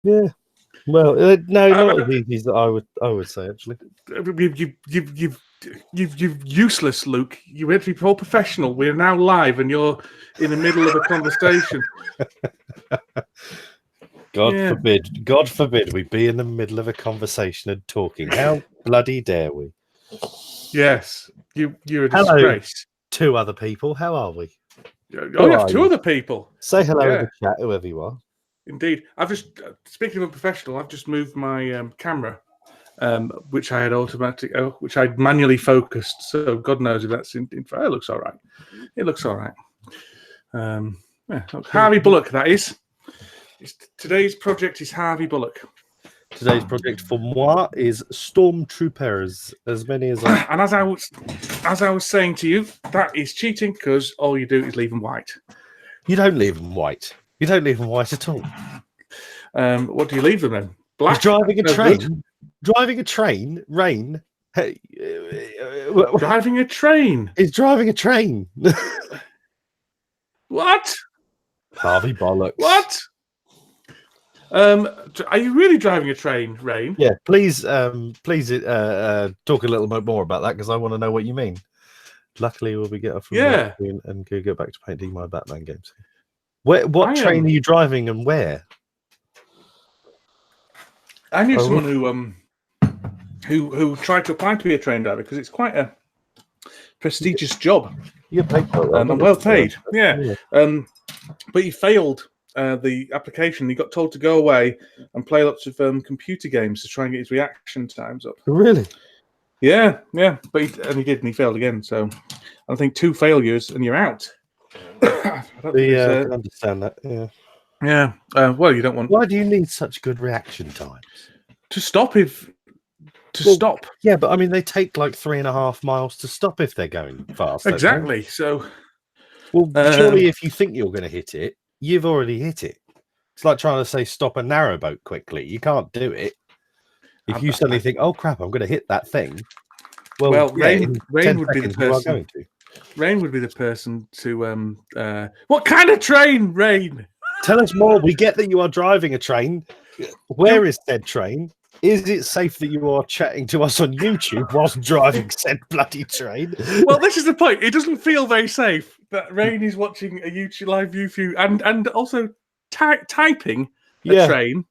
Yeah. Well, no, not as easy as I would say actually. You've useless, Luke. You went to be all professional. We're now live, and you're in the middle of a conversation. God forbid we be in the middle of a conversation and talking. How bloody dare we? Yes, you're a disgrace. Two other people. How are we? Oh, you have two other people. Say hello in the chat, whoever you are. Indeed. I've just, speaking of a professional, I've just moved my camera, which I had which I'd manually focused. So God knows if that's in it looks all right. It looks all right. Harvey Bullock, that is. Today's project is Harvey Bullock. Today's project for moi is Stormtroopers, as many as I... And as I was saying to you, that is cheating because all you do is leave them white. You don't leave them white. You don't leave them white at all. What do you leave them then? Black? He's driving a train. Driving a train. Rain. Hey, driving a train. He's driving a train. What? Harvey Bollocks. What? Are you really driving a train, Rain? Yeah, please talk a little bit more about that because I want to know what you mean. Luckily, we'll be getting off from and go back to painting my Batman games. What train are you driving and where? I knew someone who tried to apply to be a train driver because it's quite a prestigious job. You're paid for it, and well paid. Yeah. But he failed the application. He got told to go away and play lots of computer games to try and get his reaction times up. Really? Yeah. But he did, and he failed again. So I think 2 failures and you're out. I can understand that. Yeah. Yeah. Well, you don't want. Why do you need such good reaction times? To stop stop. Yeah, but I mean, they take like 3.5 miles to stop if they're going fast. Exactly. So. Well, surely if you think you're going to hit it, you've already hit it. It's like trying to say stop a narrowboat quickly. You can't do it. If you suddenly think, oh crap, I'm going to hit that thing. Well, Rain would be the person. Rain would be the person to what kind of train, Rain? Tell us more. We get that you are driving a train. Where is said train? Is it safe that you are chatting to us on YouTube whilst driving said bloody train? Well, this is the point. It doesn't feel very safe that Rain is watching a YouTube live view and also typing a train.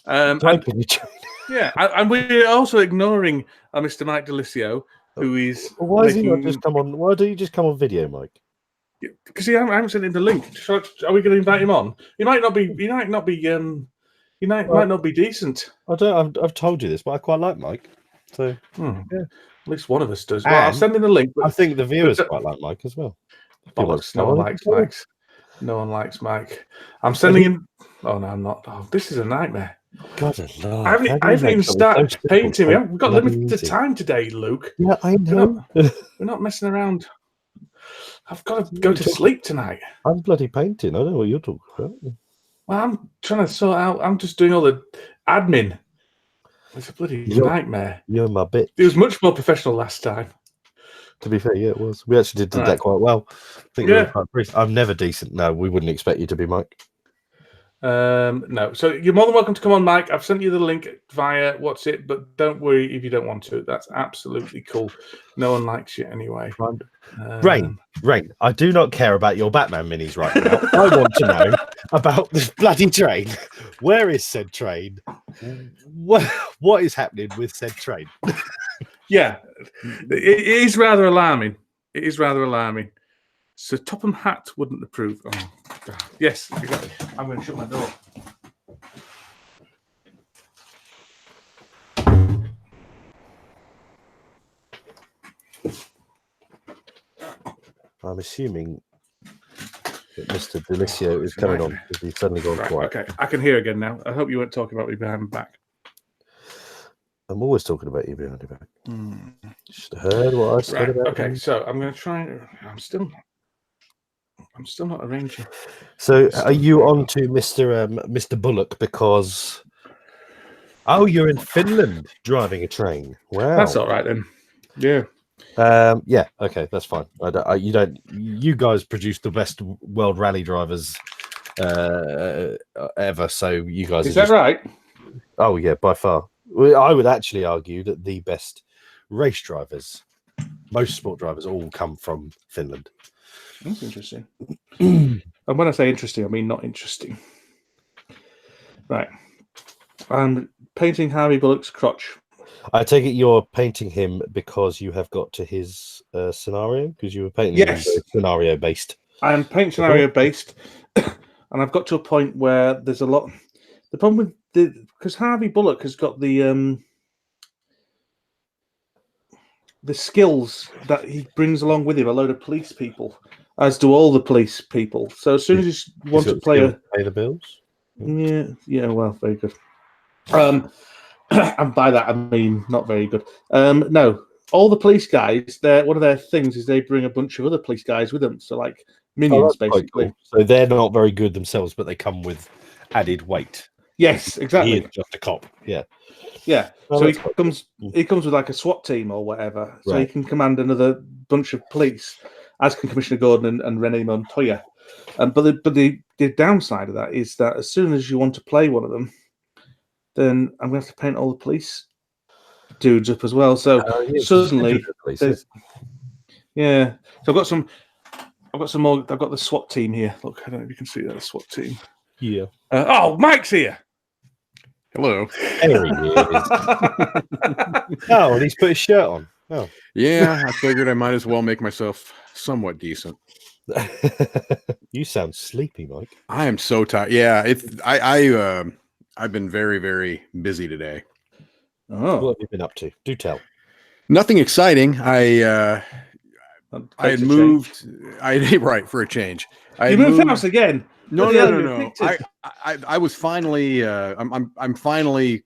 Typing a train. Yeah, and we're also ignoring Mr. Mike Delisio, who is. Why does he not just come on? Why do you just come on video, Mike? Because I haven't sent him the link. Are we going to invite him on? He might not be. He might not be. Might not be decent. I've told you this, but I quite like Mike. So yeah, at least one of us does. Well, I'll send him the link. I think the viewers quite like Mike as well. Bollocks, no one likes Mike. No one likes Mike. I'm sending him. Oh no, I'm not. Oh, this is a nightmare. God, I haven't even started painting. We've got limited time today, Luke. Yeah, I know. We're not messing around. I've got to go to sleep tonight. I'm bloody painting. I don't know what you're talking about. Well, I'm trying to sort out. I'm just doing all the admin. It's a bloody nightmare. You're my bitch. It was much more professional last time. To be fair, yeah, it was. We actually did that quite well. I think I'm never decent. No, we wouldn't expect you to be, Mike. No. So you're more than welcome to come on, Mike. I've sent you the link via what's it, but don't worry if you don't want to. That's absolutely cool. No one likes you anyway. Rain. I do not care about your Batman minis right now. I want to know about this bloody train. Where is said train? What is happening with said train? Yeah, it is rather alarming. So Topham Hatt wouldn't approve. Oh, God. Yes, exactly. I'm going to shut my door. I'm assuming that Mr. Delisio is coming on because he's suddenly gone quiet. Okay, I can hear again now. I hope you weren't talking about me behind my back. I'm always talking about you behind your back. Should have heard what I said about Okay, him. so I'm going to try. I'm still not arranging. So are you on to Mr. Bullock because you're in Finland driving a train? Wow, that's all right then. Yeah. Yeah. Okay, that's fine. You guys produce the best world rally drivers ever. So you guys Is that right? Oh yeah, by far. Well, I would actually argue that the best race drivers, most sport drivers, all come from Finland. That's interesting. And when I say interesting, I mean not interesting. Right. I'm painting Harvey Bullock's crotch. I take it you're painting him because you have got to his scenario, because you were painting him scenario based. I'm paint scenario based, and I've got to a point where there's a lot. The problem with because Harvey Bullock has got the skills that he brings along with him, a load of police people, as do all the police people. So as soon as you want to pay the bills, yeah, well, very good. And by that I mean not very good. No, all the police guys, one of their things is they bring a bunch of other police guys with them. So like minions, basically. Cool. So they're not very good themselves, but they come with added weight. Yes, exactly. He is just a cop. Yeah. Yeah. So he comes with like a SWAT team or whatever. So he can command another bunch of police, as can Commissioner Gordon and Rene Montoya. But the downside of that is that as soon as you want to play one of them, then I'm going to have to paint all the police dudes up as well. So suddenly, So I've got some more. I've got the SWAT team here. Look, I don't know if you can see that SWAT team. Yeah. Mike's here. Hello. There he is. Oh, and he's put his shirt on. Oh. Yeah, I figured I might as well make myself somewhat decent. You sound sleepy, Mike. I am so tired. Yeah, I've been very, very busy today. Oh, what have you been up to? Do tell. Nothing exciting. I had moved. Right, for a change. You moved house again. No. I was finally. I'm finally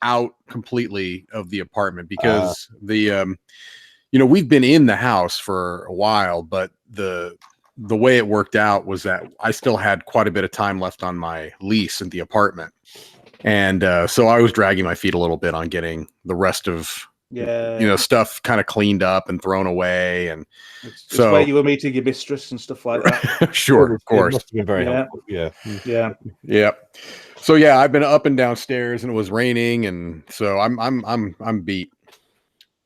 out completely of the apartment because we've been in the house for a while, but the way it worked out was that I still had quite a bit of time left on my lease in the apartment, and so I was dragging my feet a little bit on getting the rest of stuff kind of cleaned up and thrown away. And it's where you were meeting your mistress and stuff like that. Sure, of course. It must have been very helpful. Yeah. So yeah, I've been up and downstairs, and it was raining, and so I'm beat.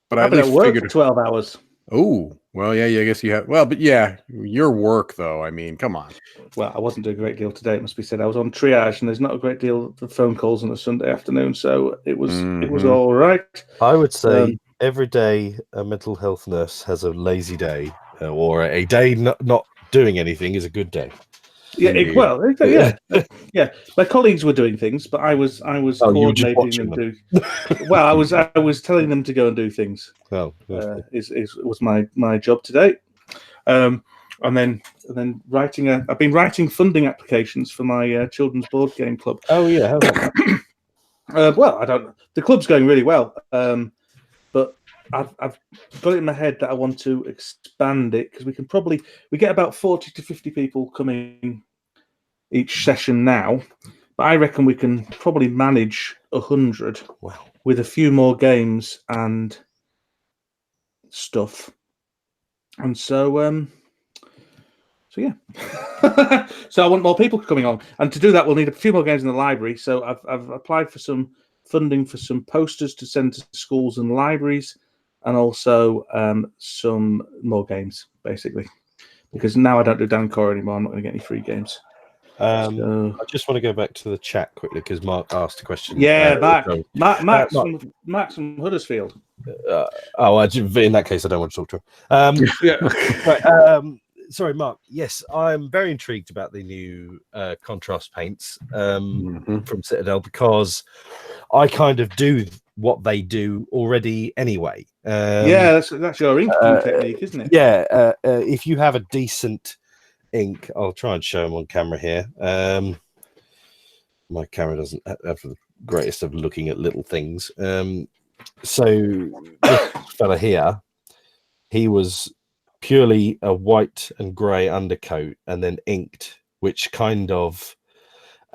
But I've been at work for 12 hours. Oh, well, yeah, I guess you have. Well, but yeah, your work though. I mean, come on. Well, I wasn't doing a great deal today. It must be said. I was on triage, and there's not a great deal of phone calls on a Sunday afternoon, so it was all right. I would say every day a mental health nurse has a lazy day, or a day not doing anything is a good day. Yeah, yeah. My colleagues were doing things, but I was coordinating them to. Well, I was telling them to go and do things. Well, was my job today, and then writing I've been writing funding applications for my children's board game club. Oh yeah, how's that? Well, I don't. The club's going really well, but I've got it in my head that I want to expand it because we get about 40 to 50 people coming each session now, but I reckon we can probably manage 100 with a few more games and stuff. And so yeah. So I want more people coming on, and to do that we'll need a few more games in the library. So I've applied for some funding for some posters to send to schools and libraries, and also some more games, basically, because now I don't do Dancore anymore. I'm not going to get any free games. I just want to go back to the chat quickly because Mark asked a question. Yeah, Max from Huddersfield. In that case, I don't want to talk to him. Right, sorry, Mark. Yes, I'm very intrigued about the new contrast paints from Citadel because I kind of do what they do already anyway. That's your inking technique, isn't it? Yeah, if you have a decent ink, I'll try and show them on camera here. My camera doesn't have the greatest of looking at little things. So this fella here, he was purely a white and grey undercoat and then inked, which kind of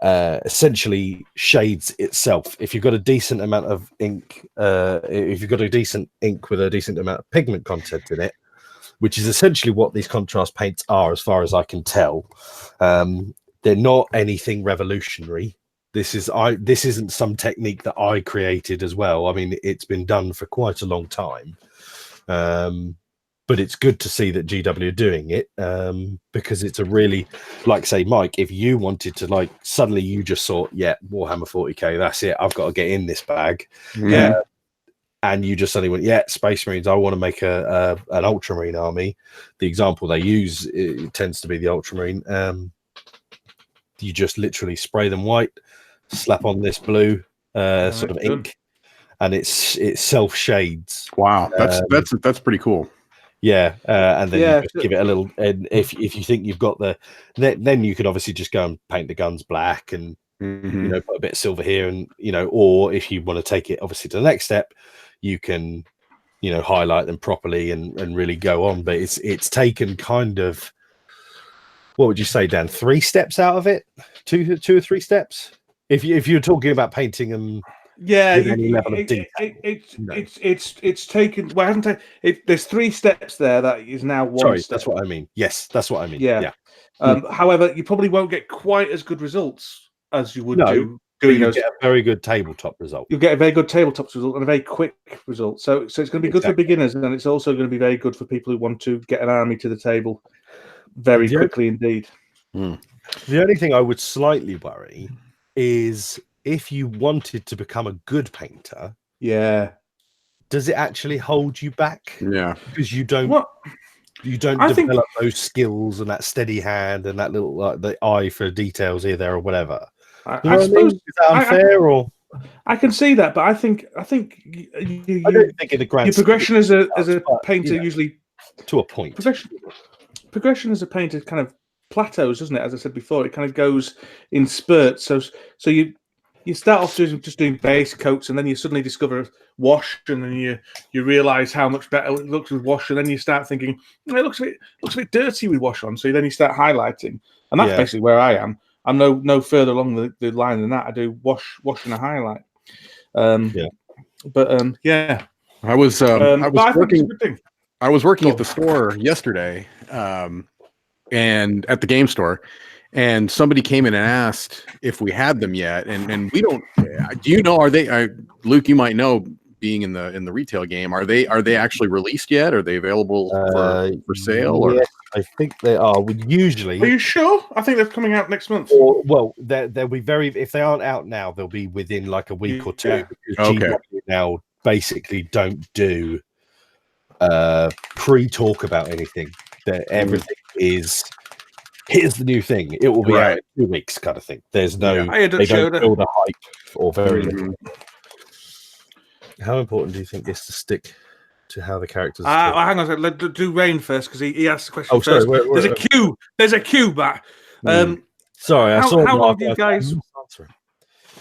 essentially shades itself. If you've got a decent amount of ink, if you've got a decent ink with a decent amount of pigment content in it, which is essentially what these contrast paints are, as far as I can tell, They're not anything revolutionary. This isn't some technique that I created as well. I mean, it's been done for quite a long time. But it's good to see that GW are doing it, because it's a really, like, say, Mike, if you wanted to, like, suddenly you just thought, yeah, Warhammer 40k, that's it, I've got to get in this bag. Yeah. And you just suddenly went, yeah, Space Marines, I want to make an Ultramarine army. The example they use, it tends to be the Ultramarine. You just literally spray them white, slap on this blue sort of ink, and it self shades. Wow, that's pretty cool. Yeah, and then you just give it a little. And if you think you've got then you could obviously just go and paint the guns black and put a bit of silver here, and or if you want to take it obviously to the next step, you can highlight them properly and really go on. But it's taken kind of, what would you say, Dan? 3 steps out of it, two or 3 steps. If you're talking about painting them. Yeah, it's taken. Well, I haven't taken. There's 3 steps there. That is now 1 Sorry, step. that's what I mean. Yes, that's what I mean. Yeah. However, you probably won't get quite as good results as you would do. You get a very good tabletop result. You'll get a very good tabletop result and a very quick result. So it's going to be good for beginners, and it's also going to be very good for people who want to get an army to the table very quickly indeed. The only thing I would slightly worry is, if you wanted to become a good painter, does it actually hold you back? Yeah, because you don't develop those skills and that steady hand and that little the eye for details here, there, or whatever. I suppose, is that unfair? Or I can see that, but I think I don't think in the grand your progression as a painter usually to a point. Progression as a painter kind of plateaus, doesn't it? As I said before, it kind of goes in spurts. So you start off just doing base coats, and then you suddenly discover wash, and then you realize how much better it looks with wash, and then you start thinking it looks a bit dirty with wash on. So then you start highlighting, and that's basically where I am. I'm no further along the line than that. I do wash and a highlight. I was working at the store yesterday, and at the game store. And somebody came in and asked if we had them yet, and we don't. Do you know? Are they? Luke, you might know, being in the retail game. Are they actually released yet? Are they available for sale? Or? Yes, I think they are. Usually. Are you sure? I think they're coming out next month. Well, they'll be very. If they aren't out now, they'll be within like a week or 2. Yeah. Because GW now basically don't do pre-talk about anything. Everything is. Here's the new thing. It will be out in 2 weeks, kind of thing. There's no. They don't build a hype or very little. How important do you think is to stick to how the characters? Hang on, let's do Rain first, because he asked the question first. Sorry, there's a queue back. Sorry, I saw. How long do you guys?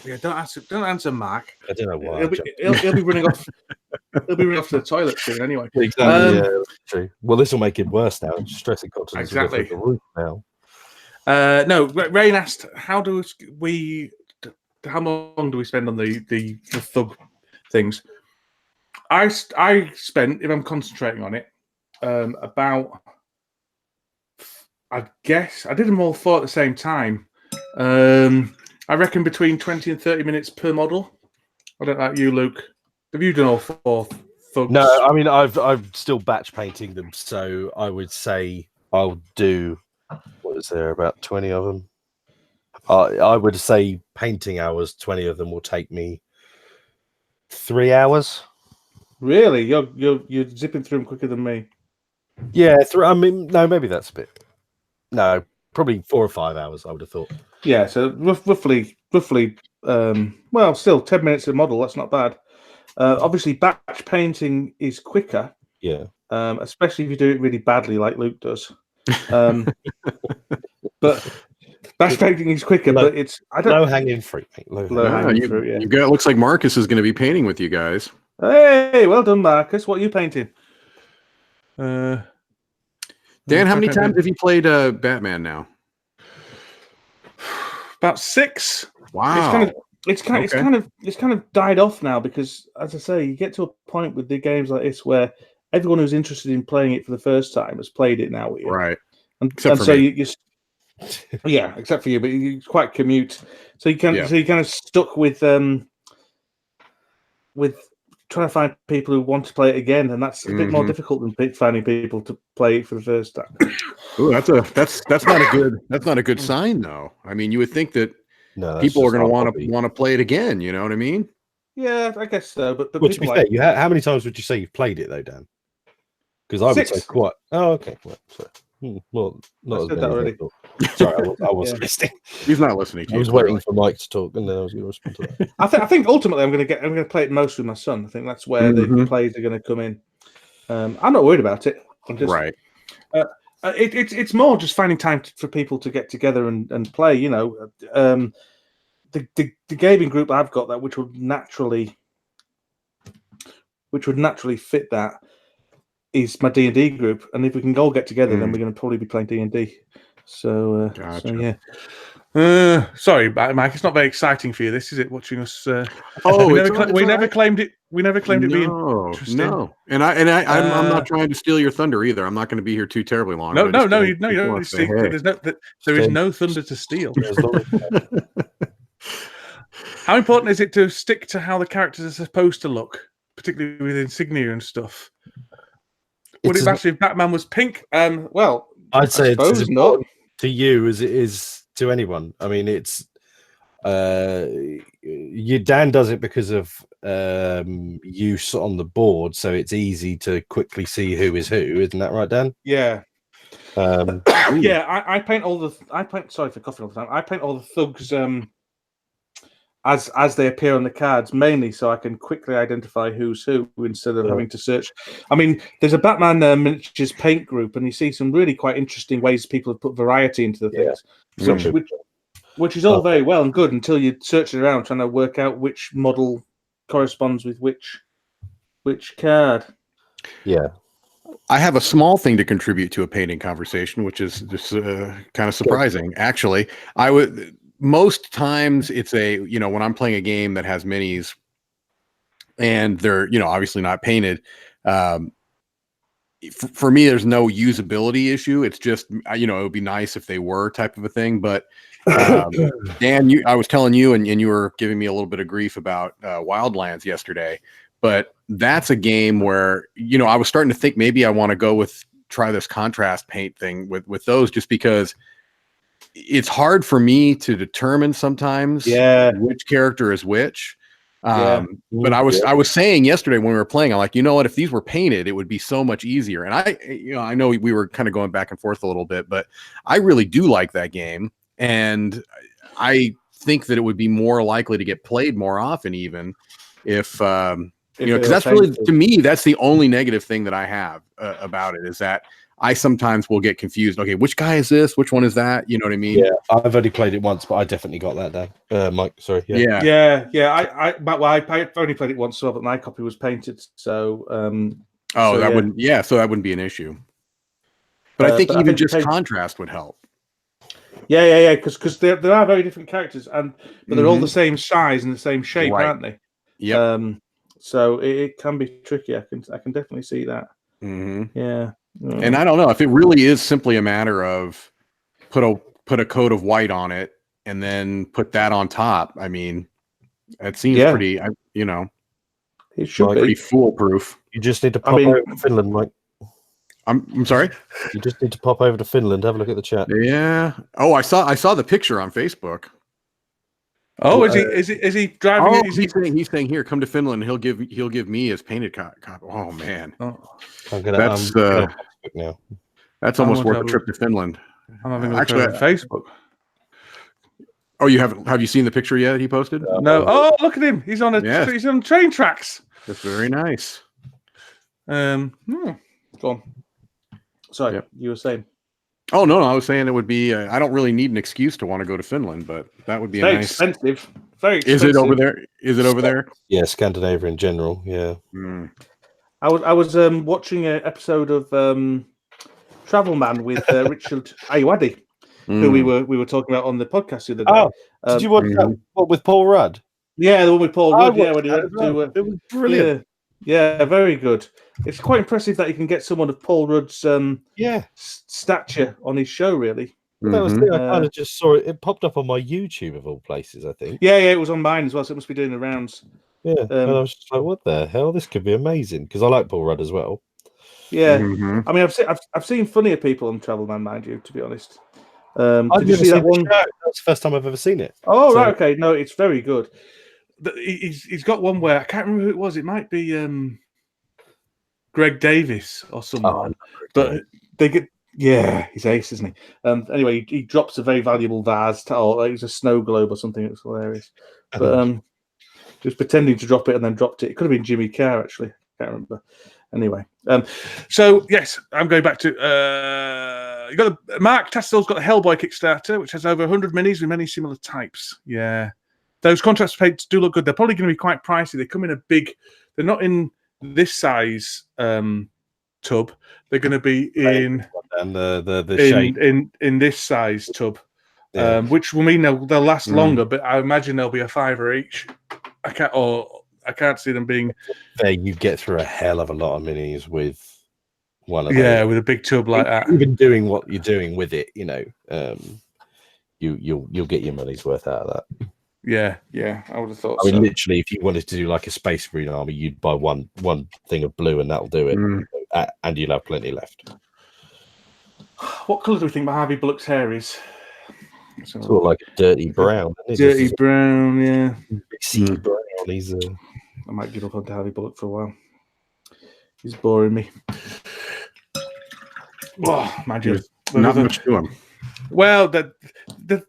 Yeah, don't answer, Mark. I don't know why. He'll be running off. He'll be running off to the toilet soon, anyway. Exactly. Yeah, that's true. Well, this will make it worse now. Stressing continents exactly the roof now. No, Rain asked, how long do we spend on the thug things? I spent, if I'm concentrating on it, about, I guess I did them all 4 at the same time. I reckon between 20 and 30 minutes per model. I don't like you, Luke. Have you done all 4 thugs? No, I mean I'm still batch painting them, so I would say I'll do. What is there, about 20 of them? I would say painting hours, 20 of them will take me 3 hours. Really? You're zipping through them quicker than me. Yeah, I mean, no, maybe that's a bit. No, probably 4 or 5 hours, I would have thought. Yeah, so roughly. Well, still 10 minutes a model. That's not bad. Obviously, batch painting is quicker. Yeah. Especially if you do it really badly, like Luke does. But batch painting is quicker, but it's low hanging fruit. Low hanging fruit. Yeah. You got. Looks like Marcus is going to be painting with you guys. Hey, well done, Marcus. What are you painting? Dan, how many times have you played Batman now? About 6. Wow. It's kind of died off now, because, as I say, you get to a point with the games like this where everyone who's interested in playing it for the first time has played it now with you. Right. And so you Yeah, except for you, but it's quite commute. So you kind of stuck with trying to find people who want to play it again, and that's a bit more difficult than finding people to play it for the first time. Ooh, that's not a good sign, though. I mean, you would think that people are going to want to play it again. You know what I mean? Yeah, I guess so. But to be fair, how many times would you say you've played it though, Dan? Because I would say quite. Oh, okay. Well, sorry. Well, not as many already. Sorry, I wasn't listening. He's not listening to you. I was waiting for Mike to talk, and then I was going to respond to that. I think ultimately I'm going to play it most with my son. I think that's where the plays are going to come in. I'm not worried about it. I'm just right. It's more just finding time for people to get together and play. You know, the gaming group I've got that which would naturally fit that is my D&D group, and if we can all get together, then we're going to probably be playing D&D. So, gotcha. So yeah. Sorry, Mike. It's not very exciting for you, this is it? Watching us. We never claimed it. We never claimed it being interesting. No, and I'm not trying to steal your thunder either. I'm not going to be here too terribly long. No, you don't. There is no thunder to steal. How important is it to stick to how the characters are supposed to look, particularly with insignia and stuff? Would it matter if Batman was pink? Well, I'd say it's as important to you as it is to anyone. I mean, it's Dan does it because of use on the board, so it's easy to quickly see who is who. Isn't that right, Dan? Yeah. I paint all the. Sorry for coughing all the time. I paint all the thugs as they appear on the cards, mainly so I can quickly identify who's who instead of having to search. I mean, there's a Batman miniatures paint group, and you see some really quite interesting ways people have put variety into the things, which is all very well and good until you search it around trying to work out which model corresponds with which card. Yeah. I have a small thing to contribute to a painting conversation, which is just kind of surprising. Actually, most times it's when I'm playing a game that has minis and they're, obviously not painted. For me, there's no usability issue. It's just, it would be nice if they were type of a thing. But Dan, I was telling you, and you were giving me a little bit of grief about Wildlands yesterday, but that's a game where, I was starting to think maybe I want to try this contrast paint thing with those, just because it's hard for me to determine sometimes which character is which. But I was saying yesterday when we were playing, I'm like, what, if these were painted, it would be so much easier. And I know we were kind of going back and forth a little bit, but I really do like that game. And I think that it would be more likely to get played more often, even if because that's really, to me, that's the only negative thing that I have about it, is that I sometimes will get confused. Okay, which guy is this? Which one is that? You know what I mean? Yeah, I've only played it once, but I definitely got that down. Mike, sorry. Yeah. I only played it once, so but my copy was painted. So, so that wouldn't be an issue. But I think even just contrast would help. Yeah, because there are very different characters, but they're all the same size and the same shape, aren't they? Yeah. So it can be tricky. I can definitely see that. Mm-hmm. Yeah. And I don't know if it really is simply a matter of put a coat of white on it and then put that on top. I mean, it seems pretty, it should be pretty foolproof. You just need to pop over to Finland, Mike. I'm sorry. You just need to pop over to Finland. Have a look at the chat. Yeah. Oh, I saw the picture on Facebook. Oh, is he driving? Oh, he's saying here, come to Finland. He'll give me his painted copy. Oh man, that's almost worth a trip to Finland. I'm having a look at Facebook. Oh, have you seen the picture yet? He posted. No. Oh, look at him. He's on he's on train tracks. That's very nice. Go on. Sorry, you were saying. Oh no, I was saying it would be. I don't really need an excuse to want to go to Finland, but that would be very nice. Expensive. Very expensive. Is it over there? Is it over there? Yeah, Scandinavia in general. Yeah. I was watching an episode of Travel Man with Richard Ayoade, who we were talking about on the podcast the other day. Oh, did you watch that one with Paul Rudd? Yeah, the one with Paul Rudd. Yeah, when he it was brilliant. Yeah, very good. It's quite impressive that you can get someone of Paul Rudd's stature on his show, really. That was the thing. I kind of just saw it. It popped up on my YouTube of all places, I think. Yeah, it was on mine as well, so it must be doing the rounds. Yeah, and I was just like, "What the hell? This could be amazing." Because I like Paul Rudd as well. Yeah, I mean, I've seen funnier people on Travel Man, mind you, to be honest. Did you see that one? That's the first time I've ever seen it. Oh, right, okay. No, it's very good. He's got one where I can't remember who it was. It might be Greg Davis or someone. But they get he's ace, isn't he? Anyway, he drops a very valuable vase, or it's a snow globe or something. It was hilarious. But just pretending to drop it and then dropped it. It could have been Jimmy Carr, actually. I can't remember. Anyway, so yes, I'm going back to you got Mark Tastel's got the Hellboy Kickstarter, which has over 100 minis with many similar types. Yeah, those contrast paints do look good. They're probably going to be quite pricey. They come in a big. They're not in this size tub. They're going to be in and the shape in this size tub, Yeah. which will mean they'll last longer. But I imagine there'll be a $5 each. I can't see them being. There, you get through a hell of a lot of minis with one of those. those. With a big tub like that. Even doing what you're doing with it, you know, you'll get your money's worth out of that. Yeah, I would have thought. I mean, literally, if you wanted to do like a Space Marine army, you'd buy one thing of blue, and that'll do it, and you'll have plenty left. What colour do we think Harvey Bullock's hair is? Sort of like a dirty brown. Dirty brown, yeah. Sea brown. I might give up on Harvey Bullock for a while. He's boring me. Oh, imagine. Not much to him. Well, the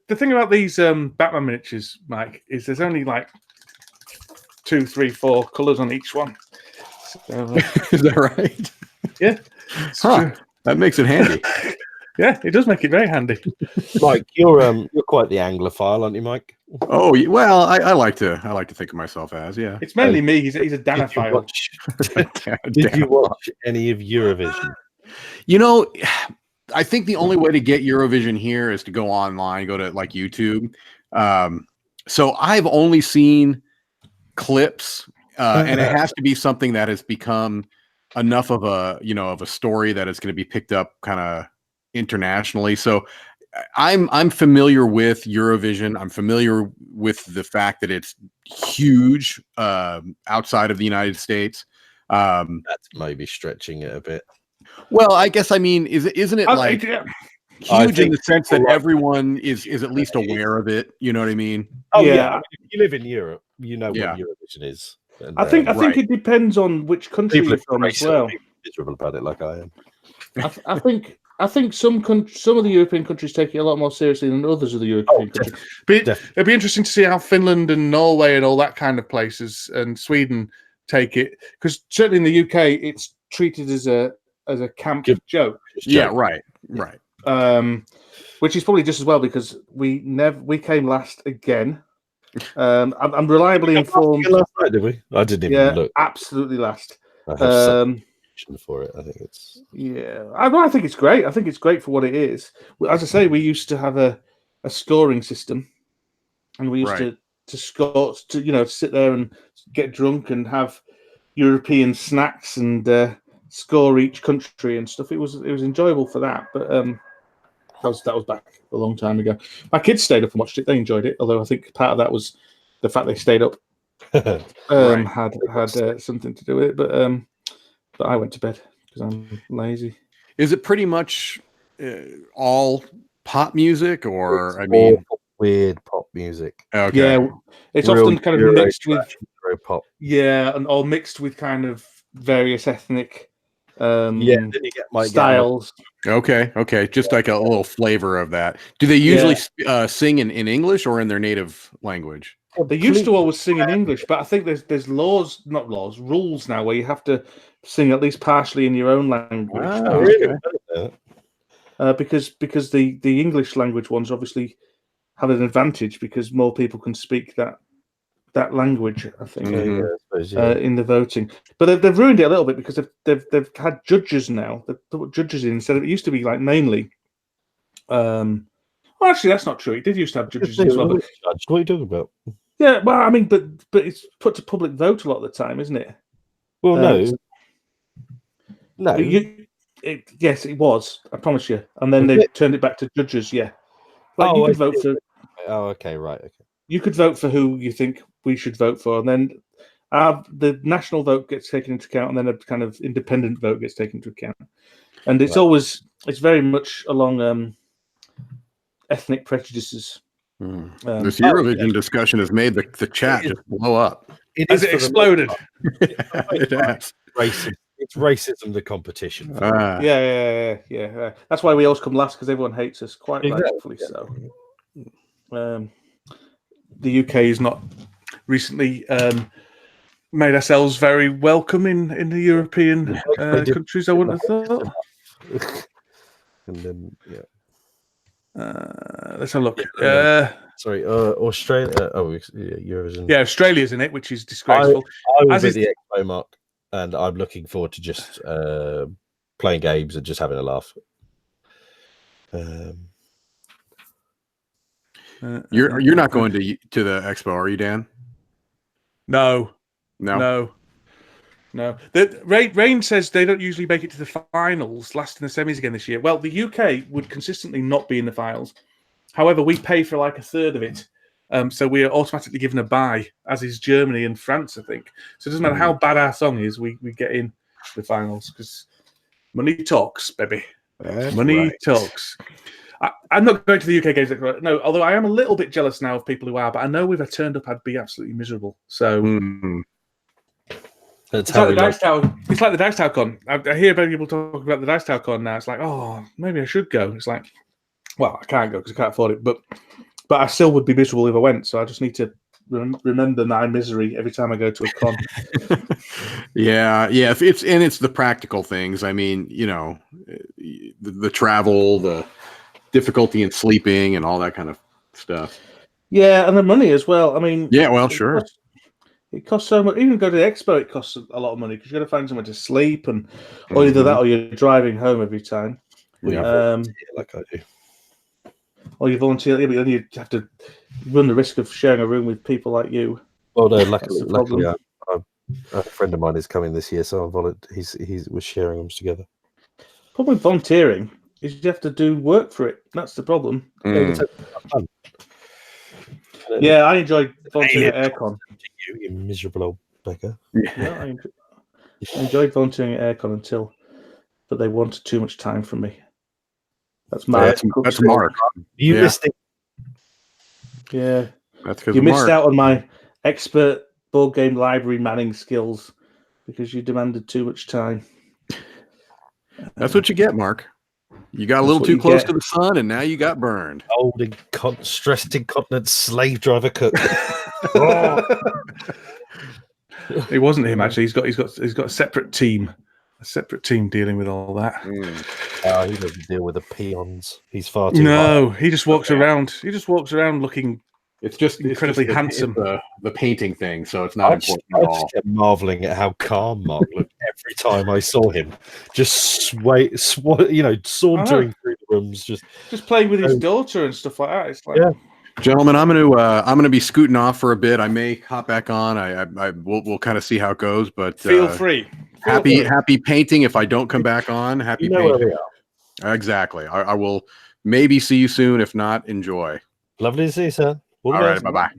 thing about these Batman miniatures, Mike, is there's only like 2, 3, 4 colours on each one. So, is that right? Yeah. That makes it handy. Yeah, it does make it very handy. Mike, you're quite the Anglophile, aren't you, Mike? Oh well, I like to think of myself as It's mainly me. He's a Danophile. Did you watch any of Eurovision? You know, I think the only way to get Eurovision here is to go online, go to like YouTube. So I've only seen clips, and it has to be something that has become enough of a story that it's going to be picked up kind of internationally. So I'm familiar with Eurovision. I'm familiar with the fact that it's huge outside of the United States. That's maybe stretching it a bit. Well, I guess, I mean, isn't it like huge in the sense that everyone is at least aware of it? You know what I mean? Oh yeah. I mean, if you live in Europe, you know what Eurovision is. And, I think it depends on which country you're from as well. Miserable about it, like I am. I think some of the European countries take it a lot more seriously than others of the European countries. But it'd be interesting to see how Finland and Norway and all that kind of places and Sweden take it, because certainly in the UK it's treated as a camp joke. Yeah, right. Which is probably just as well, because we came last again. I'm reliably informed. Last night, did we? I didn't even look. Absolutely last. For it, I think it's I think it's great. I think it's great for what it is. As I say, we used to have a scoring system, and we used to score, to sit there and get drunk and have European snacks and score each country and stuff. It was enjoyable for that, but that was back a long time ago. My kids stayed up and watched it. They enjoyed it, although I think part of that was the fact they stayed up. Had something to do with it, but I went to bed because I'm lazy. Is it pretty much all pop music, or weird pop music? Okay. Yeah, it's often kind of mixed with pop. Yeah, and all mixed with kind of various ethnic then you get styles. Okay, just like a little flavor of that. Do they usually sing in English or in their native language? Well, they used to always sing in English, but I think there's rules now where you have to sing at least partially in your own language. Really? Because the English language ones obviously have an advantage because more people can speak that language, I think, in the voting. But they've ruined it a little bit because they've had judges now. They've put judges in instead of, it used to be like mainly. Well, actually, that's not true. It did used to have judges as well. What are you talking about? Yeah, well, I mean, but it's put to public vote a lot of the time, isn't it? Well, no. Yes, it was. I promise you. And then they turned it back to judges. Yeah. Like you I could vote see. for. Oh, okay, right. Okay. You could vote for who you think we should vote for, and then the national vote gets taken into account, and then a kind of independent vote gets taken into account. And it's it's very much along ethnic prejudices. This Eurovision discussion has made the chat just blow up. Has it exploded? It has. Racism. It's racism, the competition. Yeah. That's why we always come last, because everyone hates us, quite Exactly. rightfully so. The UK has not recently made ourselves very welcome in the European countries, I wouldn't have thought. And then, Let's have a look. sorry, Australia. Eurovision. Yeah, Australia's in it, which is disgraceful. I was at the Expo, Mark, and I'm looking forward to just playing games and just having a laugh. You're not going to the Expo, are you, Dan? No. Rain says they don't usually make it to the finals, last in the semis again this year. Well, the UK would consistently not be in the finals. However, we pay for like a third of it. So we are automatically given a bye, as is Germany and France, I think. So it doesn't matter how bad our song is, we get in the finals, because money talks, baby. Money talks. I'm not going to the UK games. No, although I am a little bit jealous now of people who are, but I know if I turned up, I'd be absolutely miserable. So it's like the Dice Tower. It's like the Dice Tower Con. I hear people talking about the Dice Tower Con now. It's like, oh, maybe I should go. It's like, well, I can't go because I can't afford it, but I still would be miserable if I went. So I just need to remember my misery every time I go to a con. Yeah. It's the practical things. I mean, the travel, the difficulty in sleeping, and all that kind of stuff. Yeah, and the money as well. I mean, yeah, well, sure. It costs so much. Even go to the expo, it costs a lot of money, because you got to find somewhere to sleep, and or either that or you're driving home every time. Yeah, like I do. Or you volunteer, but then you have to run the risk of sharing a room with people like you. Well, no, luckily, a friend of mine is coming this year, so we're sharing rooms together. Problem with volunteering is you have to do work for it. That's the problem. Yeah, I enjoyed volunteering at Aircon. You miserable old beggar. Yeah, I enjoyed volunteering at Aircon but they wanted too much time from me. That's Mark. That's Mark. You missed it. Yeah. That's because you missed out on my expert board game library manning skills because you demanded too much time. That's what you get, Mark. You got a little too close to the sun, and now you got burned. Old stressed incontinent slave driver cook. It wasn't him, actually. He's got a separate team. A separate team dealing with all that. He doesn't deal with the peons. He's far too. He just walks around. He just walks around looking. It's just incredibly handsome. The painting thing, so it's not important at all. I just kept marveling at how calm Mark looked every time I saw him, just sauntering through the rooms, just playing with his daughter and stuff like that. It's like, gentlemen, I'm gonna be scooting off for a bit. I may hop back on. We'll kind of see how it goes, but feel free. Happy painting. If I don't come back on, happy painting. Where we are. Exactly. I will maybe see you soon. If not, enjoy. Lovely to see you, sir. All right. Bye-bye.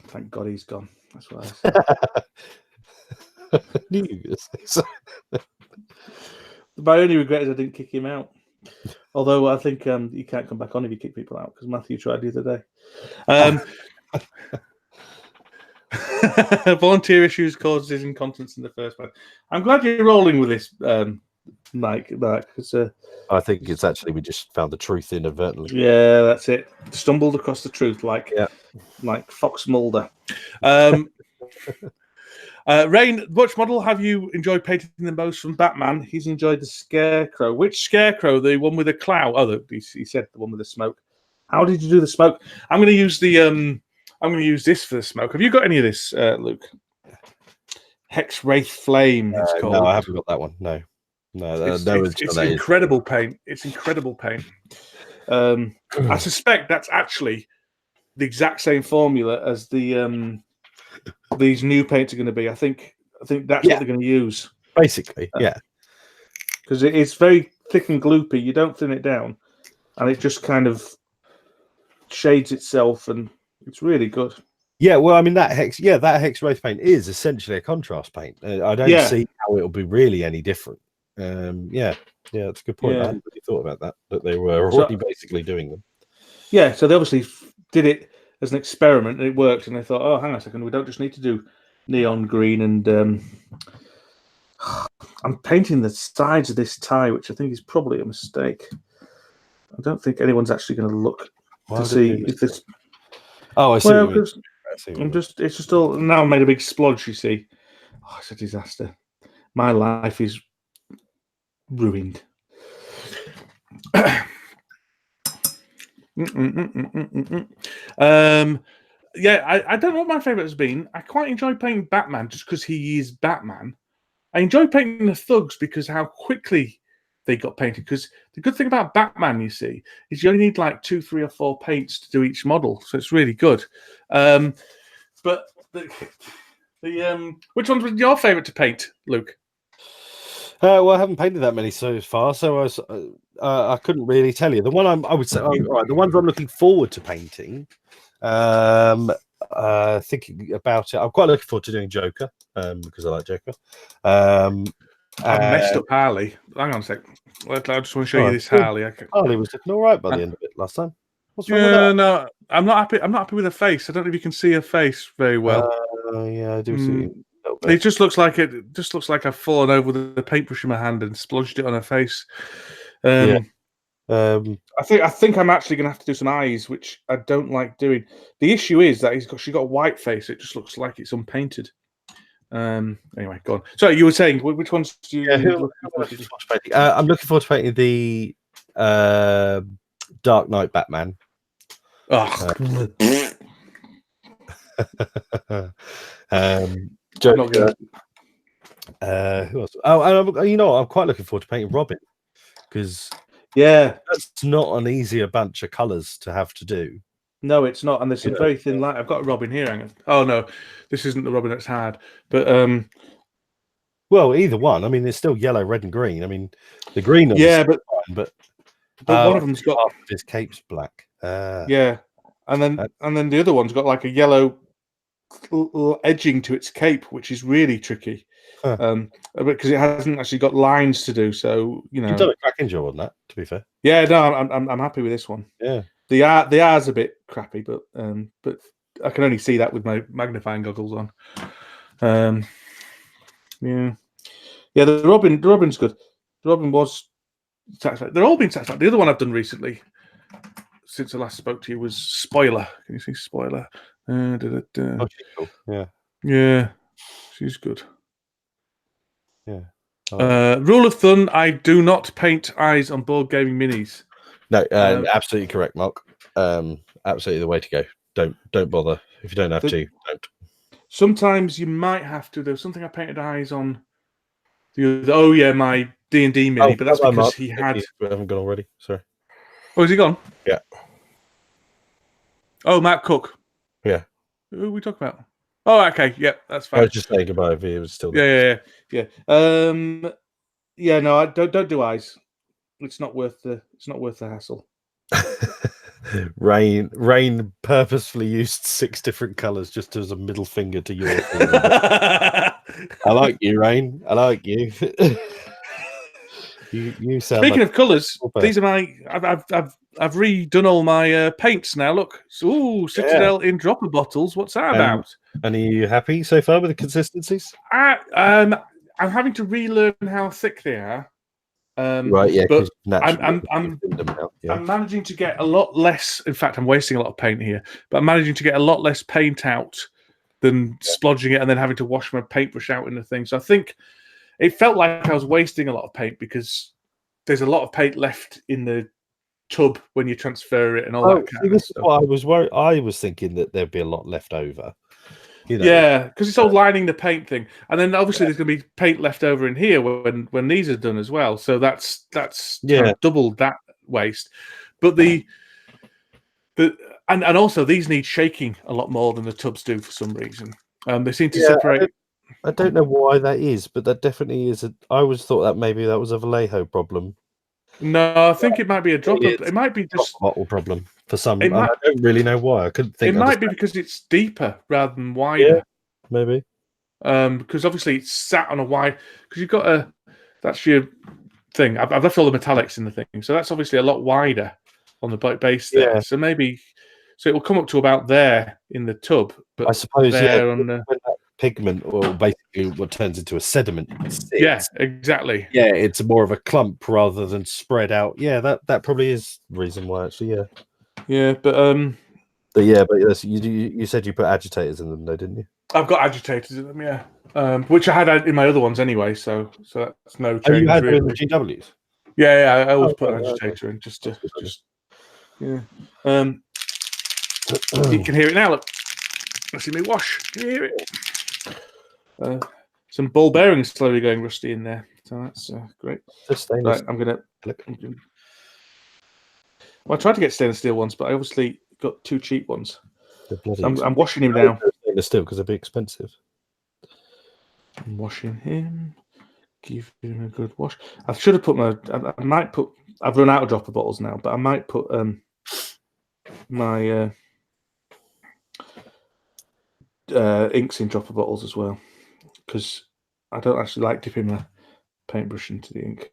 Thank God he's gone. That's what I said. My only regret is I didn't kick him out. Although I think you can't come back on if you kick people out, because Matthew tried the other day. Volunteer issues causes incontinence in the first place. I'm glad you're rolling with this, Mike, because I think it's actually we just found the truth inadvertently. Yeah, that's it. Stumbled across the truth like Fox Mulder. Rain, which model have you enjoyed painting the most from Batman? He's enjoyed the Scarecrow. Which Scarecrow? The one with the cloud? Oh, he said the one with the smoke. How did you do the smoke? I'm going to use I'm going to use this for the smoke. Have you got any of this, Luke? Hex Wraith Flame. It's called. No, I haven't got that one. No. It's incredible paint. It's incredible paint. I suspect that's actually the exact same formula as the these new paints are going to be. I think that's what they're going to use. Basically, yeah. Because it's very thick and gloopy. You don't thin it down. and it just kind of shades itself, and it's really good. Yeah, well, I mean that hex wraith paint is essentially a contrast paint. I don't see how it'll be really any different. Yeah, that's a good point. I hadn't really thought about that they were already basically doing them. Yeah, so they obviously did it as an experiment, and it worked. And they thought, oh, hang on a second, we don't just need to do neon green. And I'm painting the sides of this tie, which I think is probably a mistake. I don't think anyone's actually going to look to see if this. Oh, I see. Well, it's just all now made a big splodge. You see, oh, it's a disaster. My life is ruined. Yeah, I don't know what my favorite has been. I quite enjoy painting Batman just because he is Batman. I enjoy painting the thugs because how quickly they got painted. Because the good thing about Batman, you see, is you only need like 2, 3, or 4 paints to do each model, so it's really good. But which ones was your favorite to paint, Luke? Well, I haven't painted that many so far, so I couldn't really tell you. The one I would say, right, the ones I'm looking forward to painting. Thinking about it, I'm quite looking forward to doing Joker because I like Joker. I messed up Harley. Hang on a sec. I just want to show you this Harley. Harley was looking all right by the end of it last time. What's wrong with that? No, I'm not happy. I'm not happy with her face. I don't know if you can see her face very well. Yeah, I do see. It just looks like I've fallen over with a paintbrush in my hand and splodged it on her face. I think I'm actually going to have to do some eyes, which I don't like doing. The issue is that she's got a white face. It just looks like it's unpainted. Anyway, go on. So you were saying which ones do you? I'm looking forward to painting the Dark Knight Batman. Joker. Who else? Oh, and you know what? I'm quite looking forward to painting Robin because that's not an easier bunch of colours to have to do. No, it's not, and there's some very thin light. I've got a Robin here. Hang on. Oh no, this isn't the Robin that's hard. But well, either one. I mean, it's still yellow, red, and green. I mean, the green. But one of them's got half of his cape's black. And then the other one's got like a yellow edging to its cape, which is really tricky. Because it hasn't actually got lines to do. So you've done a cracking job on that. To be fair. Yeah, no, I'm happy with this one. Yeah. The art's a bit crappy, but I can only see that with my magnifying goggles on. The Robin's good. The Robin was taxed. They're all being taxed. The other one I've done recently, since I last spoke to you, was Spoiler. Can you see Spoiler? Oh, she's cool. Yeah, she's good. Yeah. Rule of thumb: I do not paint eyes on board gaming minis. No, absolutely correct, Mark. Absolutely the way to go. Don't bother if you don't have to. Don't. Sometimes you might have to. There was something I painted eyes on. My D&D mini, but that's because Mark, he had. We haven't gone already. Sorry. Oh, is he gone? Yeah. Oh, Matt Cook. Yeah. Who are we talking about? Oh, okay. Yeah, that's fine. I was just saying goodbye if he was still there. Yeah. No, I don't do eyes. It's not worth the hassle. Rain purposefully used 6 different colours just as a middle finger to your I like you, Rain. I like you. you sound. Speaking of colours, these are my. I've redone all my paints now. Look, Citadel in dropper bottles. What's that about? And are you happy so far with the consistencies? I'm having to relearn how thick they are. Right, yeah. But I'm managing to get a lot less. In fact, I'm wasting a lot of paint here, but I'm managing to get a lot less paint out than splodging it and then having to wash my paintbrush out in the thing. So I think it felt like I was wasting a lot of paint because there's a lot of paint left in the tub when you transfer it and all that kind of stuff. What I was worried. I was thinking that there'd be a lot left over. Yeah, because it's all lining the paint thing, and then obviously there's going to be paint left over in here when these are done as well. So that's kind of doubled that waste. But and also these need shaking a lot more than the tubs do for some reason. They seem to separate. I don't know why that is, but that definitely is. I always thought that maybe that was a Vallejo problem. No, I think it might be a dropper. It's It might be just bottle problem for some. It I might- don't really know why. I couldn't think. it might be because it's deeper rather than wider. Yeah. Maybe. Because obviously it's sat on a wide. Because you've got that's your thing. I've left all the metallics in the thing, so that's obviously a lot wider on the base there. Yeah. So maybe, it will come up to about there in the tub. But I suppose there on the when that pigment, or basically what turns into a sediment, sits, yeah, exactly. yeah, it's more of a clump rather than spread out. Yeah, that probably is the reason why. Actually, yeah. Yeah, but yes, you said you put agitators in them, though, didn't you? I've got agitators in them, yeah. Which I had in my other ones anyway, so that's no change. Oh, you had really. them in the GWs. Yeah, I always put an okay. agitator in just yeah. You can hear it now. Look, I see me wash. Can you hear it? Some ball bearings slowly going rusty in there, so that's great. Right, I'm gonna. Well, I tried to get stainless steel ones, but I obviously got 2 cheap ones. I'm washing him now. Stainless steel because they'd be expensive. I'm washing him. Give him a good wash. I should have put I might put. I've run out of dropper bottles now, but I might put my inks in dropper bottles as well, because I don't actually like dipping my paintbrush into the ink.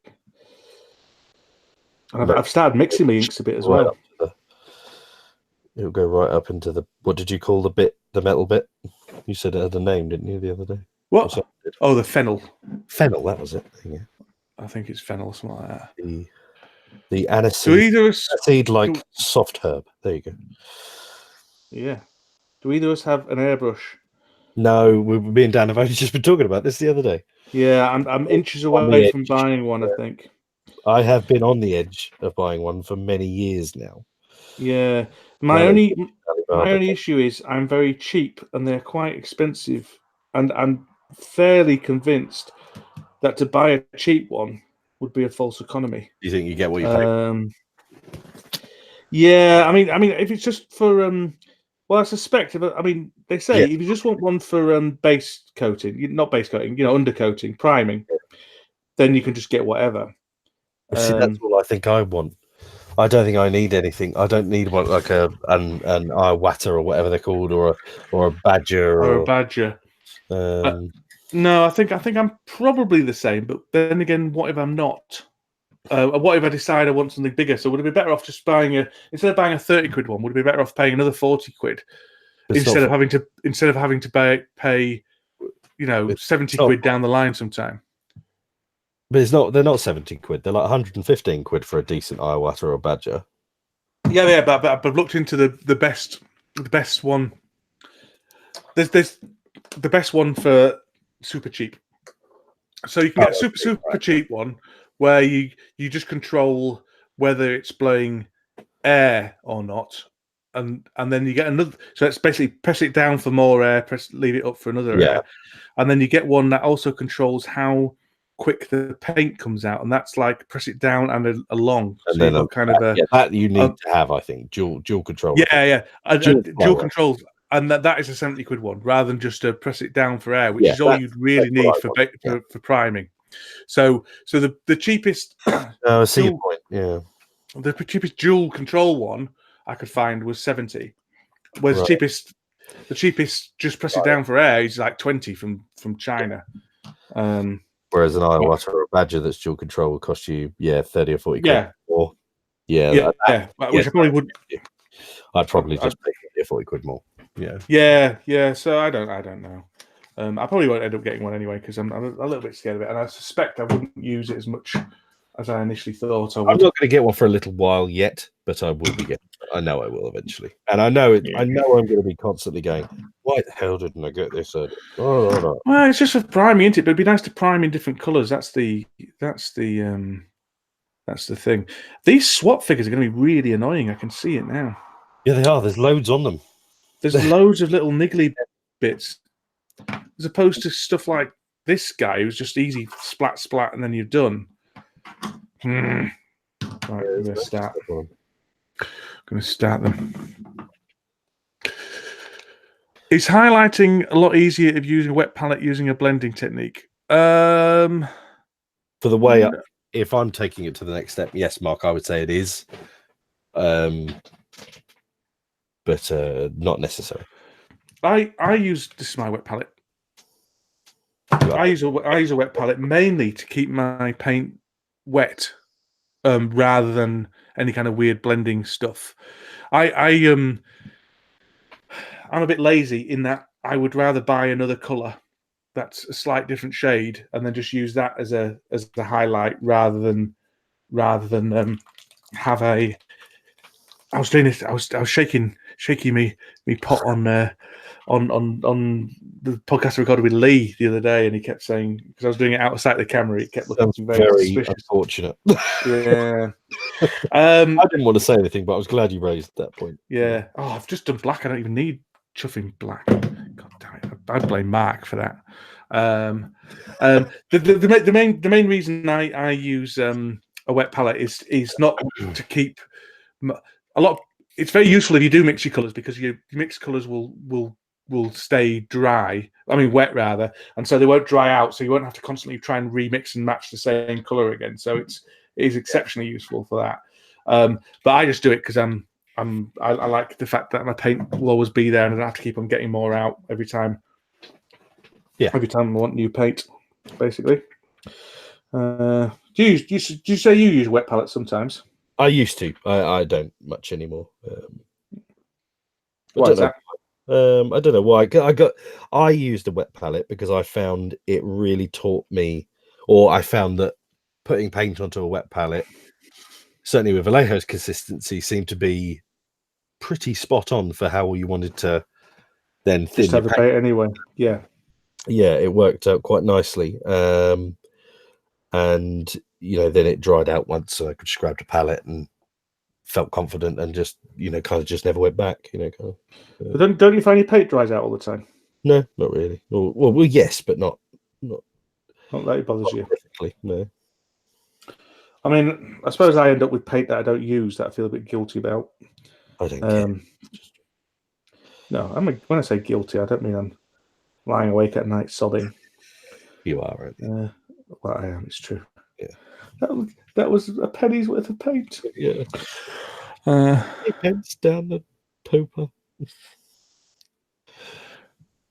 And I've started mixing my inks a bit as well. It'll go right up into the. What did you call the metal bit? You said it had a name, didn't you, the other day? What? Oh, the fennel. Fennel, that was it. Yeah. I think it's fennel or something like that. The aniseed like do, soft herb. There you go. Yeah. Do either of us have an airbrush? No, me and Dan have only just been talking about this the other day. Yeah, I'm inches away from buying one, I think. I have been on the edge of buying one for many years now. Yeah. My only issue is I'm very cheap and they're quite expensive, and I'm fairly convinced that to buy a cheap one would be a false economy. Do you think you get what you pay? Yeah, I mean, if it's just for well, I suspect. I mean, they say if you just want one for base coating, not base coating, undercoating, priming, then you can just get whatever. See, that's all I think I want. I don't think I need anything. I don't need one like an Iwata or whatever they're called, or a badger or a badger. No, I think I'm probably the same. But then again, what if I'm not? What if I decide I want something bigger? So would it be better off just instead of buying a 30 quid one? Would it be better off paying another 40 quid instead of having to pay 70 quid down the line sometime? But they're not 70 quid. They're like 115 quid for a decent Iwata or a badger. Yeah, but I've looked into the best one. There's the best one for super cheap. So you can get a super cheap one where you just control whether it's blowing air or not, and then you get another. So it's basically press it down for more air, leave it up for another air, and then you get one that also controls how quick the paint comes out, and that's like press it down and along. And so then you've got kind of that you need to have, I think, dual control. Dual controls. And that is a 70 quid one, rather than just to press it down for air, which is all you'd really need for priming. So the cheapest. I see your point. Yeah. The cheapest dual control one I could find was 70, whereas the cheapest just press it down for air is like 20 from China. Whereas an Iwata or a badger that's dual control will cost you 30 or 40 quid more. Which I probably would. I'd probably just pay 30 or 40 quid more. Yeah. So I don't know. I probably won't end up getting one anyway because I'm a little bit scared of it, and I suspect I wouldn't use it as much as I initially thought I would. I'm not going to get one for a little while yet, but I will be getting. I know I will eventually, and I know I know I'm going to be constantly going. Why the hell didn't I get this? Well, it's just for priming, isn't it? But it'd be nice to prime in different colours. That's the thing. These swap figures are going to be really annoying. I can see it now. Yeah, they are. There's loads on them. There's loads of little niggly bits, as opposed to stuff like this guy who's just easy splat, and then you're done. Right, I'm going to start. Going to start them. Is highlighting a lot easier if using a wet palette using a blending technique? For the way up if I'm taking it to the next step, yes, Mark, I would say it is. But not necessary. I use this is my wet palette. I use a wet palette mainly to keep my paint wet, rather than any kind of weird blending stuff. I'm a bit lazy in that I would rather buy another color that's a slight different shade and then just use that as a highlight rather than have a. I was doing this. I was shaking me pot on the podcast I recorded with Lee the other day, and he kept saying, because I was doing it outside the camera, it kept looking very suspicious. Unfortunate. Yeah. I didn't want to say anything, but I was glad you raised that point. Yeah. Oh, I've just done black. I don't even need chuffing black. God damn it! I blame Mark for that. The main reason I use a wet palette is not to keep a lot. It's very useful if you do mix your colors, because your mixed colors will stay dry. I mean, wet rather, and so they won't dry out. So you won't have to constantly try and remix and match the same color again. So it is exceptionally useful for that. But I just do it because I like the fact that my paint will always be there, and I don't have to keep on getting more out every time. Yeah. Every time I want new paint, basically. Do you say you use wet palettes sometimes? I used to. I don't much anymore. Why is that? I don't know why. I used a wet palette because I found it really taught me, or I found that putting paint onto a wet palette, certainly with Vallejo's consistency, seemed to be pretty spot on for how you wanted to then thin Just have the paint anyway. Yeah. Yeah, it worked out quite nicely. And then it dried out once, so I could just grab the palette and felt confident, and just kind of just never went back. But don't you find your paint dries out all the time? No, not really. Well, yes, but not that it bothers you. Perfectly, no. I mean, I suppose I end up with paint that I don't use that I feel a bit guilty about. I don't care. No, when I say guilty, I don't mean I'm lying awake at night sobbing. You are, right? Well, I am. It's true. Yeah. That was a penny's worth of paint. Yeah. Pence down the pooper.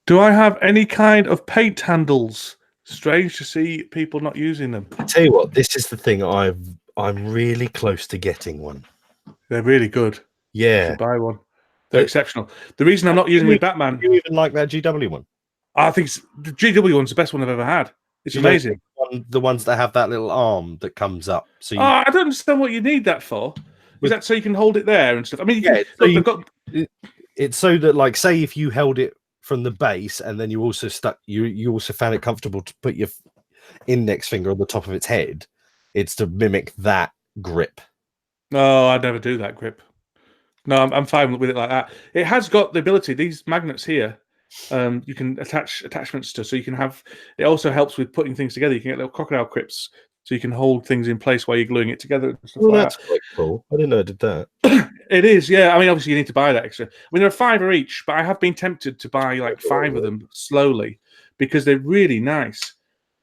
Do I have any kind of paint handles? Strange to see people not using them. I tell you what, this is the thing. I'm really close to getting one. They're really good. Yeah. You should buy one. They're exceptional. The reason I'm not using with Batman. Do you even like that GW one? I think the GW one's the best one I've ever had. It's amazing. The ones that have that little arm that comes up. So I don't understand what you need that for. Is that so you can hold it there and stuff? I mean, it's so that, like, say if you held it from the base and then you also you also found it comfortable to put your index finger on the top of its head, it's to mimic that grip. No, I'd never do that grip. No, I'm fine with it like that. It has got the ability. These magnets here, you can attach attachments to, so you can have. It also helps with putting things together. You can get little crocodile grips, so you can hold things in place while you're gluing it together. And stuff like that's quite cool. I didn't know I did that. It is, yeah. I mean, obviously you need to buy that extra. I mean, there are $5 each, but I have been tempted to buy like 5 of them slowly because they're really nice,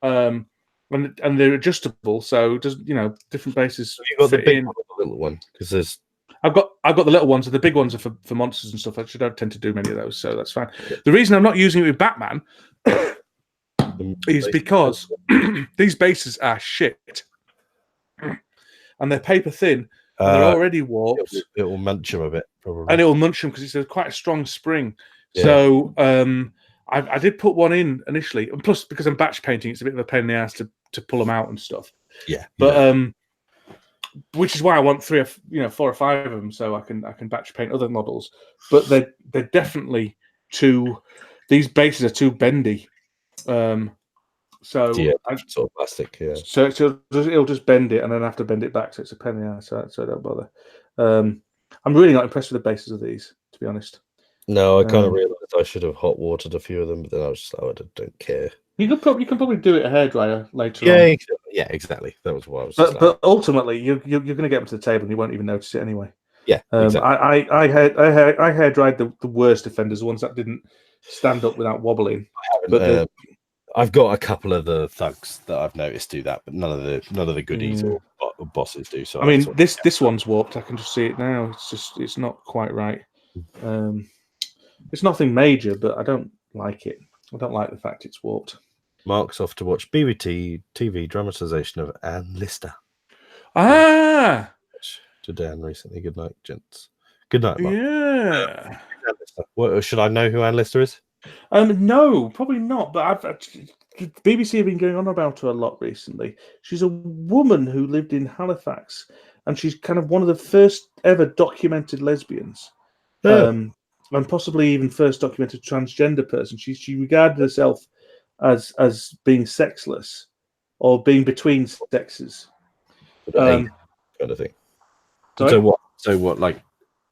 and they're adjustable. So just different bases. Have you got the big one or the little one? Because there's. I've got the little ones. The big ones are for monsters and stuff. I don't tend to do many of those, so that's fine. The reason I'm not using it with Batman is because these bases are shit, and they're paper thin, and they're already warped. It will munch them a bit, probably, and it will munch them because it's quite a strong spring. Yeah. So I did put one in initially, and plus because I'm batch painting, it's a bit of a pain in the ass to pull them out and stuff. Yeah, but which is why I want 4 or 5 of them, so I can batch paint other models. But they're definitely too. These bases are too bendy. So yeah, sort of plastic. Yeah. So it'll just bend it, and then I have to bend it back, so it's a pain in the ass. So don't bother. I'm really not impressed with the bases of these, to be honest. No, I kind of realised I should have hot watered a few of them, but then I was just like, I don't care. You can probably do it a hairdryer later on. Yeah, exactly. That was what I was. But ultimately, you're going to get them to the table, and you won't even notice it anyway. Yeah, exactly. I hair dried the worst offenders, the ones that didn't stand up without wobbling. I've got a couple of the thugs that I've noticed do that, but none of the goodies or bosses do. So I mean, this one's warped. I can just see it now. It's not quite right. It's nothing major, but I don't like it. I don't like the fact it's warped. Mark's off to watch BBT TV dramatization of Anne Lister. Ah, To Dan recently. Good night, gents. Good night, Mark. yeah. What, should I know who Anne Lister is? No, probably not. But the BBC have been going on about her a lot recently. She's a woman who lived in Halifax, and she's kind of one of the first ever documented lesbians, and possibly even first documented transgender person. She regarded herself as being sexless or being between sexes, kind of thing. sorry? So what? Like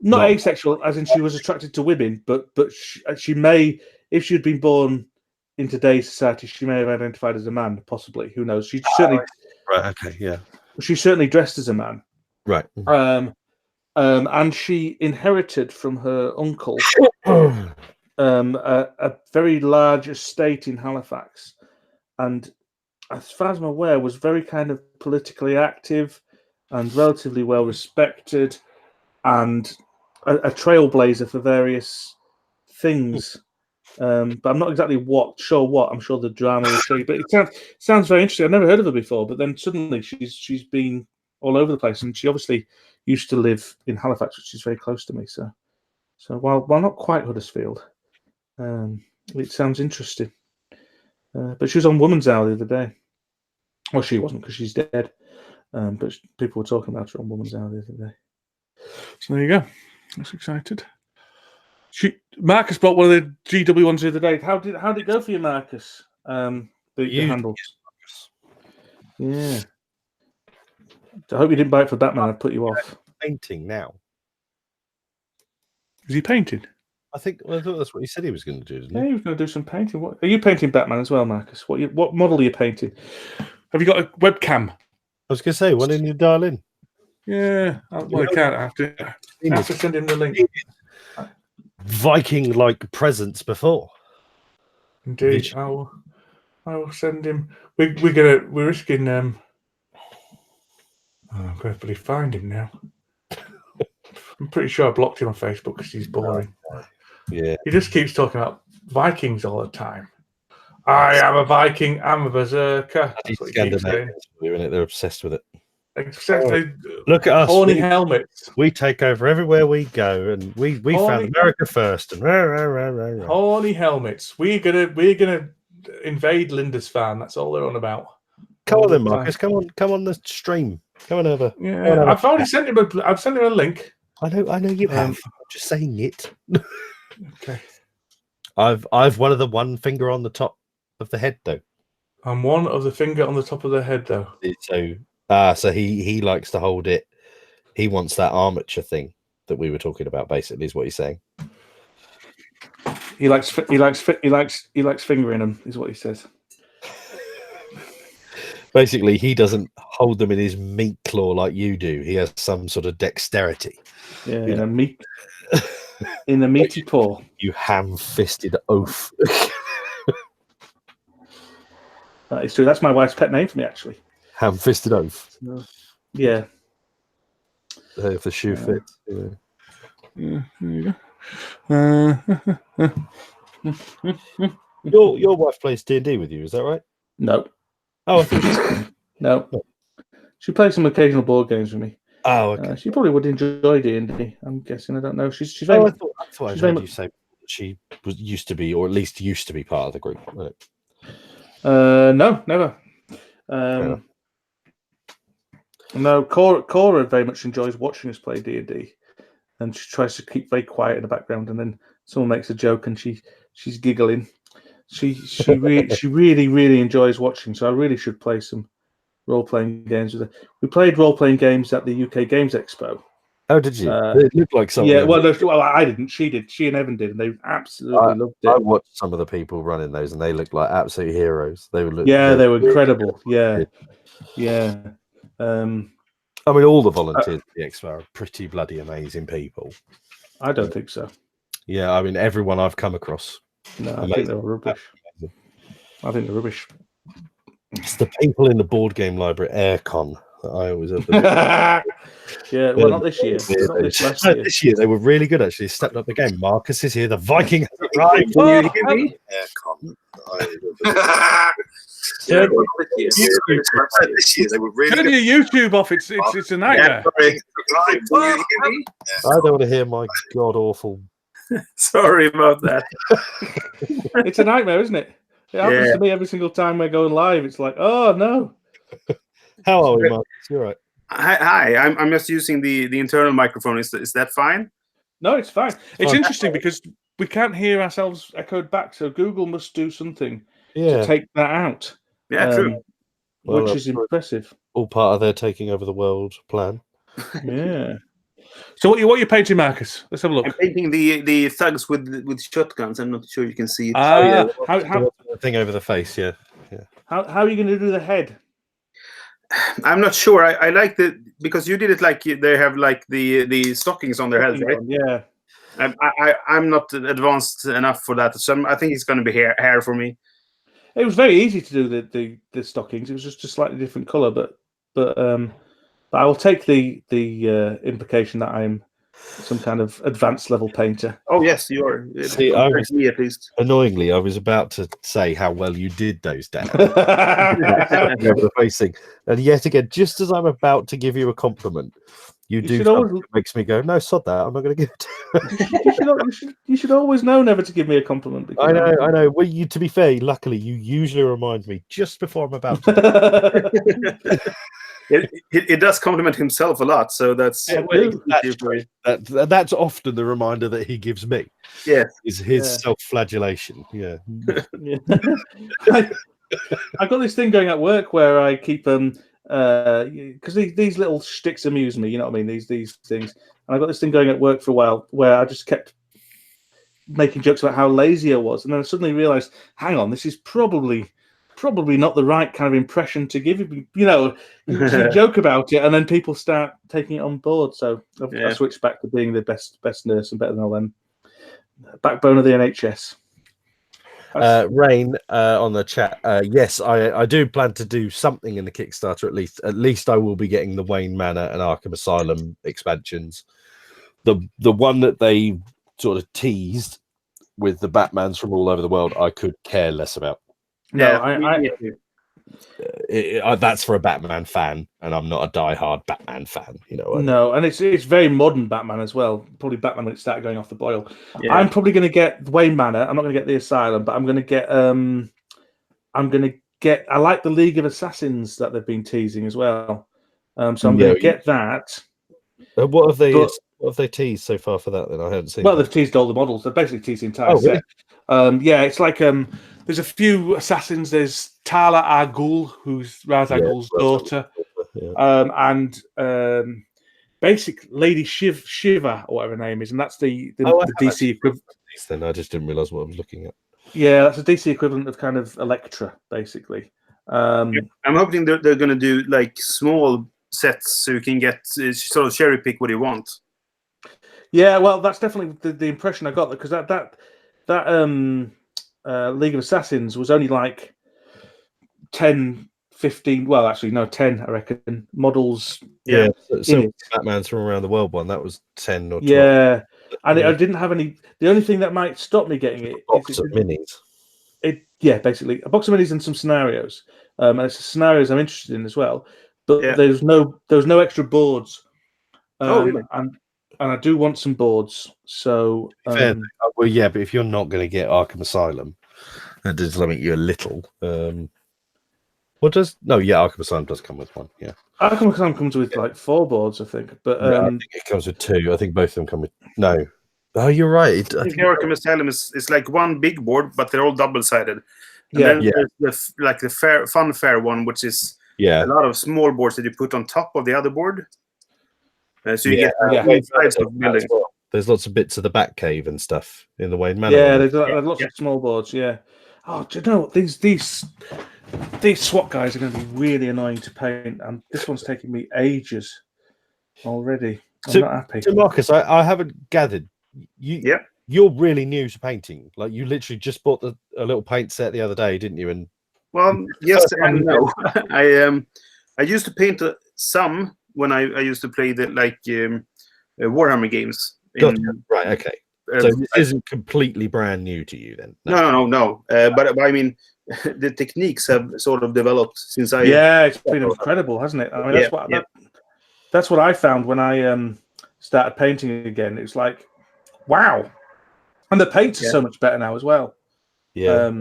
not asexual, as in she was attracted to women, but she may, if she had been born in today's society, she may have identified as a man. Possibly, who knows? She certainly right. Okay, yeah. She certainly dressed as a man. Right. And she inherited from her uncle a very large estate in Halifax, and as far as I'm aware, was very kind of politically active and relatively well respected, and a trailblazer for various things. But I'm not exactly sure what. I'm sure the drama will show you. But it sounds very interesting. I've never heard of her before, but then suddenly she's been all over the place, and she obviously used to live in Halifax, which is very close to me. So while not quite Huddersfield, it sounds interesting. But she was on Woman's Hour the other day. Well, she wasn't because she's dead. But people were talking about her on Woman's Hour the other day. So there you go. That's excited. Marcus bought one of the GW ones the other day. How did it go for you, Marcus? The handles. Yeah. I hope you didn't buy it for Batman. I'd put you off. Painting now. Is he painting? I thought that's what he said he was going to do, didn't Yeah, he? he was going to do some painting. What are you painting Batman as well, Marcus? What model are you painting? Have you got a webcam? I was going to say, why didn't you dial in? Yeah, well, I can't. I have to send him the link. Viking-like presence before. Indeed, I will send him. We're risking. I'm going to find him now. I'm pretty sure I blocked him on Facebook because he's boring. Yeah, he just keeps talking about Vikings all the time. I am a Viking. I'm a berserker. That's what he keeps saying. They're obsessed with it. Exactly. Look at us. Horny helmets. We take over everywhere we go, and we found America first. And horny helmets. We're gonna invade Lindisfarne. That's all they're on about. Come on then, Marcus. Come on the stream. Come on over. Yeah, I've already sent him. I've sent him a link. I know you have. I'm just saying it. Okay. I've one of the one finger on the top of the head though. I'm one of the finger on the top of the head though. So he likes to hold it. He wants that armature thing that we were talking about. Basically, is what he's saying. He likes fingering them. Is what he says. Basically, he doesn't hold them in his meat claw like you do. He has some sort of dexterity. Yeah, in a meaty paw. You ham-fisted oaf. That is true. That's my wife's pet name for me, actually. Ham-fisted oaf. Yeah. If the shoe fits. Yeah, there you go. Your wife plays D&D with you, is that right? No. Oh, I thought no. She plays some occasional board games with me. Oh, okay. She probably would enjoy D&D. I'm guessing. I don't know. She's very. I thought I heard you say she used to be, or at least used to be, part of the group. Right? No, never. No, Cora very much enjoys watching us play D&D, and she tries to keep very quiet in the background. And then someone makes a joke, and she's giggling. She really enjoys watching. So I really should play some role-playing games with her. We played role-playing games at the UK Games Expo. Oh, did you? It looked like something. Yeah, well, I didn't. She did. She and Evan did, and they absolutely loved it. I watched some of the people running those, and they looked like absolute heroes. They were incredible. Yeah. I mean, all the volunteers at the expo are pretty bloody amazing people. I don't think so. Yeah, I mean, everyone I've come across. No, I think they were rubbish. I think they're rubbish. It's the people in the board game library aircon that I always have. Yeah, well, not this year. Not this last year. This year they were really good. Actually, stepped up the game. Marcus is here. The Viking has arrived. Can you hear me? Aircon. Yeah, This year they were really Turn good. your YouTube off. It's a nightmare. Can you hear me? I don't want to hear my god awful. Sorry about that. It's a nightmare, isn't it? It happens to me every single time we're going live. It's like, oh no. How are we, Marcus? You're right. Hi. I'm just using the internal microphone. Is that fine? No, it's fine. It's Fine. interesting because we can't hear ourselves echoed back, so Google must do something Yeah. to take that out. Yeah, true. Well, Which is impressive. all part of their taking over the world plan. Yeah. So what are you painting, Marcus? Let's have a look. I'm painting the thugs with shotguns. I'm not sure you can see it. How The thing over the face, yeah. are you going to do the head? I'm not sure. I like because you did it like they have like the stockings on their heads, right? Yeah. I'm not advanced enough for that, so I think it's going to be hair for me. It was very easy to do the stockings. It was just a slightly different color, but I will take the implication that I'm some kind of advanced level painter. Oh yes, you are. See, I was, me at least. annoyingly, I was about to say how well you did those down. Over the facing, and yet again, just as I'm about to give you a compliment, you do should something always- that makes me go, "No, sod that. I'm not going to give it." you should always know never to give me a compliment. Because I know. Well, to be fair, luckily, you usually remind me just before I'm about to. It does compliment himself a lot, so that's That's often the reminder that he gives me. Yeah, Is his self-flagellation. Yeah. Yeah. I've got this thing going at work where I keep because these little shticks amuse me, you know what I mean? These things, and I got this thing going at work for a while where I just kept making jokes about how lazy I was, and then I suddenly realised, hang on, this is probably not the right kind of impression to give. You know, you joke about it, and then people start taking it on board. So I switched back to being the best nurse and better than all them. Backbone of the NHS. Rain on the chat. Yes, I do plan to do something in the Kickstarter. At least I will be getting the Wayne Manor and Arkham Asylum expansions. The one that they sort of teased with the Batmans from all over the world, I could care less about. No, That's for a Batman fan, and I'm not a diehard Batman fan. You know. No, and it's very modern Batman as well. Probably Batman when it started going off the boil. Yeah. I'm probably going to get Wayne Manor. I'm not going to get the Asylum, but I'm going to get. I like the League of Assassins that they've been teasing as well. So I'm going to get that. What have they teased so far for that? Then I haven't seen. Well, they've teased all the models. They've basically teased the entire set. Really? Yeah, it's like there's a few assassins. There's Tala Al Ghul, who's Ra's al Ghul's daughter, and basic Lady Shiva or whatever her name is, and that's the DC equivalent. Then I just didn't realize what I was looking at. Yeah, that's a DC equivalent of kind of Elektra, basically. I'm hoping they're going to do like small sets so you can get sort of cherry pick what you want. Yeah, well, that's definitely the impression I got, because that League of Assassins was only like 10, 15, well, actually, no, 10, I reckon, models. Yeah, so Batman's from around the world one, that was 10 or 12. Yeah, and I didn't have any. The only thing that might stop me getting it box of minis. Basically a box of minis and some scenarios. And it's the scenarios I'm interested in as well. But there was no extra boards. Really? And I do want some boards. So Fair. Well, yeah, but if you're not going to get Arkham Asylum, that does limit you a little. Arkham Asylum does come with one. Yeah, Arkham Asylum comes with like 4 boards, I think. But I think it comes with 2. I think both of them come with no. Oh, you're right. I think Arkham Asylum is like one big board, but they're all double-sided. And then there's the fun fair one, which is a lot of small boards that you put on top of the other board. So you get both sides of the building. Well. There's lots of bits of the Batcave and stuff in the Wayne Manor. Yeah, there's lots of small boards. Yeah. Oh, do you know what? These SWAT guys are going to be really annoying to paint, and this one's taking me ages already. I'm not happy. So Marcus, I haven't gathered. You you're really new to painting. Like you literally just bought a little paint set the other day, didn't you? And well, yes and no. I used to paint some when I used to play the Warhammer games. Gotcha. Right. Okay. So this isn't completely brand new to you then? No. But I mean, the techniques have sort of developed since I. Yeah, it's been incredible, hasn't it? I mean, that's what I found when I started painting again. It was like, wow, and the paints are so much better now as well. Yeah.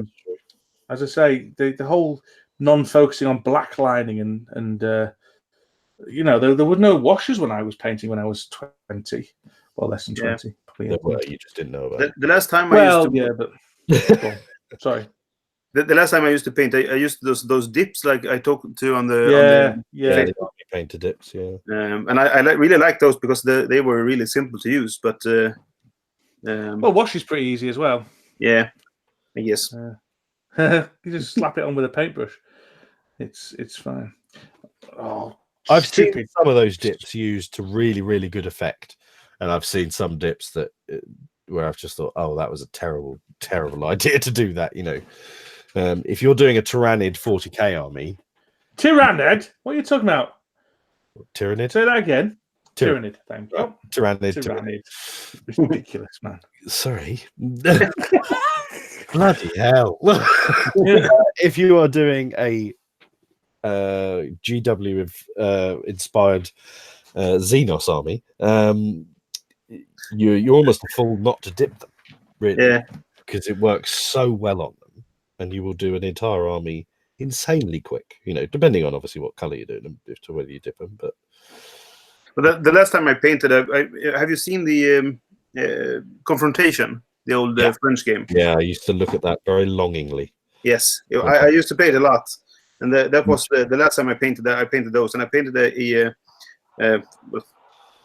As I say, the whole non-focusing on black lining and there were no washes when I was painting when I was 20, or less than 20. There were, you just didn't know about it. The last time sorry. The last time I used to paint, I used those dips like I talked to on the the painter dips, and I really like those because they were really simple to use. But well, wash is pretty easy as well. Yeah, I guess. You just slap it on with a paintbrush. It's fine. Oh, I've seen some of those dips used to really, really good effect, and I've seen some dips where I've just thought, oh, that was a terrible, terrible idea to do that. If you're doing a Tyrannid 40k army, Tyrannid, what are you talking about? Tyrannid. Say that again. Tyrannid. Thank you. Tyrannid. Ridiculous, man. Sorry. Bloody hell. If you are doing a GW inspired Xenos army, you're almost a fool not to dip them, really, because it works so well on them, and you will do an entire army insanely quick. Depending on obviously what color you're doing, to whether you dip them. But the last time I painted, have you seen the Confrontation? The old French game. Yeah, I used to look at that very longingly. Yes, I used to paint a lot, and that was the last time I painted that. I painted those, and I painted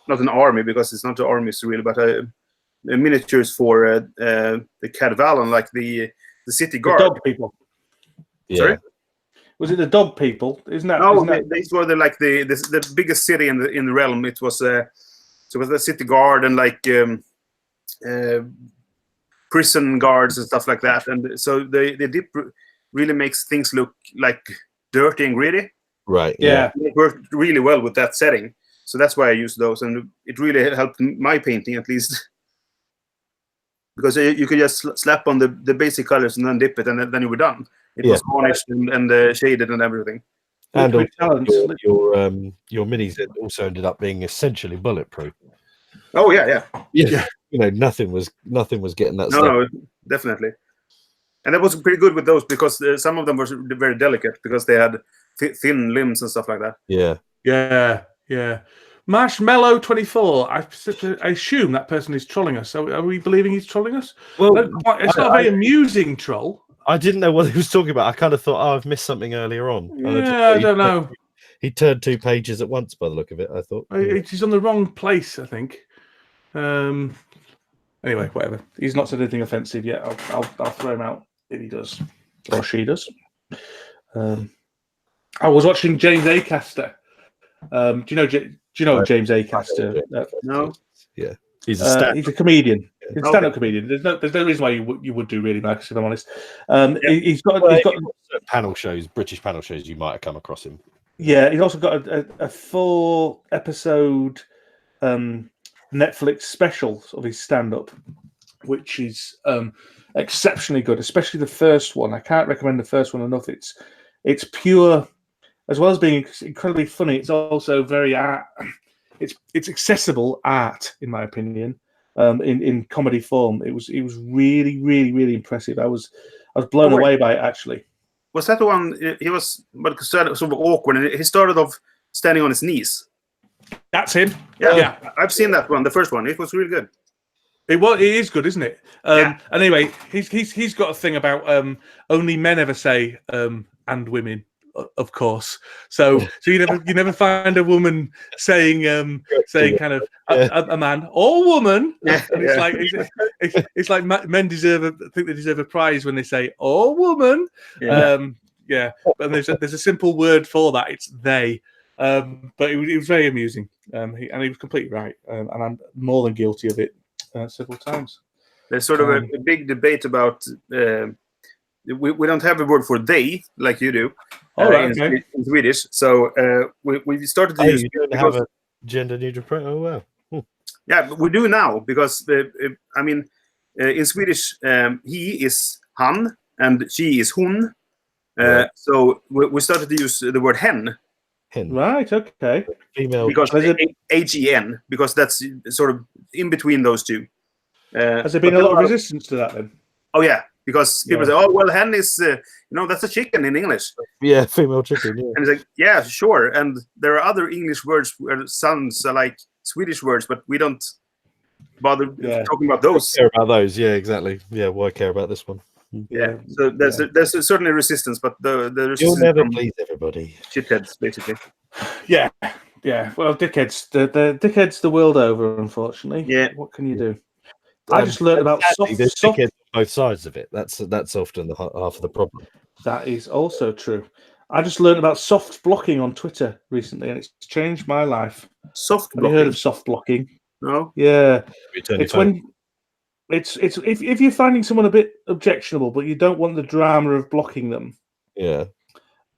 not an army because it's not an army really, but miniatures for the Cadvalan, like the city guard. The dog people. Yeah. Sorry, was it the dog people? Isn't that? No, these were the biggest city in the realm. It was so it was the city guard and prison guards and stuff like that, and so the dip really makes things look like dirty and gritty. Right. Yeah. It worked really well with that setting, so that's why I used those, and it really helped my painting at least, because you could just slap on the basic colors and then dip it, and then you were done. It was varnished and shaded and everything. And your minis also ended up being essentially bulletproof. Oh yeah. Nothing was getting that stuff. No, definitely. And that was pretty good with those because some of them were very delicate because they had thin limbs and stuff like that. Yeah. Marshmallow 24. I assume that person is trolling us. So are we believing he's trolling us? Well, it's not a very amusing troll. I didn't know what he was talking about. I kind of thought, I've missed something earlier on. Yeah, I don't know. He turned 2 pages at once by the look of it, I thought. He's on the wrong place, I think. Anyway, whatever. He's not said anything offensive yet. I'll throw him out if he does, or she does. I was watching James Acaster. Do you know James Acaster? No. Yeah, he's a comedian. He's a stand-up comedian. There's no reason why you would do really, Max, if I'm honest. He's got panel shows, British panel shows. You might have come across him. Yeah, he's also got a 4-episode Netflix special of his stand-up, which is exceptionally good, especially the first one. I can't recommend the first one enough. It's pure, as well as being incredibly funny. It's also very art. It's accessible art, in my opinion. In comedy form, it was really, really, really impressive. I was blown away by it, actually. Was that the one? He was sort of awkward, and he started off standing on his knees. That's him. Yeah. I've seen that one, the first one. It was really good. It is good, isn't it? And anyway, he's got a thing about only men ever say and women, of course. So you never find a woman saying kind of a man or woman. And it's like men think they deserve a prize when they say or woman. But there's a simple word for that. It's they. But it was very amusing. He was completely right, and I'm more than guilty of it several times. There's sort of a big debate about. We don't have a word for they like you do in Swedish. So we started to use. You don't have a gender neutral. Oh wow. Yeah, but we do now because I mean, in Swedish, he is han and she is hon. Right. So we started to use the word hen. Hen. Right. Okay. Female. Because H-E-N, because that's sort of in between those two. Has there been a lot of resistance to that then? Oh yeah, because people say, "Oh well, hen is that's a chicken in English." Yeah, female chicken. Yeah. And it's like, yeah, sure. And there are other English words where sounds like Swedish words, but we don't bother talking about those. Care about those? Yeah, exactly. Yeah, why care about this one? Yeah. So there's certainly resistance, but the resistance you'll never please everybody. Shitheads, basically. Yeah. Yeah. Well, dickheads. The dickheads the world over, unfortunately. Yeah. What can you do? I just learned about soft dickheads on both sides of it. That's often the half of the problem. That is also true. I just learned about soft blocking on Twitter recently, and it's changed my life. Soft blocking. Have you heard of soft blocking? No. Yeah. It's when if you're finding someone a bit objectionable, but you don't want the drama of blocking them. Yeah.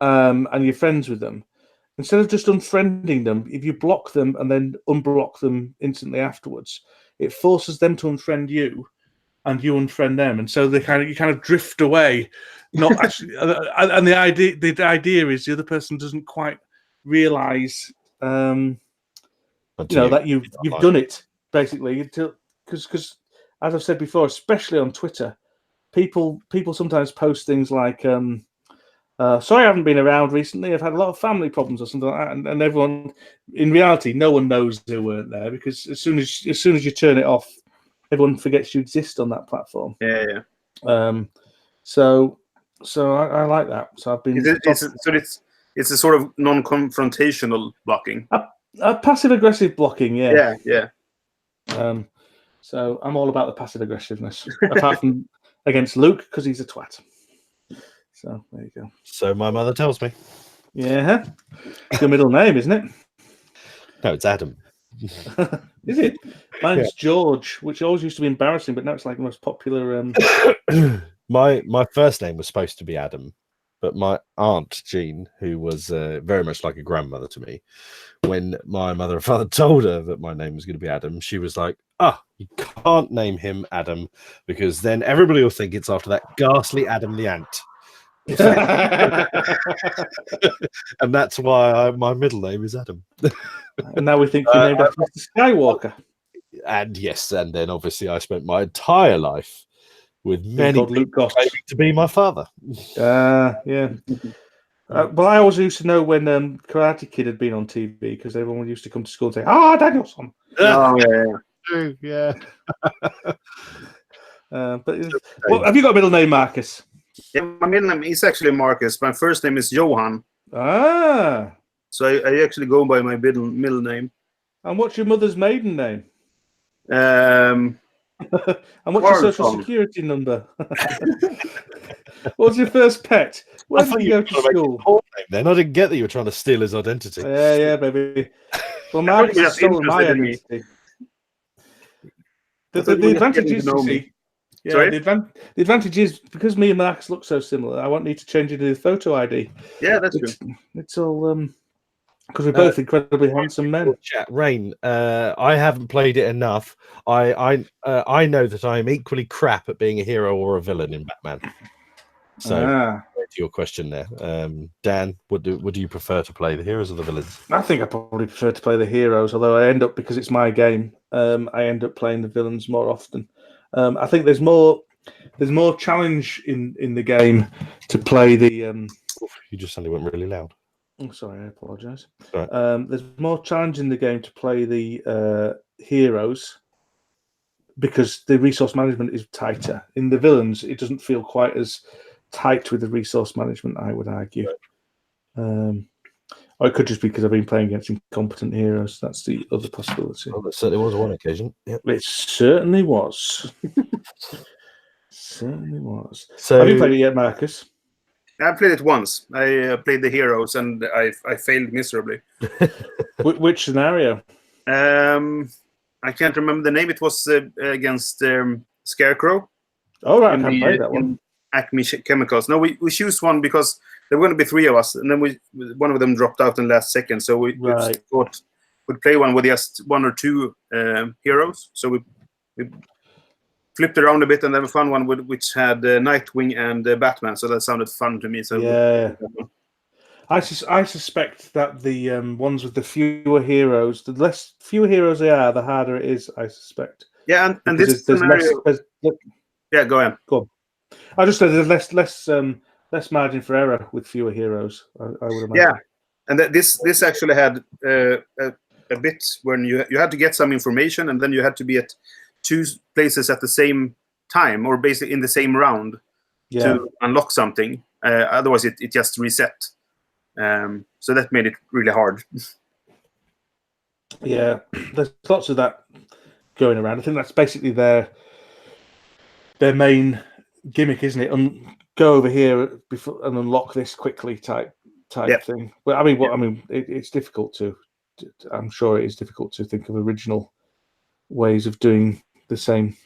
And you're friends with them. Instead of just unfriending them, if you block them and then unblock them instantly afterwards, it forces them to unfriend you, and you unfriend them, and so you kind of drift away. Not actually, and the idea is the other person doesn't quite realize, that you've done it basically. Because as I've said before, especially on Twitter, people sometimes post things like. Sorry, I haven't been around recently. I've had a lot of family problems or something like that, and everyone, in reality, no one knows they weren't there because as soon as you turn it off, everyone forgets you exist on that platform. Yeah. So I like that. So I've been. It's a sort of non-confrontational blocking. A passive aggressive blocking. Yeah. Yeah. So I'm all about the passive aggressiveness, apart from against Luke because he's a twat. So there you go. So my mother tells me. Yeah. Your middle name, isn't it? No, it's Adam. Is it? Mine's George, which always used to be embarrassing, but now it's like the most popular. My first name was supposed to be Adam, but my aunt Jean, who was very much like a grandmother to me, when my mother and father told her that my name was going to be Adam, she was like, you can't name him Adam because then everybody will think it's after that ghastly Adam the ant. And that's why my middle name is Adam. And now we think you named after Mr. Skywalker. And yes, and then obviously I spent my entire life with many Luke Goss to be my father. Yeah. Well, I always used to know when Karate Kid had been on TV because everyone used to come to school and say, Danielson. Oh, yeah. But have you got a middle name, Marcus? Yeah, my middle name is actually Marcus. My first name is Johan. So I actually go by my middle name. And what's your mother's maiden name? And what's your social security number? What's your first pet? Where did you go to school? Then I didn't get that you were trying to steal his identity. Yeah, baby. Well, Marcus has stolen my identity. The advantage is, you see. Yeah, sorry? the advantage is because me and Marcus look so similar, I won't need to change it to the photo ID. Yeah, that's true. It's all because we're both incredibly handsome men. Chat, Rain. I haven't played it enough. I know that I am equally crap at being a hero or a villain in Batman. So, to your question there, Dan, would you prefer to play the heroes or the villains? I think I probably prefer to play the heroes, although I end up because it's my game. I end up playing the villains more often. I think there's more challenge in the game to play the. You just suddenly went really loud. Oh, sorry, I apologise. Right. There's more challenge in the game to play the heroes because the resource management is tighter. In the villains, it doesn't feel quite as tight with the resource management, I would argue. Or it could just be because I've been playing against incompetent heroes. That's the other possibility. Well, it certainly was one occasion. Yep. It certainly was. Certainly was. So, have you played it yet, Marcus? I played it once. I played the heroes and I failed miserably. Which scenario? I can't remember the name. It was against Scarecrow. Oh, right, I can't play that one. Acme Chemicals. No, we choose one because there were going to be 3 of us, and then one of them dropped out in the last second. So we thought we'd play one with just 1 or 2 heroes. So we flipped around a bit and then we found one which had Nightwing and Batman. So that sounded fun to me. So yeah. I suspect that the ones with the fewer heroes, fewer heroes they are, the harder it is. I suspect. Yeah, and this scenario. Yeah, go ahead. Go on. I just said there's less margin for error with fewer heroes. I would imagine. Yeah, and this actually had a bit when you had to get some information, and then you had to be at 2 places at the same time, or basically in the same round, to unlock something. Otherwise, it just reset. So that made it really hard. Yeah, there's lots of that going around. I think that's basically their main gimmick, isn't it? Go over here before and unlock this quickly type thing. But I mean, it's difficult to. I'm sure it is difficult to think of original ways of doing the same.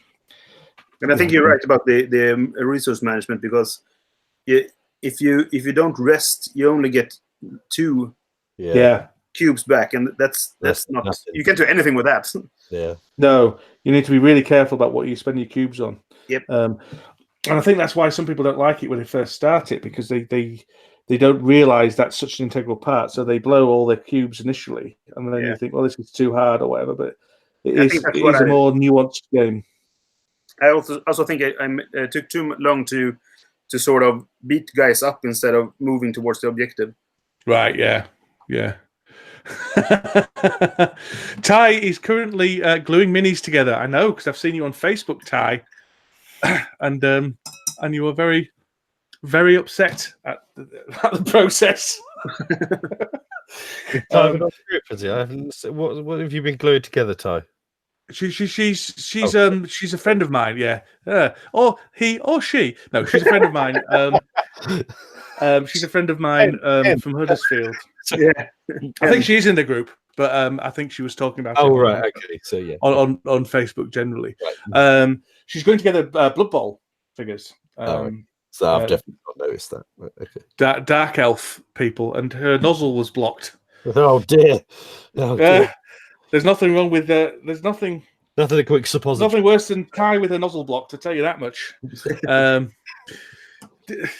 And I think you're right about the resource management, because if you don't rest, you only get 2 cubes back, and that's not nothing. You can't do anything with that. Yeah. No, you need to be really careful about what you spend your cubes on. Yep. And I think that's why some people don't like it when they first start it, because they don't realize that's such an integral part. So they blow all their cubes initially, and then you think, well, this is too hard or whatever. But it is a more nuanced game. I also think I took too long to sort of beat guys up instead of moving towards the objective. Right. Yeah. Ty is currently gluing minis together. I know, because I've seen you on Facebook, Ty, and you were very, very upset at the process. What have you been glued together, Ty? She's a friend of mine. Yeah, or he or she. No, she's a friend of mine. She's a friend of mine from Huddersfield. Yeah, I think she's in the group, but I think she was talking about. Oh, right, okay, so yeah, on Facebook generally. Right. She's going together Blood Bowl figures. Right. So I've definitely not noticed that. Okay. Dark elf people, and her nozzle was blocked. Oh dear. Oh, dear. There's nothing wrong with there's nothing. Nothing a quick suppository. Nothing worse than Kai with a nozzle block, to tell you that much.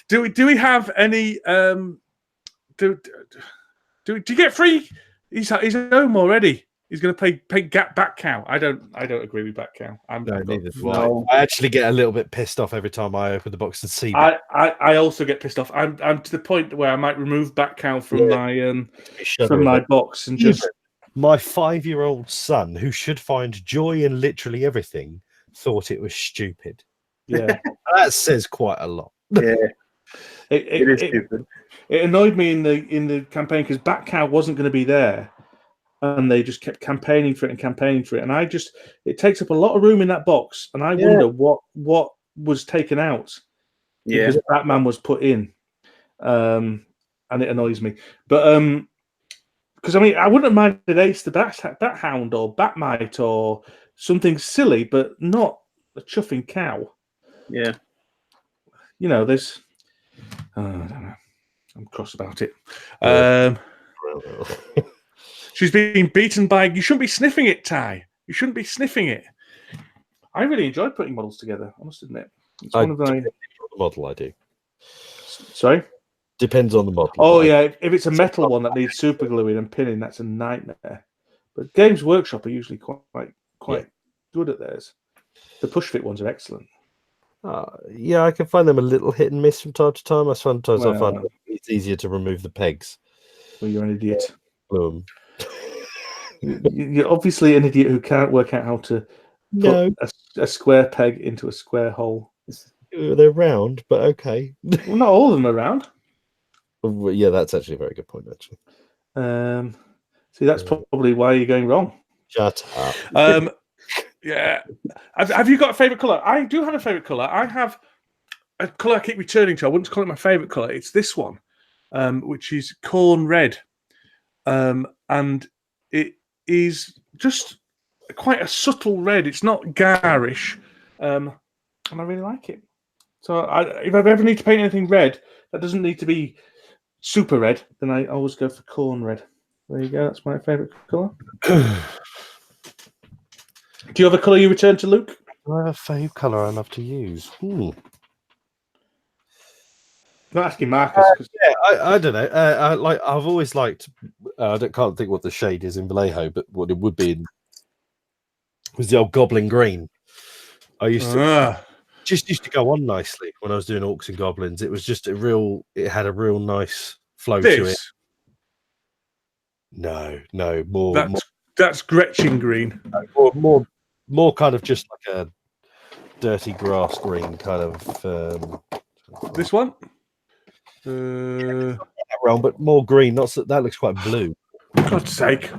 Do we have any? Do you get free? He's home already. He's going to pay back cow. I don't agree with back cow. I actually get a little bit pissed off every time I open the box and see. I also get pissed off. I'm to the point where I might remove back cow from my box and just. My 5-year-old son, who should find joy in literally everything, thought it was stupid. Yeah, that says quite a lot. Yeah, it is stupid. It annoyed me in the campaign because Bat Cow wasn't going to be there, and they just kept campaigning for it, and it takes up a lot of room in that box, and I wonder what was taken out because Batman was put in, and it annoys me, but because I wouldn't have minded Ace the Bat Hound or Batmite or something silly, but not a chuffing cow. Yeah, there's. I don't know. I'm cross about it. She's being beaten by. You shouldn't be sniffing it, Ty. You shouldn't be sniffing it. I really enjoy putting models together. I must admit, it's one of the model I do. Sorry. Depends on the model. Oh yeah, if it's a metal one that needs super gluing and pinning, that's a nightmare. But Games Workshop are usually quite good at theirs. The push fit ones are excellent. Yeah, I can find them a little hit and miss from time to time. I find it's easier to remove the pegs. Well, you're an idiot. Glue them. You're obviously an idiot who can't work out how to put a square peg into a square hole. They're round, but okay. Well, not all of them are round. Yeah, that's actually a very good point, actually. See, that's probably why you're going wrong. Shut up. Yeah. Have you got a favourite colour? I do have a favourite colour. I have a colour I keep returning to. I wouldn't call it my favourite colour. It's this one, which is corn red. And it is just quite a subtle red. It's not garish. and I really like it. So if I ever need to paint anything red, that doesn't need to be super red, then I always go for corn red. There you go. That's my favourite colour. Do you have a colour you return to, Luke? Do I have a favourite colour I love to use? I'm not asking Marcus. I don't know. I've always liked. Can't think what the shade is in Vallejo, but what it would be was the old Goblin Green. I used to used to go on nicely when I was doing Orcs and Goblins. It was just it had a real nice flow to it. No, more. That's Gretchen Green. More kind of just like a dirty grass green kind of. This one. Wrong, but more green. That looks quite blue. For God's sake.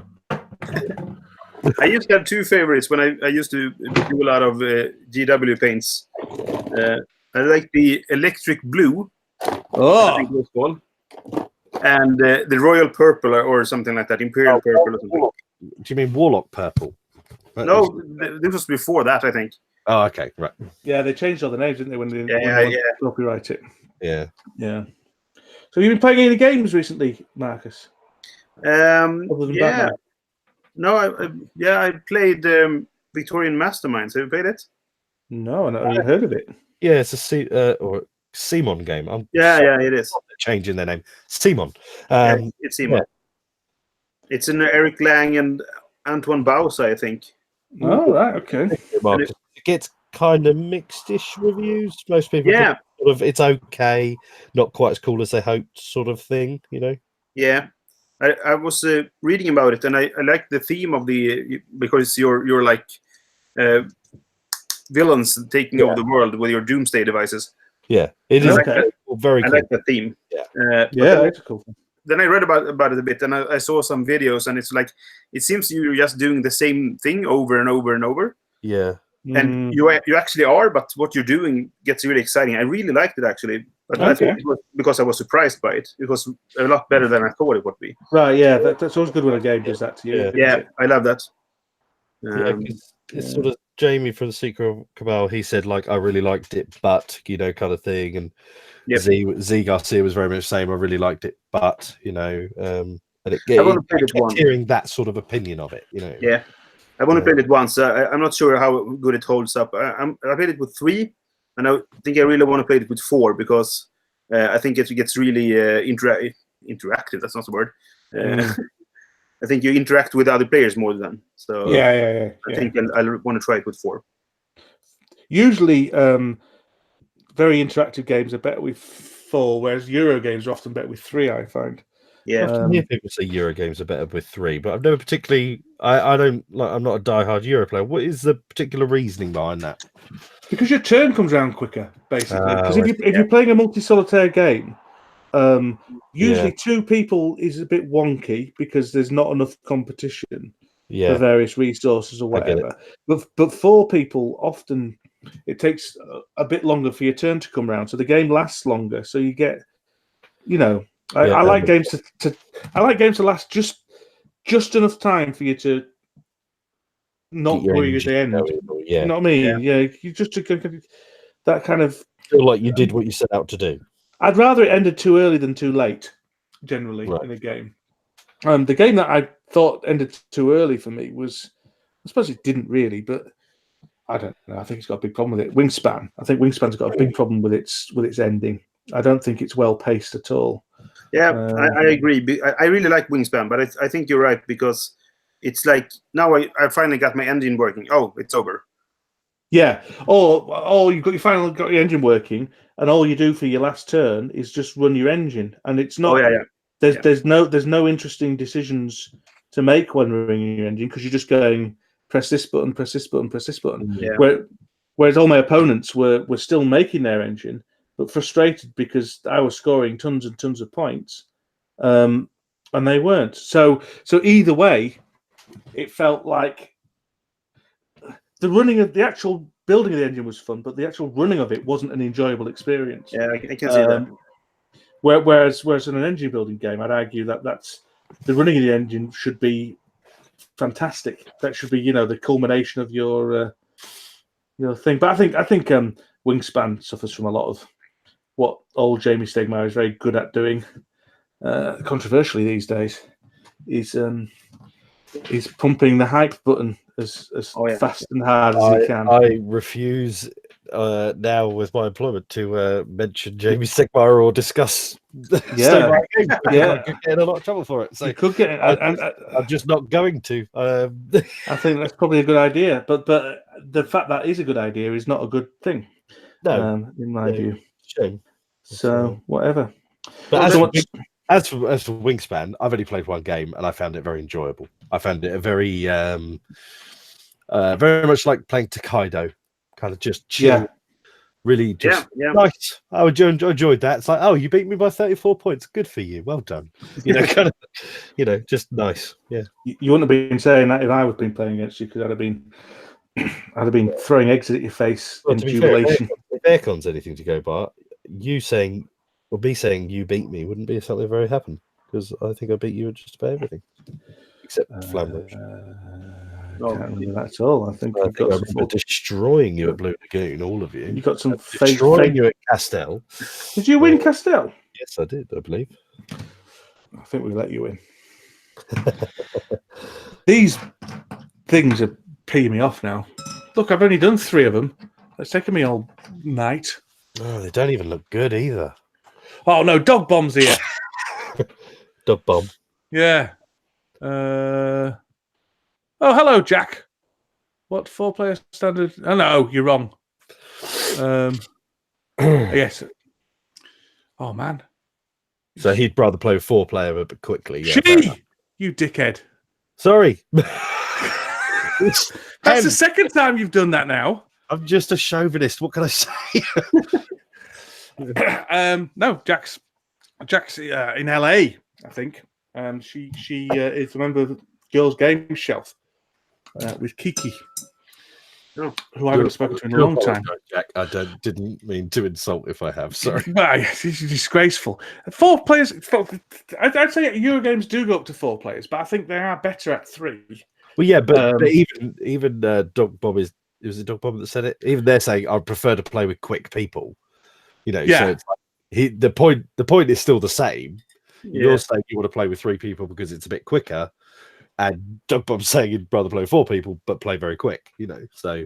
I used to have two favorites when I used to do a lot of GW paints. I like the electric blue. I think it was called. And the royal purple or something like that, imperial purple or something. Do you mean warlock purple? No, this was before that, I think. Oh, okay, right. Yeah, they changed all the names, didn't they, when they copyright it? Yeah. So you've been playing any games recently, Marcus? Other than Batman? No, I played Victorian Masterminds. Have you played it? No, I've not really heard of it. Yeah, it's a Simon game. It is. Changing their name. Simon. It's Simon. Yeah. It's an Eric Lang and Antoine Bausa, I think. Oh, right, okay. It gets kind of mixed-ish reviews. Most people think sort of it's okay, not quite as cool as they hoped, sort of thing, you know? Yeah. I was reading about it, and I like the theme of because you're like villains taking over the world with your doomsday devices. Yeah, it is very cool. I like the theme. That's cool. Then I read about it a bit, and I saw some videos, and it's like it seems you're just doing the same thing over and over and over. Yeah, and you actually are, but what you're doing gets really exciting. I really liked it actually, but I think it was because I was surprised by it. It was a lot better than I thought it would be. Right? Yeah, that's always good when a game does that to you. Yeah, I love that. It's sort of Jamie from the Secret of Cabal. He said like I really liked it, but kind of thing, and Z Garcia was very much the same. I really liked it, but and kept hearing that sort of opinion of it. Yeah. I want to play it once. I'm not sure how good it holds up. I played it with 3, and I think I really want to play it with 4 because I think it gets really interactive. That's not the word. I think you interact with other players more than so. Yeah. I think I want to try it with 4. Usually, very interactive games are better with 4, whereas Euro games are often better with 3. I find. Yeah, I hear people say Euro games are better with 3, but I've never particularly. I'm not a diehard Euro player. What is the particular reasoning behind that? Because your turn comes around quicker, basically. Because if you're playing a multi-solitaire game, usually 2 people is a bit wonky because there's not enough competition for various resources or whatever. But 4 people often it takes a bit longer for your turn to come around, so the game lasts longer. So you get, I like games to last just enough time for you to not worry at the end. You know what I mean? Yeah, you just that kind of feel like you did what you set out to do. I'd rather it ended too early than too late, generally in a game. The game that I thought ended too early for me was, I suppose it didn't really, but I don't know. I think it's got a big problem with it. Wingspan. I think Wingspan's got a big problem with its ending. I don't think it's well paced at all. Yeah, I agree. I really like Wingspan, but I think you're right because it's like now I finally got my engine working. Oh, it's over. Yeah, or you finally got your engine working, and all you do for your last turn is just run your engine, and it's not. There's no interesting decisions to make when running your engine because you're just going press this button, press this button, press this button. Yeah. Whereas all my opponents were still making their engine, but frustrated because I was scoring tons and tons of points, and they weren't. So either way, it felt like the actual building of the engine was fun, but the actual running of it wasn't an enjoyable experience. Yeah, I can see that. Whereas in an engine building game, I'd argue that's the running of the engine should be fantastic. That should be the culmination of your thing. But I think Wingspan suffers from a lot of what old Jamie Stegmaier is very good at doing, controversially these days, is pumping the hype button as fast and hard as he can. I refuse now with my employment to mention Jamie Stegmaier or discuss Stegmaier games. I could get in a lot of trouble for it. So you could get. I'm just not going to. I think that's probably a good idea, but the fact that is a good idea is not a good thing. No, in my view. Shame. So whatever. But as for Wingspan, I've only played one game and I found it very enjoyable. I found it a very very much like playing Tokaido, kind of just chill, really just nice. I enjoyed that. It's like, oh, you beat me by 34 points. Good for you. Well done. Kind of, just nice. Yeah. You wouldn't have been saying that if I was been playing against you, because I'd have been throwing eggs at your face in jubilation. If Aircon's anything to go by, you saying or me saying you beat me wouldn't be something very happened, because I think I beat you at just about everything except Flamroach. I can't remember that at all. I think I remember destroying you at Blue Lagoon, all of you. You got some destroying you at Castell. Did you win Castell? Yes, I did. I believe. I think we let you in. These things are peeing me off now. Look, I've only done 3 of them. It's taken me all night. Oh, they don't even look good either. Oh no, Dog Bomb's here. Dog Bomb. Yeah. Oh, hello, Jack. What 4-player standard? Oh no, you're wrong. Yes. Oh man. So he'd rather play with 4-player, but quickly. Yeah, you dickhead. Sorry. That's the second time you've done that now. I'm just a chauvinist. What can I say? No, Jack's in LA, I think. She is a member of the Girls' Game Shelf with Kiki, who I haven't spoken to in a long time. Jack, I didn't mean to insult if I have. Sorry. It's disgraceful. 4 players. I'd say Eurogames do go up to 4 players, but I think they are better at 3. Well, yeah, but even Dog Bob was it Dog Bob that said it? Even they're saying I prefer to play with quick people. So it's like the point is still the same. You're saying you want to play with 3 people because it's a bit quicker, and Dog Bob's saying you'd rather play with 4 people but play very quick. So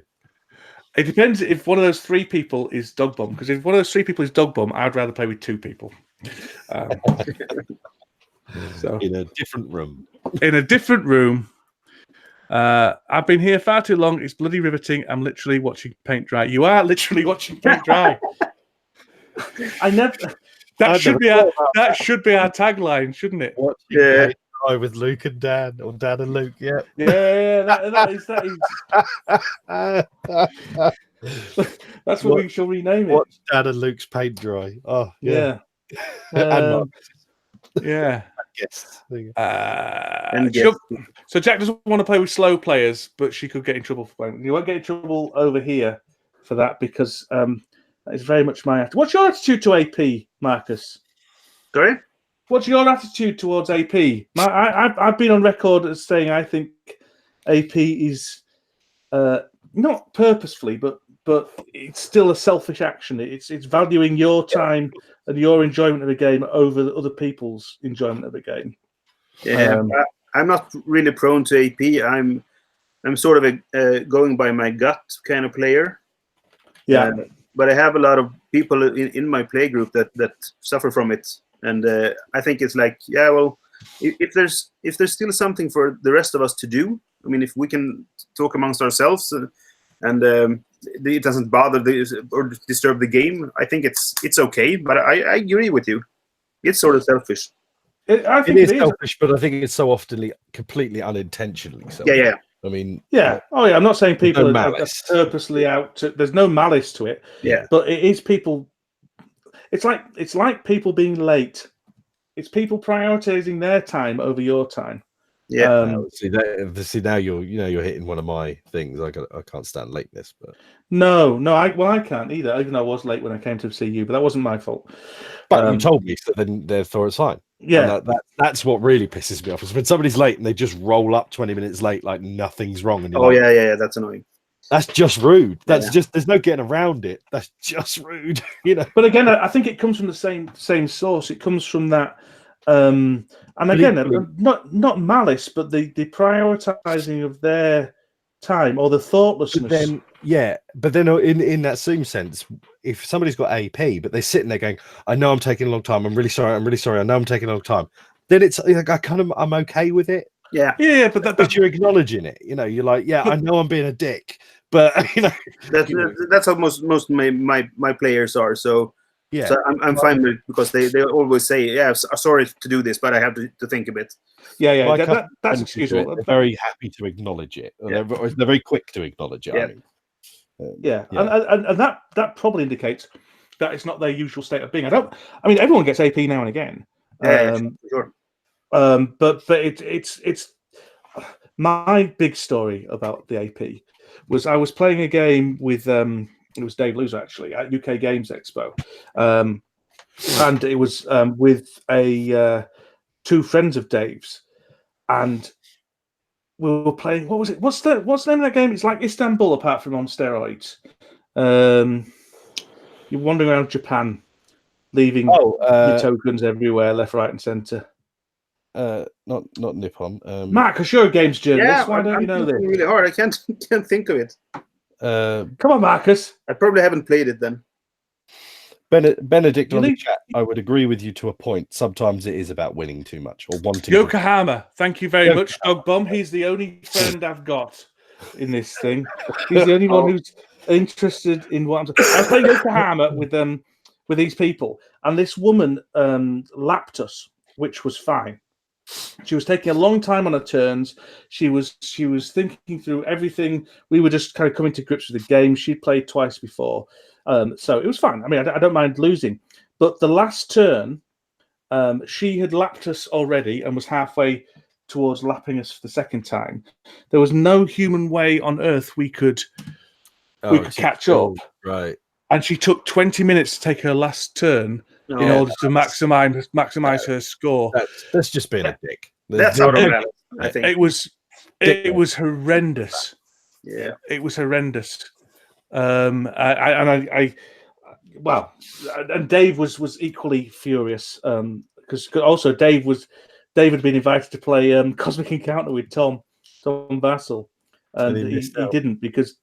it depends if one of those 3 people is Dog Bomb. Because if one of those 3 people is Dog Bomb, I'd rather play with 2 people. So in a different room. I've been here far too long. It's bloody riveting. I'm literally watching paint dry. You are literally watching paint dry. That should be our tagline, shouldn't it? Paint dry with Luke and Dan, or Dan and Luke. Yeah. That is. That's what we shall rename it. Watch Dan and Luke's paint dry. Oh yeah. Yeah. Yes. So Jack doesn't want to play with slow players, but she could get in trouble for playing. You won't get in trouble over here for that, because that is very much my attitude. What's your attitude to AP, Marcus? Sorry? What's your attitude towards AP? I've been on record as saying I think AP is not purposefully, but it's still a selfish action. It's valuing your time and your enjoyment of a game over other people's enjoyment of a game. Yeah, I'm not really prone to AP. I'm sort of a going by my gut kind of player. Yeah, but I have a lot of people in my play group that suffer from it, and I think it's like, if there's still something for the rest of us to do. I mean, if we can talk amongst ourselves and it doesn't bother or disturb the game, I think it's okay. But I agree with you. It's sort of selfish. It is selfish, but I think it's so often completely unintentionally selfish. Yeah. I mean, I'm not saying people are purposely out. There's no malice to it. Yeah, but it is people. It's like people being late. It's people prioritizing their time over your time. Yeah. See now you're hitting one of my things. I can't stand lateness, but no, I can't either. Even though I was late when I came to see you, but that wasn't my fault. But you told me, so then therefore it's fine. Yeah, that's what really pisses me off is when somebody's late and they just roll up 20 minutes late like nothing's wrong. And yeah, that's annoying. That's just rude. That's just, there's no getting around it. That's just rude, you know. But again, I think it comes from the same source. It comes from that, and again, not malice, but the prioritizing of their time or the thoughtlessness. But then in that same sense, if somebody's got AP, but they're sitting there going, "I know I'm taking a long time. I'm really sorry. I know I'm taking a long time." Then it's like I'm okay with it. Yeah. But but you're acknowledging it. You know, you're like, yeah, I know I'm being a dick, but you know, that's how most of my players are. So yeah, so I'm fine with it because they always say, yeah, sorry to do this, but I have to think a bit. Yeah. That's excusable. They're very happy to acknowledge it. Yeah. They're very quick to acknowledge it. Yeah. I mean. And that probably indicates that it's not their usual state of being. I mean, everyone gets AP now and again. Sure. But it's my big story about the AP was I was playing a game with it was Dave Loser actually at UK Games Expo, and it was with two friends of Dave's, and we were playing. What was it? What's the name of that game? It's like Istanbul, apart from on steroids. You're wandering around Japan, leaving your tokens everywhere, left, right, and centre. Not Nippon. Mark, because you're a games journalist. Why don't you know this? Really hard. I can't think of it. Come on, Marcus. I probably haven't played it then. Benedict on the chat. I would agree with you to a point. Sometimes it is about winning too much or wanting. Yokohama, thank you very much, Dog Bomb. He's the only friend I've got in this thing. He's the only one who's interested in what I'm saying. I was playing Yokohama with these people, and this woman lapped us, which was fine. She was taking a long time on her turns. She was thinking through everything. We were just kind of coming to grips with the game. She'd played twice before, so it was fine. I mean, I don't mind losing, but the last turn, she had lapped us already and was halfway towards lapping us for the second time. There was no human way on earth we could catch up. Right. And she took 20 minutes to take her last turn in order to maximize her score. That's just being a dick. That's unrealistic, I think. It was horrendous. Yeah, it was horrendous. And Dave was equally furious because also Dave had been invited to play Cosmic Encounter with Tom Vassell, and he didn't because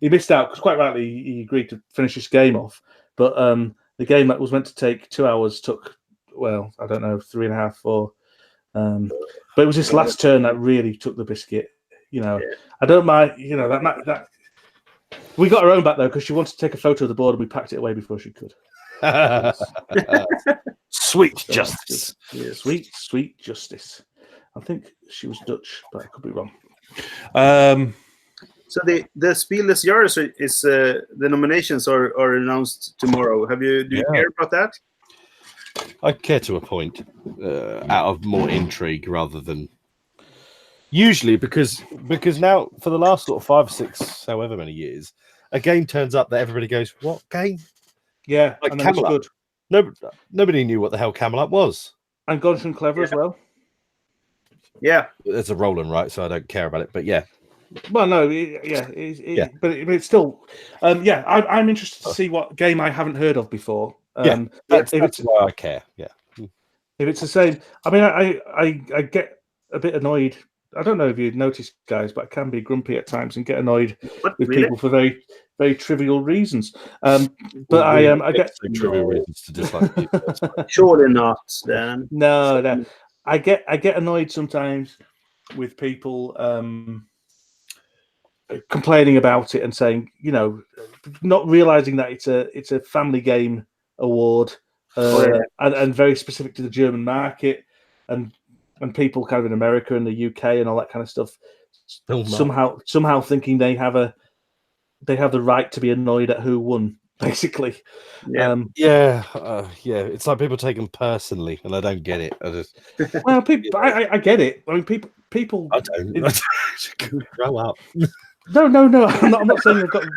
he missed out because quite rightly he agreed to finish this game off, but the game that was meant to take 2 hours took, well, I don't know, 3.5, 4. But it was this last turn that really took the biscuit. You know, I don't mind. You know that we got her own back though because she wanted to take a photo of the board and we packed it away before she could. Sweet justice. Yeah, sweet justice. I think she was Dutch, but I could be wrong. So the Spiel des Jahres is the nominations are announced tomorrow. Do you care about that? I care to a point, out of more intrigue rather than usually because now for the last sort of 5 or 6, however many years, a game turns up that everybody goes, "What game?" Yeah, like Camelot. Nobody knew what the hell Camelot was. And Gaunt and Clever as well. Yeah, it's a Roland, right? So I don't care about it, but yeah. Well, no, but it's still, I'm interested to see what game I haven't heard of before. That's why I care. Yeah, if it's the same, I mean, I get a bit annoyed. I don't know if you've noticed, guys, but I can be grumpy at times and get annoyed with people for very, very trivial reasons. But I get trivial reasons to dislike people. Surely not, Dan. No. I get annoyed sometimes with people complaining about it and saying, you know, not realizing that it's a family game award and very specific to the German market and people kind of in America and the UK and all that kind of stuff somehow thinking they have the right to be annoyed at who won, basically. It's like people take them personally, and I don't get it. Well, people, I get it. I mean, people. I don't. Grow up. No. I'm not saying they've got. I'm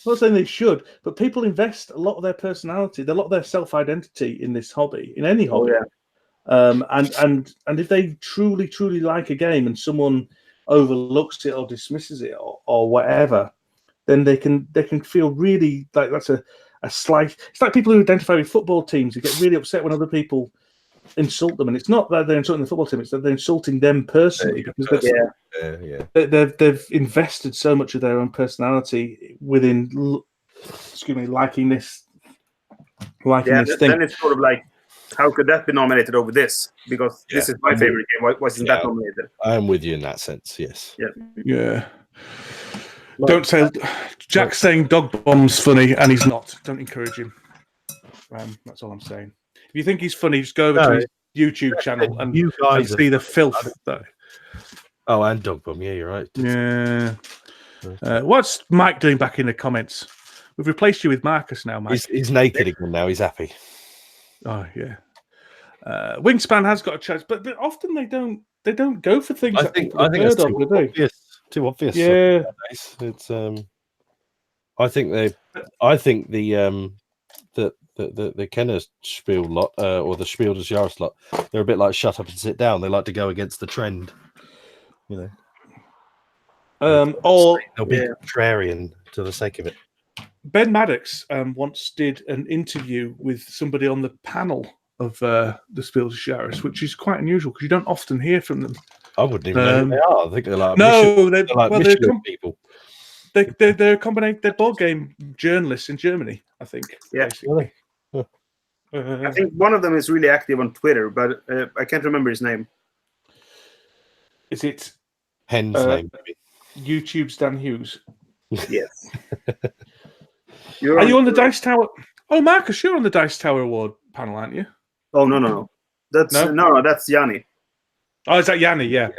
not saying they should, but people invest a lot of their personality, a lot of their self-identity in this hobby, in any hobby. And if they truly like a game and someone overlooks it or dismisses it or whatever, then they can feel really like that's a slight. It's like people who identify with football teams who get really upset when other people insult them, and it's not that they're insulting the football team; it's that they're insulting them personally because they've invested so much of their own personality within, liking this thing. Then it's sort of like, how could that be nominated over this? Because this is my favorite game. Why wasn't that nominated? I'm with you in that sense. Yes. Yeah. Don't say Jack's saying Dog Bomb's funny, and he's not. Don't encourage him. That's all I'm saying. If you think he's funny, just go over to his YouTube channel and you guys see the filth. Oh, and Dog Bomb. Yeah, you're right. Yeah. What's Mike doing back in the comments? We've replaced you with Marcus now, Mike. He's naked again now. He's happy. Oh yeah. Wingspan has got a chance, but often they don't go for things. I think it's too obvious. Yeah, it's I think the Kenner Spiel lot or the Spiel des Jahres lot, they're a bit like shut up and sit down. They like to go against the trend, you know. Or they'll be contrarian to the sake of it. Ben Maddox once did an interview with somebody on the panel of the Spiel des Jahres, which is quite unusual because you don't often hear from them. I wouldn't even know who they are. I think they're like they're people. They're combination. They're board game journalists in Germany, I think. Yeah, really. Huh. I think one of them is really active on Twitter, but I can't remember his name. Is it Hen's name? Maybe. YouTube's Dan Hughes. Yes. Are you on the Dice Tower? Oh, Marcus, you're on the Dice Tower Award panel, aren't you? Oh no. That's Yanni. Oh, is that Yanni? Yeah.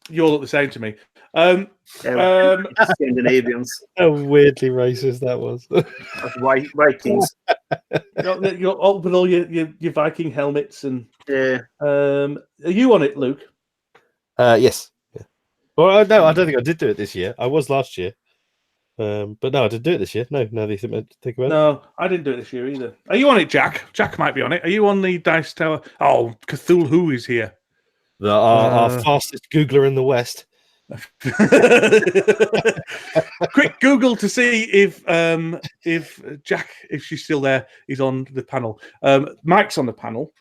You all look the same to me. Scandinavians. How weirdly racist that was. Vikings. You're all with all your Viking helmets and. Yeah. Are you on it, Luke? Yes. Yeah. Well, no, I don't think I did do it this year. I was last year. But no, I didn't do it this year. No, they think about it. No, I didn't do it this year either. Are you on it, Jack? Jack might be on it. Are you on the Dice Tower? Oh, Cthulhu is here. Our fastest Googler in the West. Quick Google to see if Jack, if she's still there, is on the panel. Mike's on the panel.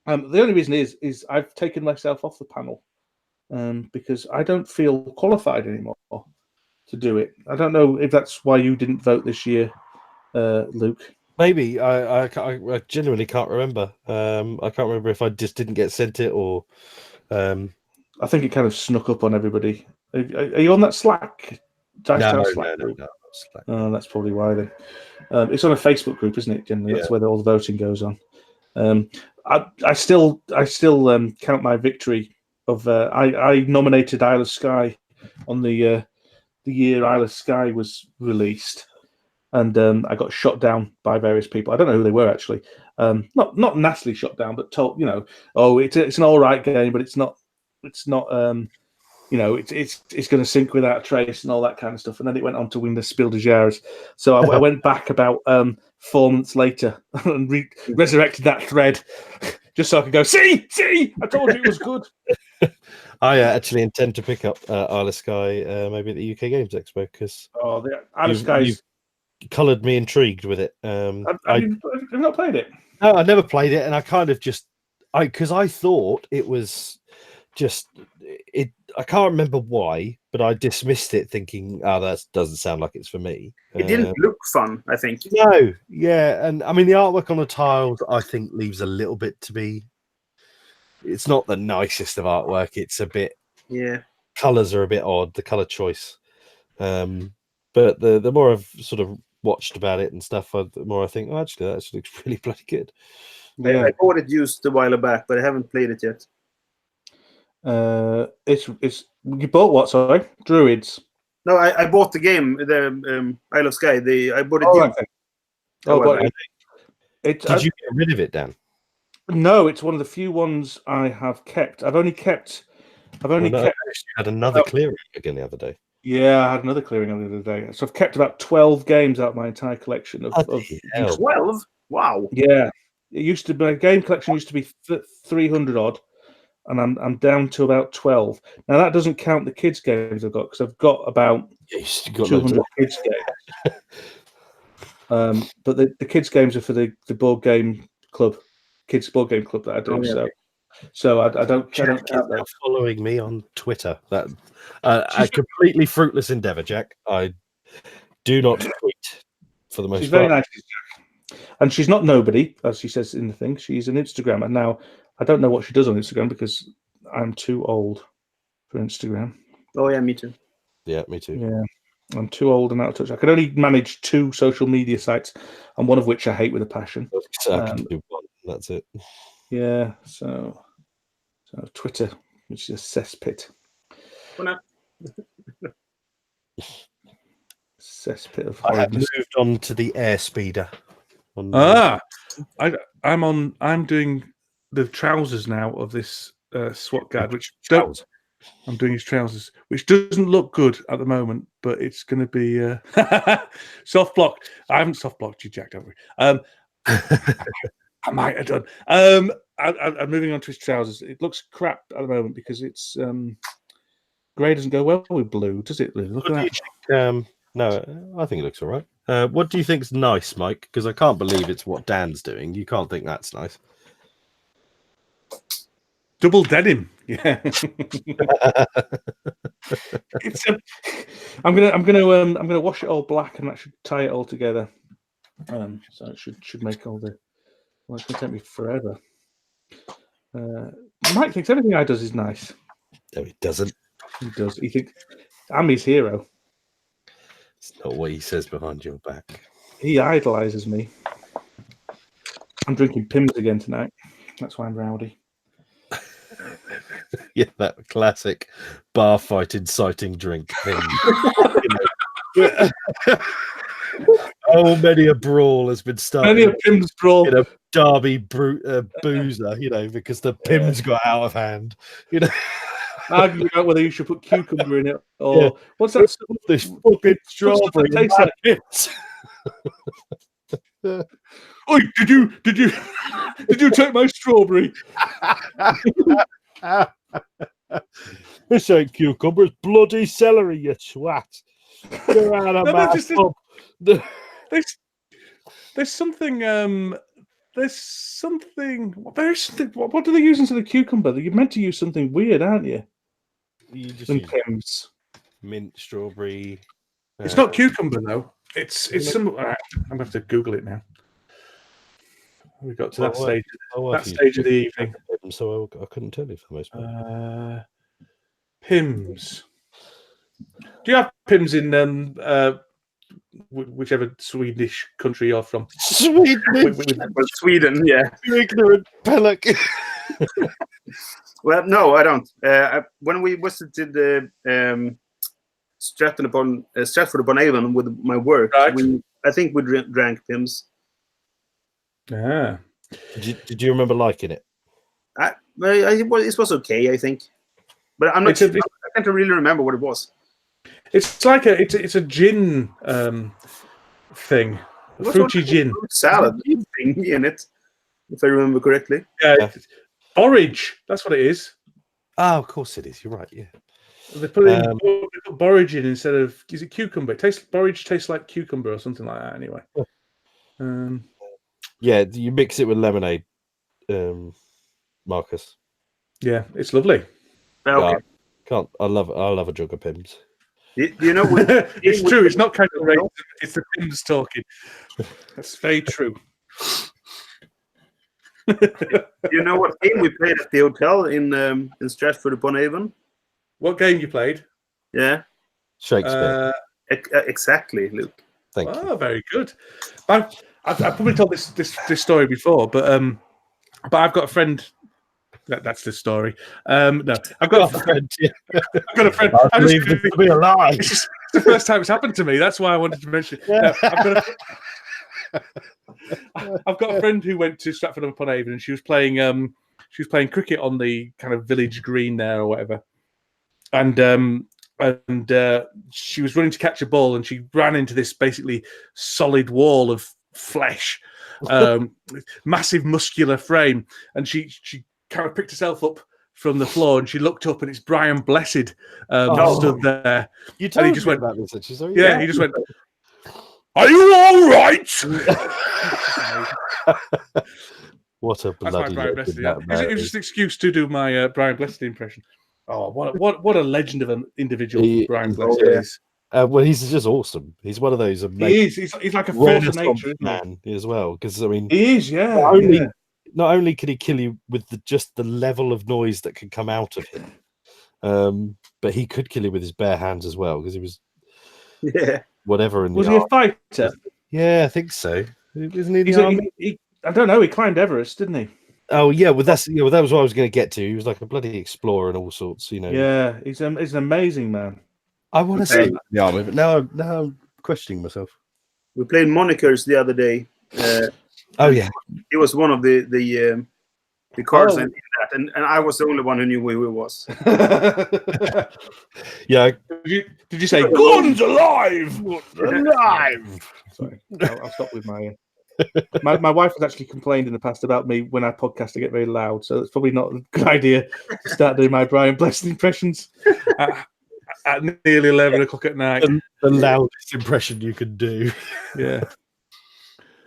The only reason is I've taken myself off the panel because I don't feel qualified anymore to do it. I don't know if that's why you didn't vote this year, Luke. Maybe I genuinely can't remember. I can't remember if I just didn't get sent it or. I think it kind of snuck up on everybody. Are you on that Slack? No, Slack no. Slack. Oh, that's probably why then. It's on a Facebook group, isn't it? Generally, that's where all the voting goes on. I still count my victory of. I nominated Isle of Skye on the year Isle of Skye was released, and I got shot down by various people. I don't know who they were actually. Not nastily shot down, but told it's an all right game, but it's not it's going to sink without a trace and all that kind of stuff. And then it went on to win the Spiel des Jahres. So I went back about 4 months later and resurrected that thread just so I could go, see, I told you it was good. I actually intend to pick up Isle of Skye maybe at the UK Games Expo because the Isle of Skye coloured me intrigued with it. Have you not played it? No, I never played it, and I kind of because I thought it was just it. I can't remember why, but I dismissed it, thinking, that doesn't sound like it's for me. It didn't look fun, I think. No, yeah, and I mean the artwork on the tiles, I think, leaves a little bit to be. It's not the nicest of artwork. It's a bit. Yeah. Colors are a bit odd. The color choice, but the more I've sort of watched about it and stuff, the more I think, actually, that actually looks really bloody good. Yeah. I bought it used a while back, but I haven't played it yet. It's you bought what? Sorry, Druids. No, I bought the game, the Isle of Skye. I bought it. Did you get rid of it, Dan? No, it's one of the few ones I have kept. I've only kept. You had another clearing again the other day. Yeah, I had another clearing the other day. So I've kept about 12 games out of my entire collection of 12. Wow. Yeah, it used to be my game collection used to be 300 odd, and I'm down to about 12. Now that doesn't count the kids' games I've got because I've got about got 200 kids games. But the kids games are for the board game club, kids board game club that I do. So I don't count those. Following me on Twitter. That a completely fruitless endeavor, Jack. I do not tweet for the most part. She's very nice, Jack. And she's not nobody, as she says in the thing. She's an Instagrammer. Now, I don't know what she does on Instagram because I'm too old for Instagram. Oh, yeah, me too. Yeah, me too. Yeah, I'm too old and out of touch. I can only manage 2 social media sites, and one of which I hate with a passion. I can do one. That's it. Yeah, so Twitter, which is a cesspit. Cesspit of I have horribleness. moved on to the airspeeder. I'm doing the trousers now of this SWAT guard, which I'm doing his trousers, which doesn't look good at the moment, but it's going to be soft blocked. I haven't soft blocked you, Jack, don't worry. I might have done. I'm moving on to his trousers. It looks crap at the moment because it's grey doesn't go well with blue, does it? Look at that. No, I think it looks all right. What do you think's nice, Mike? Because I can't believe it's what Dan's doing. You can't think that's nice. Double denim, yeah. I'm gonna wash it all black, and that should tie it all together. So it should make all the. Well, it's gonna take me forever. Mike thinks everything I does is nice. No, he doesn't. He does. He thinks I'm his hero. It's not what he says behind your back. He idolizes me. I'm drinking Pimm's again tonight. That's why I'm rowdy. Yeah, that classic bar fight inciting drink thing. Oh, many a brawl has been started. Many a Pimm's brawl. In a Derby boozer, because the Pimm's got out of hand. Arguing about whether you should put cucumber in it or what's that? This fucking strawberry tastes like it. Oi, did you take my strawberry? This ain't cucumber, it's bloody celery, you twat. You're out of my pub. There's something. What do they use instead of cucumber? You're meant to use something weird, aren't you? You just Some use Pimm's. mint, strawberry. It's not cucumber though. It's some. I'm gonna have to Google it now. We got to that stage. That stage of the evening. So I couldn't tell you for the most part. Pimm's. Do you have Pimm's in whichever Swedish country you're from? Sweden, yeah. You ignorant pellock. Well, no, I don't. When we visited Stratford upon Avon with my work, right. I think we drank Pimm's. Ah. Did you remember liking it? It was okay, I think, but I'm not. I can't really remember what it was. It's like it's a gin thing, fruity gin salad thing in it, if I remember correctly. Yeah, borage. That's what it is. Oh, of course it is. You're right. Yeah. They put borage in instead of. Is it cucumber? Borage tastes like cucumber or something like that. Anyway. Yeah, you mix it with lemonade, Marcus. Yeah, it's lovely. Okay. I love a jug of Pimm's. You know, it's true. It's not kind of racist. It's the Pimm's talking. That's very true. You know what game we played at the hotel in Stratford upon Avon? What game you played? Yeah, Shakespeare. Exactly, Luke. Thank you. Oh, very good. I've probably told this story before, but I've got a friend. That's the story. No, I've got a friend. Yeah. I've got a friend. I believe this to be a lie. It's the first time it's happened to me. That's why I wanted to mention it. No, I've got a friend who went to Stratford upon Avon, and she was playing cricket on the kind of village green there or whatever, and she was running to catch a ball, and she ran into this basically solid wall of flesh, massive muscular frame, and she kind of picked herself up from the floor, and she looked up, and it's Brian Blessed stood there. You told and he me just went about this, actually. Yeah, he just went, "Are you all right?" What a That's my bloody Brian Blessed. legend that It was just an excuse to do my Brian Blessed impression. Oh, what a legend of an individual Brian Blessed is. Well, he's just awesome. He's one of those amazing. He's like a force of nature, isn't man as well. Because I mean, he is. Yeah. Not only could he kill you with just the level of noise that could come out of him, but he could kill you with his bare hands as well. Because he was, whatever. Was he a fighter? Yeah, I think so. Isn't he? The army? I don't know. He climbed Everest, didn't he? Oh yeah, well that was what I was going to get to. He was like a bloody explorer and all sorts, you know. Yeah, he's an amazing man. I want to say the army, but now I'm questioning myself. We played Monikers the other day. Oh yeah, he was one of the cards in that, and I was the only one who knew who he was. Yeah. Did you say guns alive? Alive. Sorry, I'll stop with my. My wife has actually complained in the past about me when I podcast. I get very loud, so it's probably not a good idea to start doing my Brian Blessed impressions at nearly 11 o'clock at night. The loudest impression you can do. Yeah.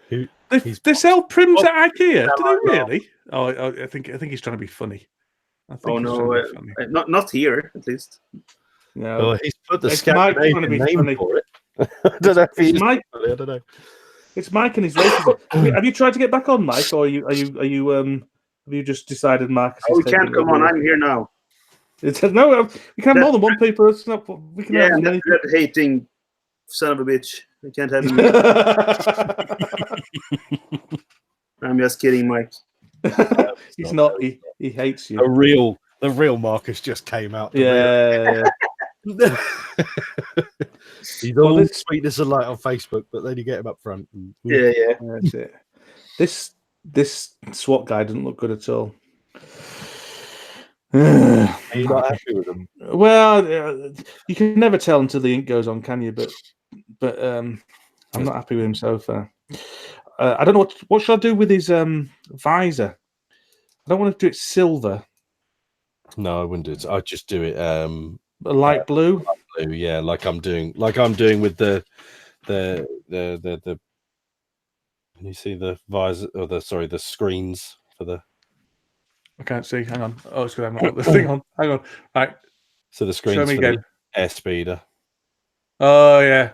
They sell prims at IKEA. Do they really? Oh, I think he's trying to be funny. Not here at least. No, well, he's put the Scandinavian name funny. For it. I don't know if he's Mike. I don't know. It's Mike and his racism. Have you tried to get back on, Mike, or have you just decided Marcus? Oh, we can't come on. I'm here now. It says no. We can have more than one people. It's not. We can have many. That hating son of a bitch. We can't have him. I'm just kidding, Mike. He's not. He hates you. The real Marcus just came out. Yeah. He's all sweetness and light on Facebook, but then you get him up front. Yeah. That's it. This SWAT guy doesn't look good at all. Are you not happy with him? Well, you can never tell until the ink goes on, can you? But I'm not happy with him so far. I don't know what should I do with his visor. I don't want to do it silver. No, I wouldn't do it. I'd just do it a light blue. Blue, yeah, like I'm doing with the can you see the visor or the screens for the I can't see. Hang on. Oh, it's because I've not got the thing on. Hang on. Right. So the screens for the airspeeder. Oh yeah.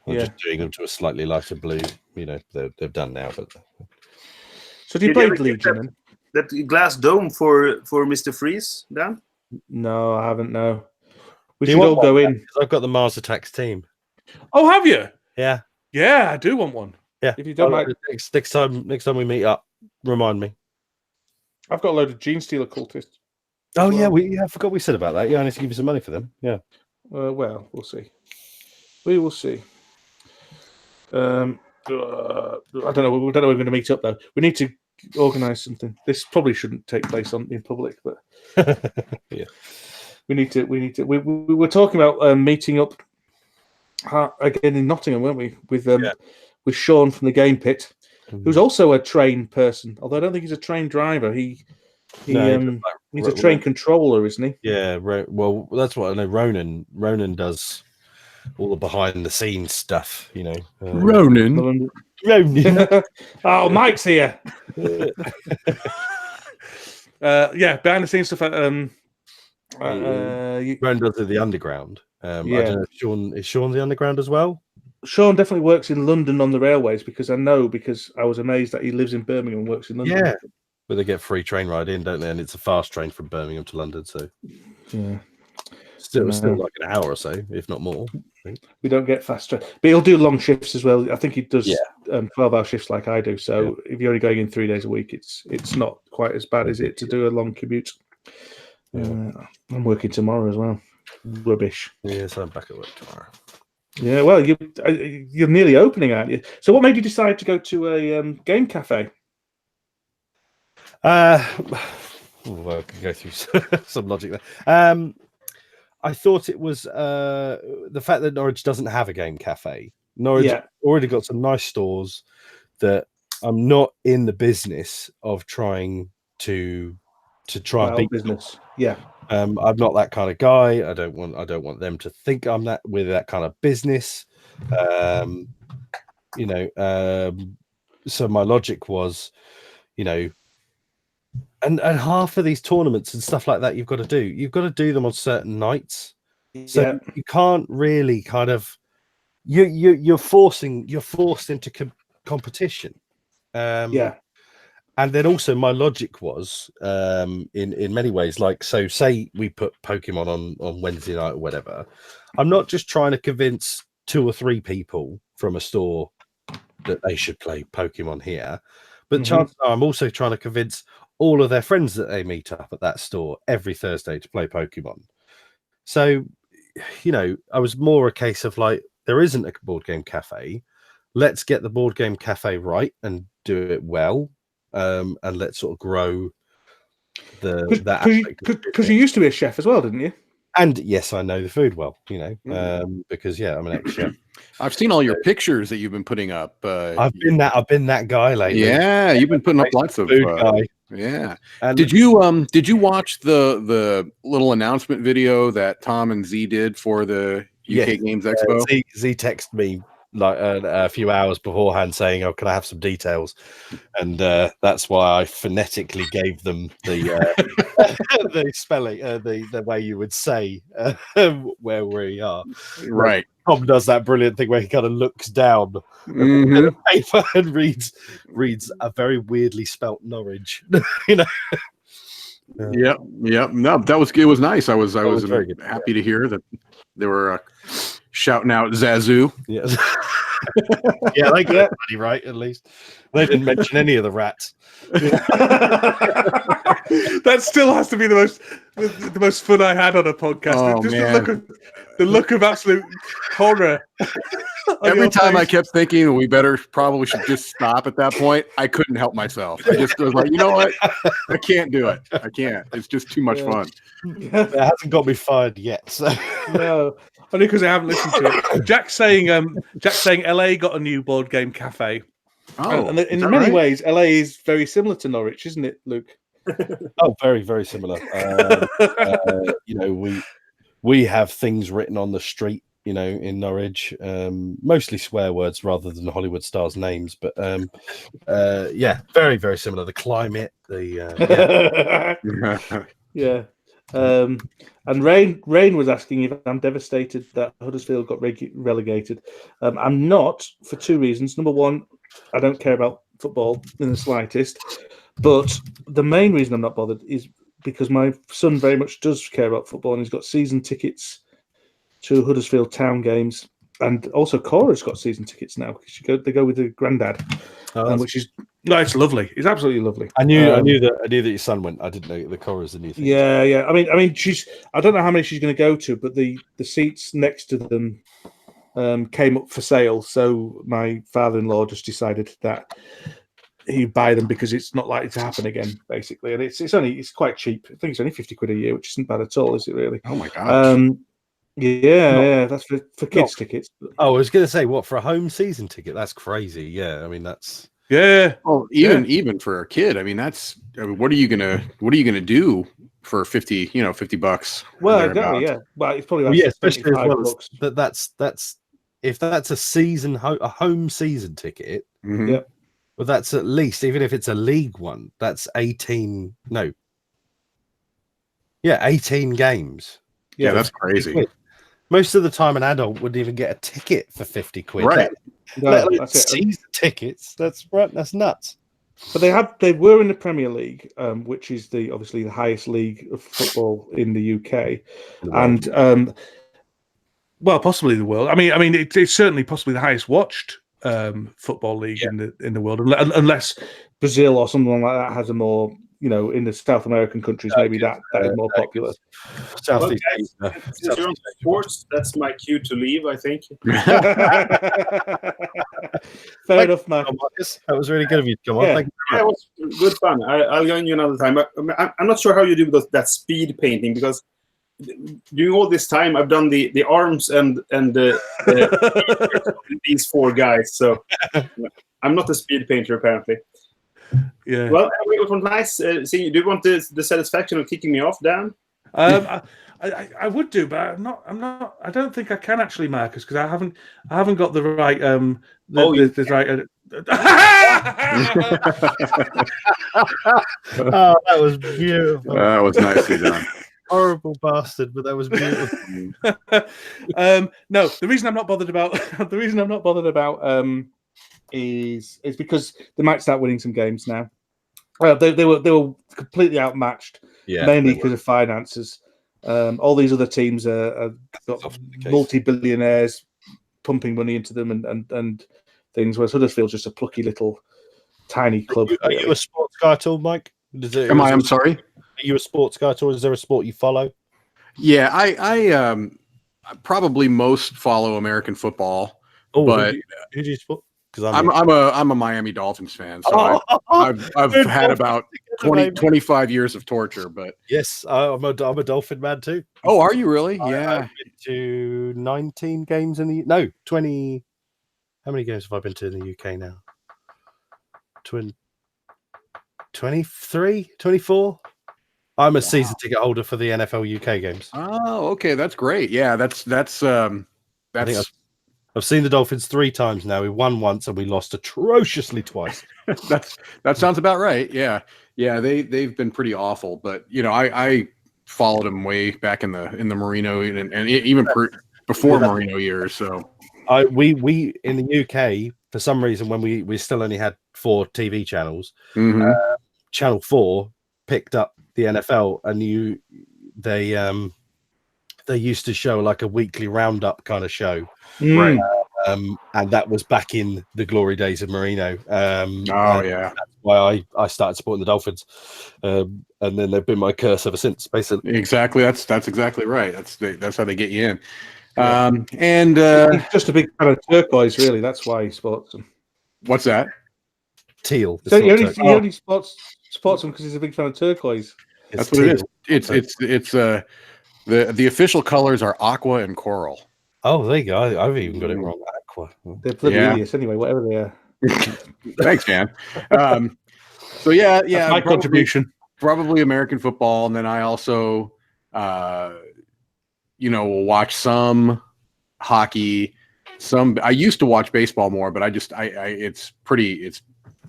I'm just doing them to a slightly lighter blue. You know, they're done now. But so do you play Legion? That glass dome for Mr. Freeze, Dan? No, I haven't. No. We should all go in. I've got the Mars Attacks team. Oh, have you? Yeah. Yeah, I do want one. Yeah. If you don't like next time we meet up, remind me. I've got a load of Gene Stealer cultists. Oh yeah, I forgot we said about that. Yeah, I need to give you some money for them. Yeah. Well, we'll see. We will see. I don't know. We don't know if we're going to meet up though. We need to organise something. This probably shouldn't take place in public, but yeah, we need to. We were talking about meeting up again in Nottingham, weren't we? With Sean from the Game Pit, who's also a trained person. Although I don't think he's a trained driver. He's a trained controller, isn't he? Yeah. Well, that's what I know. Ronan does all the behind the scenes stuff, you know. Ronan. Oh, Mike's here. Behind the scenes stuff. Ronan does the underground. I don't know if is Sean the underground as well? Sean definitely works in London on the railways because I was amazed that he lives in Birmingham and works in London. Yeah, but they get free train ride in, don't they? And it's a fast train from Birmingham to London, so yeah. Still like an hour or so, if not more. I think. We don't get faster, but he'll do long shifts as well. I think he does 12-hour shifts like I do. So if you're only going in 3 days a week, it's not quite as bad, is it, to do a long commute? I'm working tomorrow as well. Rubbish. Yes, I'm back at work tomorrow. Yeah, well, you're nearly opening, aren't you? So what made you decide to go to a game cafe? I can go through some logic there. I thought it was the fact that Norwich doesn't have a game cafe. Norwich already got some nice stores that I'm not in the business of trying to to try and beat business. Yeah. I'm not that kind of guy. I don't want them to think I'm that kind of business. So my logic was, and half of these tournaments and stuff like that you've got to do them on certain nights. So you can't really kind of you're forced into competition. And then also my logic was in many ways, like, so say we put Pokemon on Wednesday night or whatever, I'm not just trying to convince 2 or 3 people from a store that they should play Pokemon here, but chances are I'm also trying to convince all of their friends that they meet up at that store every Thursday to play Pokemon. So, I was more a case of like, there isn't a board game cafe. Let's get the board game cafe right and do it well. And let's sort of grow because you used to be a chef as well, didn't you? And yes, I know the food well, because I'm an ex-chef. I've seen all your pictures that you've been putting up. I've been that guy lately. Yeah, you've been putting up lots of food guy. Yeah. And did you watch the little announcement video that Tom and Z did for the UK Games Expo? Z texted me like a few hours beforehand saying, "Oh, can I have some details?" And that's why I phonetically gave them the the spelling, the way you would say where we are. Right. Tom does that brilliant thing where he kind of looks down at the paper and reads a very weirdly spelt Norwich. Yep. No, it was nice. I was very happy to hear that they were shouting out Zazu. Yes. Yeah, they get money right, at least. They didn't mention any of the rats. That still has to be the most fun I had on a podcast. Oh, just man. the look of absolute horror. Every time I kept thinking we probably should just stop at that point, I couldn't help myself. I just was like, you know what? I can't do it. I can't. It's just too much fun. It hasn't got me fired yet. So. No, only because I haven't listened to it. Jack's saying LA got a new board game cafe. Oh, and in many ways, LA is very similar to Norwich, isn't it, Luke? Oh, very, very similar. We have things written on the street, in Norwich, mostly swear words rather than Hollywood stars' names, but very, very similar. The climate, yeah. And Rain was asking if I'm devastated that Huddersfield got relegated. I'm not, for 2 reasons. Number one, I don't care about football in the slightest, but the main reason I'm not bothered is because my son very much does care about football, and he's got season tickets to Huddersfield Town games, and also Cora's got season tickets now. They go with the granddad, which is it's lovely. It's absolutely lovely. I knew that your son went. I didn't know the Cora's a new thing. Yeah. I mean, I don't know how many she's going to go to, but the seats next to them came up for sale. So my father-in-law just decided that he'd buy them because it's not likely to happen again, basically. And it's quite cheap. I think it's only £50 a year, which isn't bad at all, is it really? Oh my gosh. Yeah, that's for kids' tickets. Oh, I was going to say, what, for a home season ticket? That's crazy. Yeah, I mean that's Well, even for a kid, I mean what are you gonna do for $50? Well, exactly, yeah. Well, it's probably especially as well as that's if that's a home season ticket. Mm-hmm. Yeah. Well, that's at least, even if it's a league one, that's 18 games. Yeah, that's crazy. Most of the time, an adult wouldn't even get a ticket for £50. Right. Season tickets. That's right. That's nuts. But they were in the Premier League, which is obviously the highest league of football in the UK, and possibly the world. I mean, it's certainly possibly the highest watched football league in the world, unless Brazil or something like that has a more, in the South American countries, maybe that is more popular. Southeast Asia. Since you're on sports, that's my cue to leave, I think. Fair enough, Matt. That was really good of you to come on. Thank you. It was good fun. I'll join you another time. I'm not sure how you do that speed painting, because during all this time I've done the arms and these 4 guys. So I'm not a speed painter, apparently. Yeah. Well, anyway, it was nice seeing you. Do you want the satisfaction of kicking me off, Dan? I would do, but I'm not. I don't think I can actually, Marcus, because I haven't got the right the right. Oh, that was beautiful. That was nicely done. Horrible bastard, but that was beautiful. No, the reason I'm not bothered about is because they might start winning some games now. Well, they were completely outmatched, mainly because of finances. All these other teams are got multi-billionaires pumping money into them and things. Whereas Huddersfield's just a plucky little tiny club. Are you a sports guy at all, Mike? I'm sorry. Are you a sports guy at all? Is there a sport you follow? Yeah, I probably most follow American football. Oh, but who do you support? Because I'm a Miami Dolphins fan, so I've had about 25 years of torture. But yes, I'm a Dolphin man too. Oh, are you really? Yeah. I've been to 19 games in the 20. How many games have I been to in the UK now? 23, 24. I'm a season ticket holder for the NFL UK games. Oh, okay, that's great. Yeah, that's. I've seen the Dolphins 3 times now. We won once and we lost atrociously twice. that sounds about right. Yeah, they've been pretty awful. But I followed them way back in the Marino and even before Marino years. So we in the UK for some reason when we still only had 4 TV channels, Channel 4 picked up the NFL and they used to show like a weekly roundup kind of show. Right. And that was back in the glory days of Marino. That's why I started supporting the Dolphins. And then they've been my curse ever since, basically. Exactly. That's exactly right. That's how they get you in. And he's just a big fan of turquoise, really. That's why he supports them. What's that? Teal. So he only supports them because he's a big fan of turquoise. That's what it is. It's the official colors are aqua and coral. Oh, there you go. I've even got it wrong. Aqua. They're bloody idiots anyway, whatever they are. Thanks, man. So yeah, that's my contribution. Probably American football, and then I also, will watch some hockey. I used to watch baseball more, but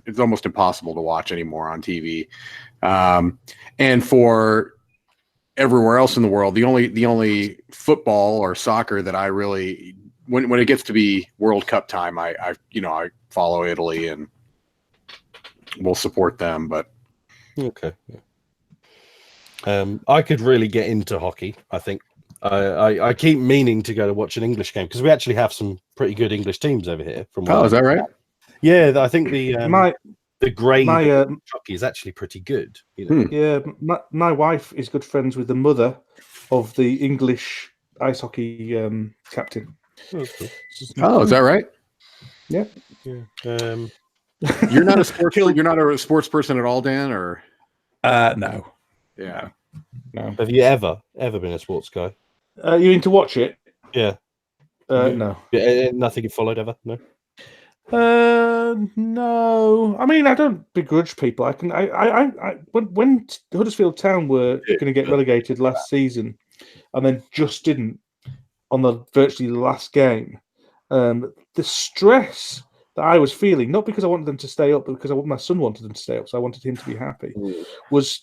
it's almost impossible to watch anymore on TV. And for everywhere else in the world, the only football or soccer that I really, when it gets to be World Cup time, I follow Italy and will support them. But okay, I could really get into hockey. I think I keep meaning to go to watch an English game because we actually have some pretty good English teams over here. Is that right? Yeah, I think the grey hockey is actually pretty good. Yeah, my wife is good friends with the mother of the English ice hockey captain. Oh, cool. Is that right? Yeah. You're not a sports person at all, Dan, or no. Yeah. No. Have you ever been a sports guy? You mean to watch it? Yeah. No. Nothing you followed ever? No. No. I mean, I don't begrudge people. When Huddersfield Town were going to get relegated last season, and then just didn't on virtually the last game, the stress that I was feeling, not because I wanted them to stay up, but because my son wanted them to stay up, so I wanted him to be happy, was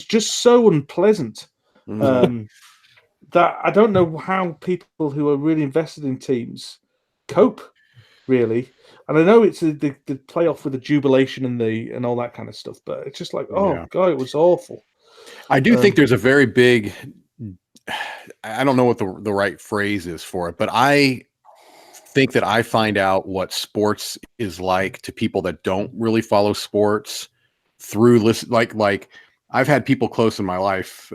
just so unpleasant. That I don't know how people who are really invested in teams cope, really. And I know it's the playoff with the jubilation and all that kind of stuff, but it's just like, God, it was awful. I do think there's a very big, I don't know what the right phrase is for it, but I think that I find out what sports is like to people that don't really follow sports through like I've had people close in my life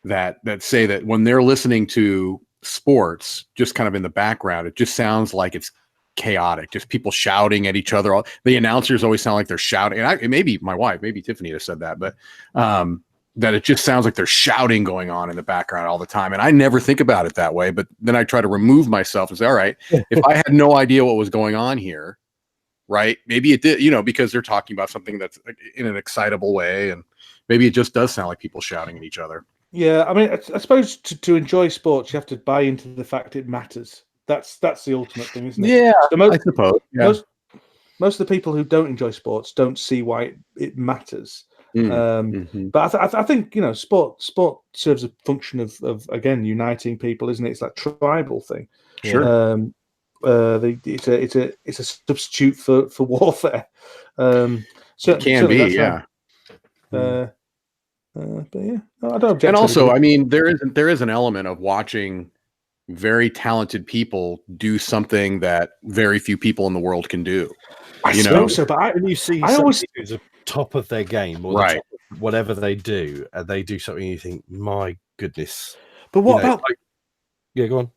that say that when they're listening to sports, just kind of in the background, it just sounds like it's chaotic, just people shouting at each other. The announcers always sound like they're shouting. And maybe my wife, maybe Tiffany has said that, but that it just sounds like there's shouting going on in the background all the time. And I never think about it that way, but then I try to remove myself and say, all right, if I had no idea what was going on here, right? Maybe it did, because they're talking about something that's in an excitable way, and maybe it just does sound like people shouting at each other. Yeah, I mean, I suppose to enjoy sports, you have to buy into the fact it matters. That's the ultimate thing, isn't it? Yeah, so I suppose. Yeah. Most of the people who don't enjoy sports don't see why it matters. But I think sport serves a function of again uniting people, isn't it? It's like tribal thing. Sure. It's a substitute for warfare. It can be, yeah. But yeah, no, I don't object. And also, I mean, there is an element of watching very talented people do something that very few people in the world can do. I suppose so, but when you see somebody who's the top of their game or right, whatever they do, and they do something, you think, my goodness. But what about? Yeah, go on.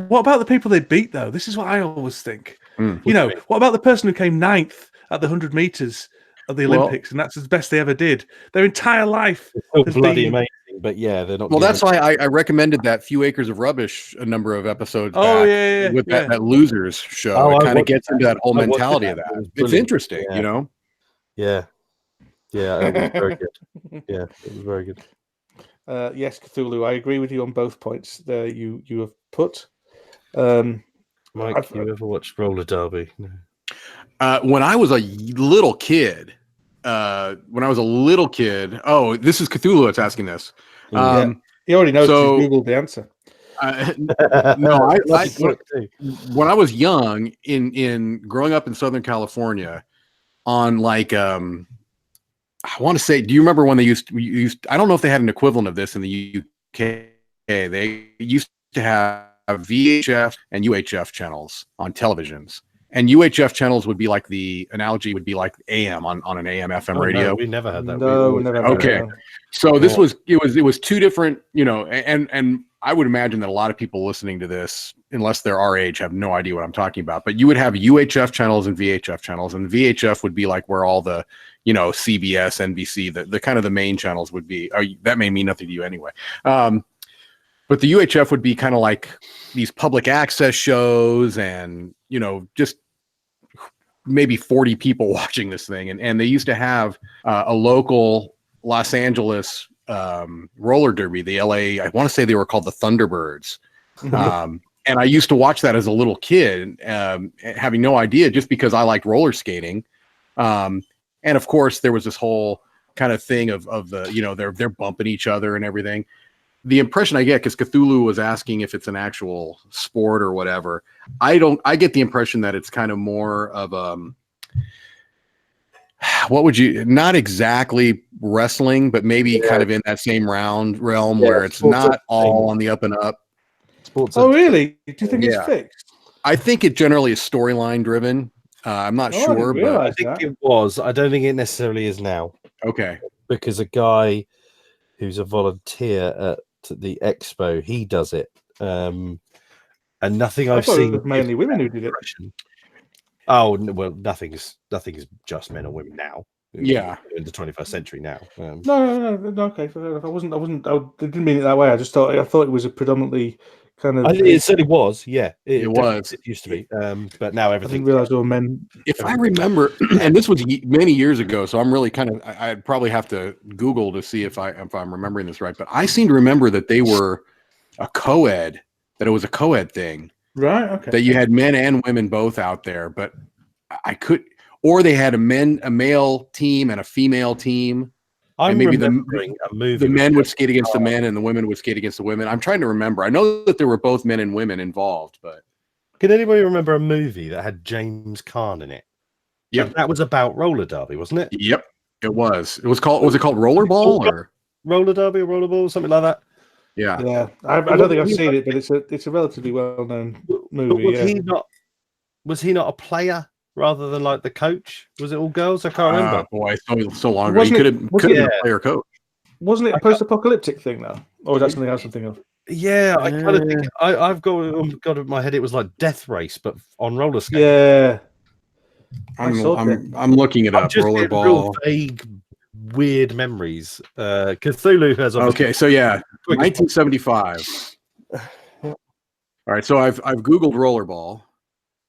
What about the people they beat, though? This is what I always think. What about the person who came 9th at the 100 meters at the Olympics, and that's the best they ever did? Their entire life. It's so bloody amazing, but yeah, they're not. Well, that's why I recommended that Few Acres of Rubbish a number of episodes back with that Losers show. It kind of gets into that whole mentality of that. It's interesting, Yeah. Yeah, it was very good. Yeah, it was very good. Yes, Cthulhu, I agree with you on both points there you have put. Mike, you ever watched Roller Derby? No. When I was a little kid, oh, this is Cthulhu that's asking this. He already knows because he Googled the answer. No, when I was young, in growing up in Southern California, on like I want to say, do you remember when they used? I don't know if they had an equivalent of this in the UK. They used to have VHF and UHF channels on televisions, and UHF channels would be like the analogy would be like AM on an AM FM radio. No, we never had that. No, never. Okay, so this was it was two different, and I would imagine that a lot of people listening to this, unless they're our age, have no idea what I'm talking about. But you would have UHF channels and VHF channels, and VHF would be like where all the, CBS, NBC, the kind of the main channels would be. That may mean nothing to you anyway. But the UHF would be kind of like these public access shows, and just maybe 40 people watching this thing, and they used to have a local Los Angeles roller derby, the LA, I want to say they were called the Thunderbirds. And I used to watch that as a little kid, having no idea, just because I liked roller skating. And of course there was this whole kind of thing of the, they're bumping each other and everything. The impression I get, because Cthulhu was asking if it's an actual sport or whatever, I get the impression that it's kind of more of not exactly wrestling, but maybe kind of in that same realm where it's not all on the up and up. Really? Do you think it's fixed? I think it generally is storyline driven. I'm not sure, but I think it was. I don't think it necessarily is now. Okay. Because a guy who's a volunteer at the expo, he does it. And nothing I've seen. It was mainly women who did it. Oh well, nothing's just men or women now. Yeah, in the 21st century now. No. Okay, fair enough. I didn't mean it that way. I thought it was a predominantly kind of. It certainly was. Yeah, it was. It used to be. But now everything. I didn't realize all men. If I remember, and this was many years ago, so I'm really kind of. I'd probably have to Google to see if I'm remembering this right. But I seem to remember that they were a co-ed. That it was a co-ed thing. Right. Okay. That you had men and women both out there, but I could, or they had a male team and a female team. I'm maybe remembering a movie. The men would skate against the men, and the women would skate against the women. I'm trying to remember. I know that there were both men and women involved, but can anybody remember a movie that had James Caan in it? Yeah, that was about roller derby, wasn't it? Yep, it was. It was called. Was it called Rollerball or Roller Derby or Rollerball, something like that? Yeah. I don't think I've seen it, but it's a relatively well-known movie. Was he not a player rather than like the coach? Was it all girls? I can't remember. Boy, so long ago. He could have been a player coach. Wasn't it a post-apocalyptic thing though, or was that something else I'm thinking of? Yeah, I kind of think I've got in my head it was like Death Race, but on roller skating. Yeah, I'm looking it up. Rollerball. Real vague, weird memories. Cthulhu has. Okay, so 1975. All right, so I've Googled rollerball,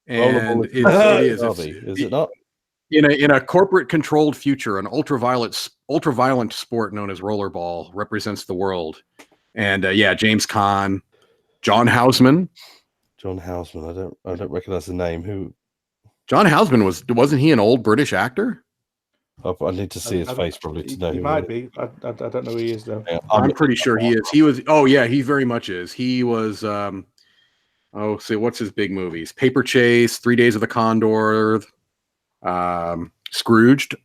and rollerball it is. Is it not? In a corporate controlled future, an ultraviolent sport known as rollerball represents the world. And James Caan, John Houseman. John Houseman. I don't recognize the name. Who? John Houseman wasn't he an old British actor? I need to see his face probably to know. He might be. I don't know who he is though. Yeah, I'm pretty sure he is. He was. Oh yeah, he very much is. He was. What's his big movies? Paper Chase, 3 Days of the Condor, Scrooged.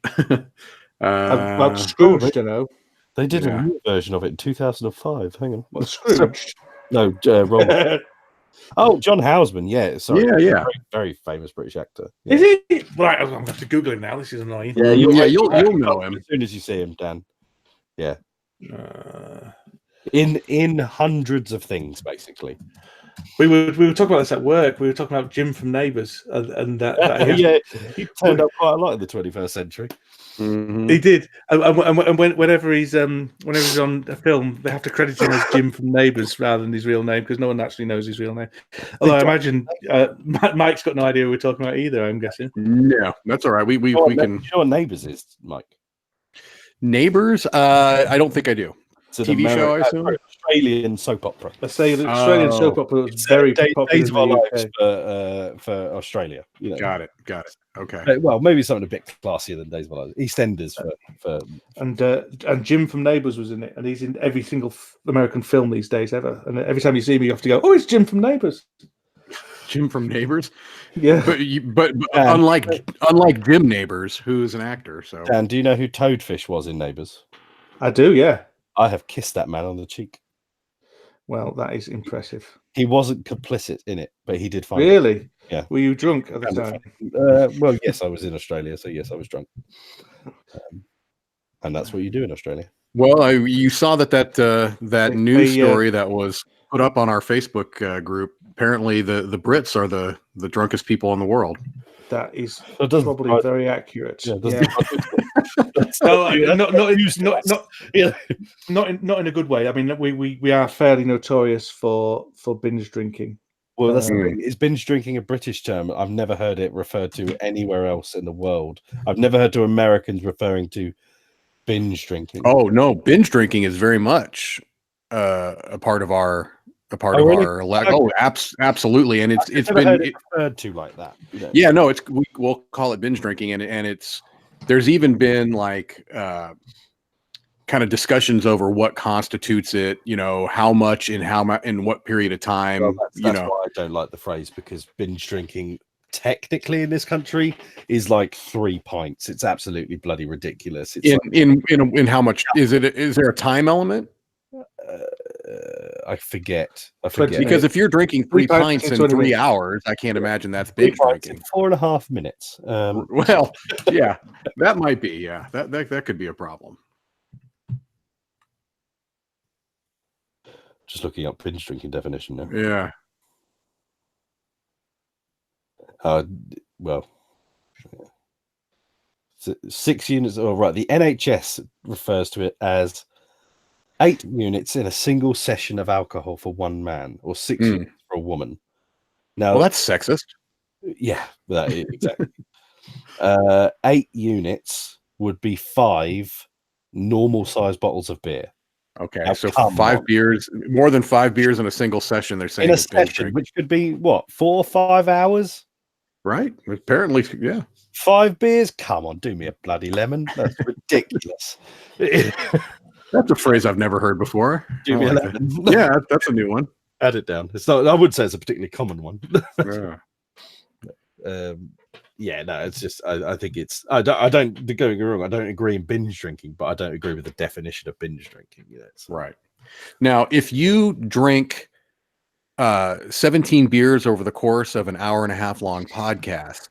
About Scrooged, you know. They did a new version of it in 2005. Hang on. What, Scrooged? No, wrong. Oh, John Houseman. Yeah, sorry. Yeah. Very, very famous British actor. Yeah. Is he? Right, I'm going to have to Google him now. This is annoying. Yeah, you'll know him as soon as you see him, Dan. Yeah. Uh, in hundreds of things, basically. We were talking about this at work. We were talking about Jim from Neighbours, and that he turned up quite a lot in the 21st century. Mm-hmm. He did, and whenever he's on a film, they have to credit him as Jim from Neighbours rather than his real name because no one actually knows his real name. Although I imagine Mike's got no idea who we're talking about either. I'm guessing. No, that's all right. We can. You know what Neighbours is, Mike? Neighbours? I don't think I do. It's an TV show, I assume? Australian soap opera. Let's say the Australian soap opera was very popular Days in of Our the Lives for Australia. You know. Got it. Okay. Well, maybe something a bit classier than Days of Our Lives. EastEnders for and Jim from Neighbours was in it, and he's in every single American film these days ever. And every time you see him, you have to go, "Oh, it's Jim from Neighbours." Jim from Neighbours. Yeah, but unlike Jim Neighbours, who's an actor. So Dan, do you know who Toadfish was in Neighbours? I do. Yeah. I have kissed that man on the cheek. Well, that is impressive. He wasn't complicit in it, but he did find Really? it. Yeah. Were you drunk at the time? Well, yes, I was in Australia, so yes, I was drunk. And that's what you do in Australia. Well, you saw that news story that was put up on our Facebook group. Apparently, the Brits are the drunkest people in the world. That is probably very accurate. Yeah, not in a good way. I mean, we are fairly notorious for binge drinking. Well, that's the thing. Is binge drinking a British term? I've never heard it referred to anywhere else in the world. I've never heard to Americans referring to binge drinking. Oh no, binge drinking is very much a part of our. Absolutely, and it's been referred to like that. You know? Yeah, no, we'll call it binge drinking, and it's there's even been like kind of discussions over what constitutes it. You know, how much in what period of time. Well, that's why I don't like the phrase, because binge drinking technically in this country is like 3 pints. It's absolutely bloody ridiculous. It's in how much is it? Is there a time element? I forget. Because if you're drinking 3 pints in 3 hours, I can't imagine that's binge drinking. 4.5 minutes. Well, yeah, that might be. Yeah, that could be a problem. Just looking up binge drinking definition now. Yeah. Well, 6 units. Oh, right. The NHS refers to it as 8 units in a single session of alcohol for one man, or 6 units for a woman. Now, well, that's sexist. Yeah, exactly. 8 units would be 5 normal-sized bottles of beer. Okay, now, so 5 beers, more than 5 beers in a single session. They're saying in a session, which could be what, 4 or 5 hours? Right. Apparently, yeah. 5 beers. Come on, do me a bloody lemon. That's ridiculous. That's a phrase I've never heard before. Yeah, that's a new one. Add it down. It's not. I would say it's a particularly common one. Yeah. No, it's just. I think it's. I don't. Don't get me wrong. I don't agree in binge drinking, but I don't agree with the definition of binge drinking. You know, right. Now, if you drink 17 beers over the course of an hour-and-a-half long podcast,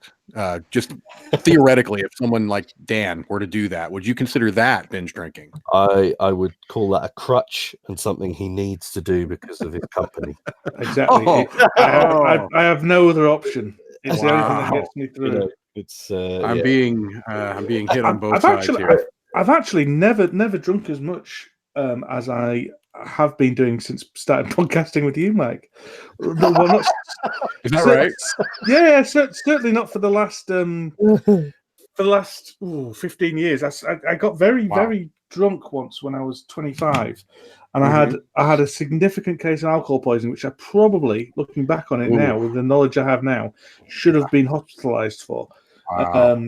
just theoretically, if someone like Dan were to do that, would you consider that binge drinking? I would call that a crutch and something he needs to do because of his company. Exactly. I have no other option. It's the only thing that gets me through. You know, it's. I'm being hit on both sides here. I've actually never drunk as much as I have been doing since starting podcasting with you, Mike. Is that right? Yeah, certainly not for the last for the last 15 years. I got very drunk once when I was 25, and I had a significant case of alcohol poisoning, which I probably, looking back on it now, with the knowledge I have now, should have been hospitalized for. Wow.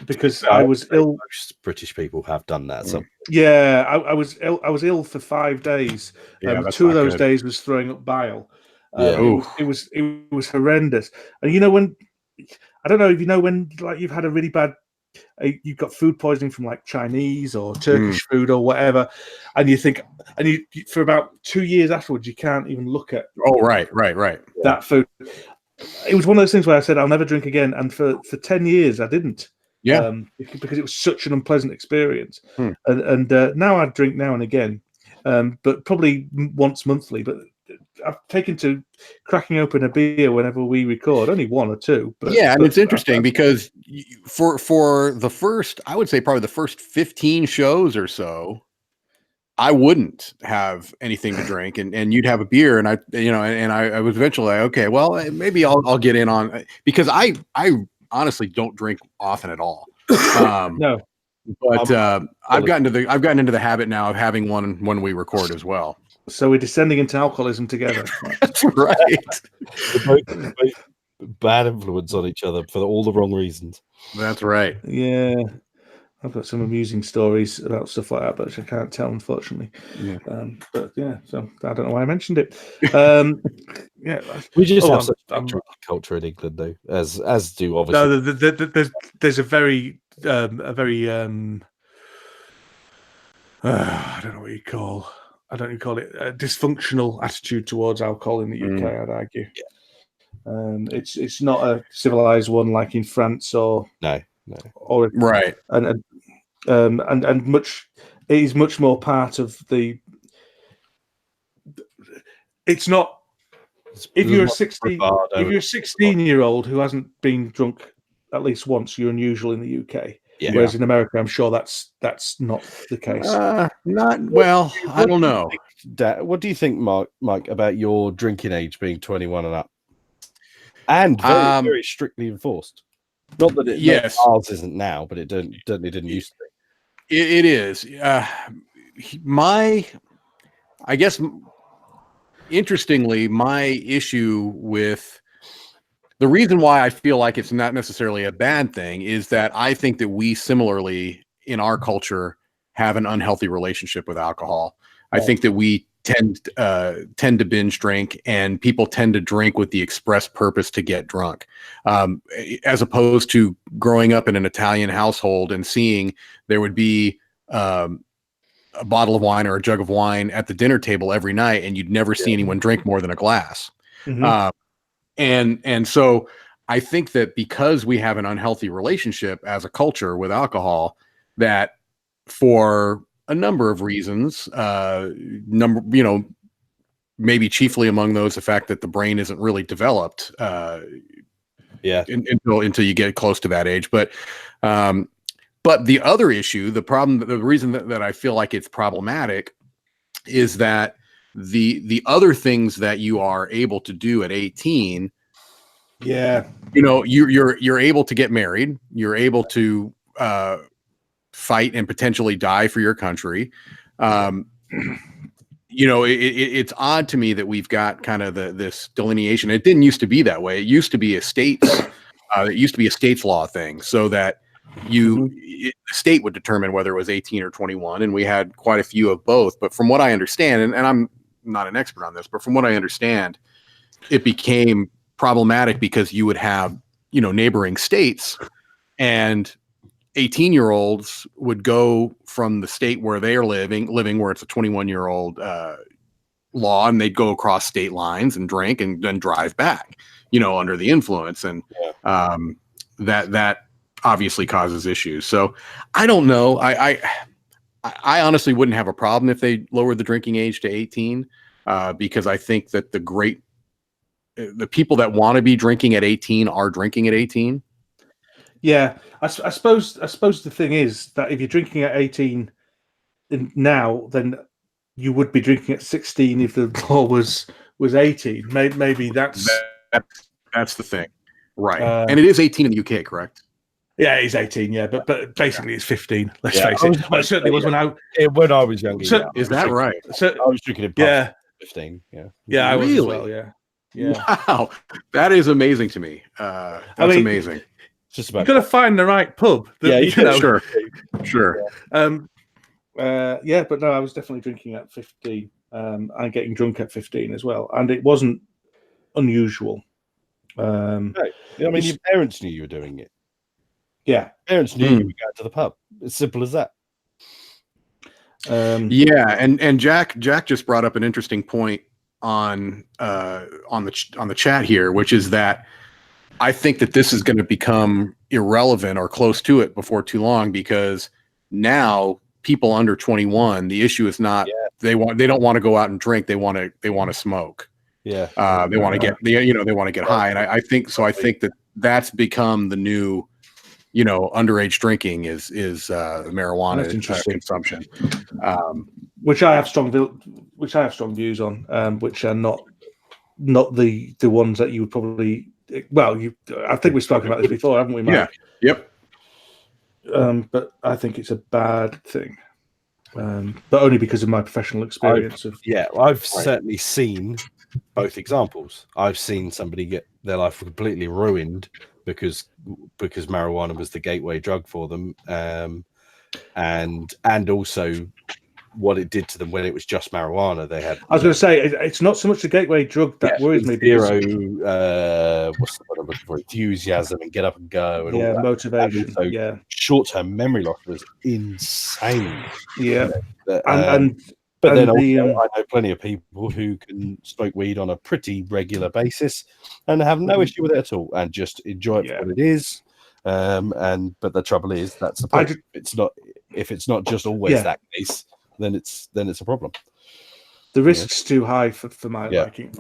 Because I was ill. Most British people have done that. So yeah, I was ill. I was ill for 5 days. Yeah, 2 of those days was throwing up bile. Yeah. It was horrendous. And you know, when I don't know if you know, when like you've had a really bad, you've got food poisoning from like Chinese or Turkish food or whatever, and you think, and you for about 2 years afterwards you can't even look at right that food. It was one of those things where I said I'll never drink again, and for 10 years I didn't. Yeah, because it was such an unpleasant experience. And now I drink now and again, but probably once monthly. But I've taken to cracking open a beer whenever we record, only 1 or 2. But, and it's interesting because for the first, I would say probably the first 15 shows or so, I wouldn't have anything to drink, and you'd have a beer, and I was eventually like, okay, well, maybe I'll get in on, because I honestly don't drink often at all. No, but I've gotten into the habit now of having one when we record as well. So we're descending into alcoholism together. That's right. We're both bad influence on each other for all the wrong reasons. That's right. Yeah. I've got some amusing stories about stuff like that, but I can't tell, unfortunately. Yeah. But yeah, so I don't know why I mentioned it. Yeah, we just have such a culture in England, though, as do obviously. No, there's a very I don't know what you call. I don't even call it a dysfunctional attitude towards alcohol in the UK. I'd argue. Yeah. It's not a civilized one like in France or or right, and much, it is much more part of the. It's not. If you're a 16-year-old who hasn't been drunk at least once, you're unusual in the UK. Yeah. Whereas in America, I'm sure that's not the case. Not well. I don't know. What do you think, Mike, about your drinking age being 21 and up, and very strictly enforced? Not that ours isn't now, but it certainly didn't used to be. It is. I guess, interestingly, my issue with the reason why I feel like it's not necessarily a bad thing is that I think that we similarly in our culture have an unhealthy relationship with alcohol. I think that we tend to binge drink, and people tend to drink with the express purpose to get drunk, as opposed to growing up in an Italian household and seeing there would be a bottle of wine or a jug of wine at the dinner table every night, and you'd never see anyone drink more than a glass. And so I think that because we have an unhealthy relationship as a culture with alcohol, that for a number of reasons, maybe chiefly among those, the fact that the brain isn't really developed until you get close to that age. But the other issue, the reason that I feel like it's problematic is that the other things that you are able to do at 18, you're able to get married, you're able to fight and potentially die for your country. It's odd to me that we've got kind of this delineation. It didn't used to be that way. It used to be a state's law thing, so that the state would determine whether it was 18 or 21, and we had quite a few of both. But from what I understand, and I'm not an expert on this, but from what I understand, it became problematic because you would have, neighboring states, and 18-year-olds would go from the state where they are living where it's a 21-year-old law, and they'd go across state lines and drink and then drive back, under the influence. And that obviously causes issues. So I don't know. I honestly wouldn't have a problem if they lowered the drinking age to 18, because I think that the people that want to be drinking at 18 are drinking at 18. Yeah, I suppose the thing is that if you're drinking at 18 now, then you would be drinking at 16 if the law was 18. Maybe that's the thing, right? And it is 18 in the UK, correct? Yeah, he's 18. Yeah, but basically it's 15. Let's face it. Well, it certainly was when I was younger. Is that right? I was drinking in pubs. 15. Yeah, I was as Really? well. Yeah. Wow, that is amazing to me. That's amazing. It's just about you've got to find the right pub. Sure. But no, I was definitely drinking at 15 and getting drunk at 15 as well, and it wasn't unusual. I mean, your parents knew you were doing it. Yeah, parents knew you were going to the pub. It's simple as that. And Jack just brought up an interesting point on the chat here, which is that I think that this is going to become irrelevant or close to it before too long, because now people under 21, the issue is not they don't want to go out and drink, they want to smoke. They want to get they want to get high, and I think that that's become the new underage drinking is marijuana consumption, which I have strong views on, which are not the ones that you would probably. Well, I think we've spoken about this before, haven't we, Mike? Yeah. Yep. But I think it's a bad thing, but only because of my professional experience. I've certainly seen both examples. I've seen somebody get their life completely ruined because marijuana was the gateway drug for them, and also what it did to them when it was just marijuana. They had. I was going to say it's not so much the gateway drug that worries me. Zero, what's the word I'm looking for? Enthusiasm and get up and go, and all that. Motivation. And short-term memory loss was insane. Yeah, but then also, I know plenty of people who can smoke weed on a pretty regular basis and have no issue with it at all, and just enjoy it for what it is. But the trouble is, that's the point. If it's not just always that case, then it's a problem. The risk's too high for my liking.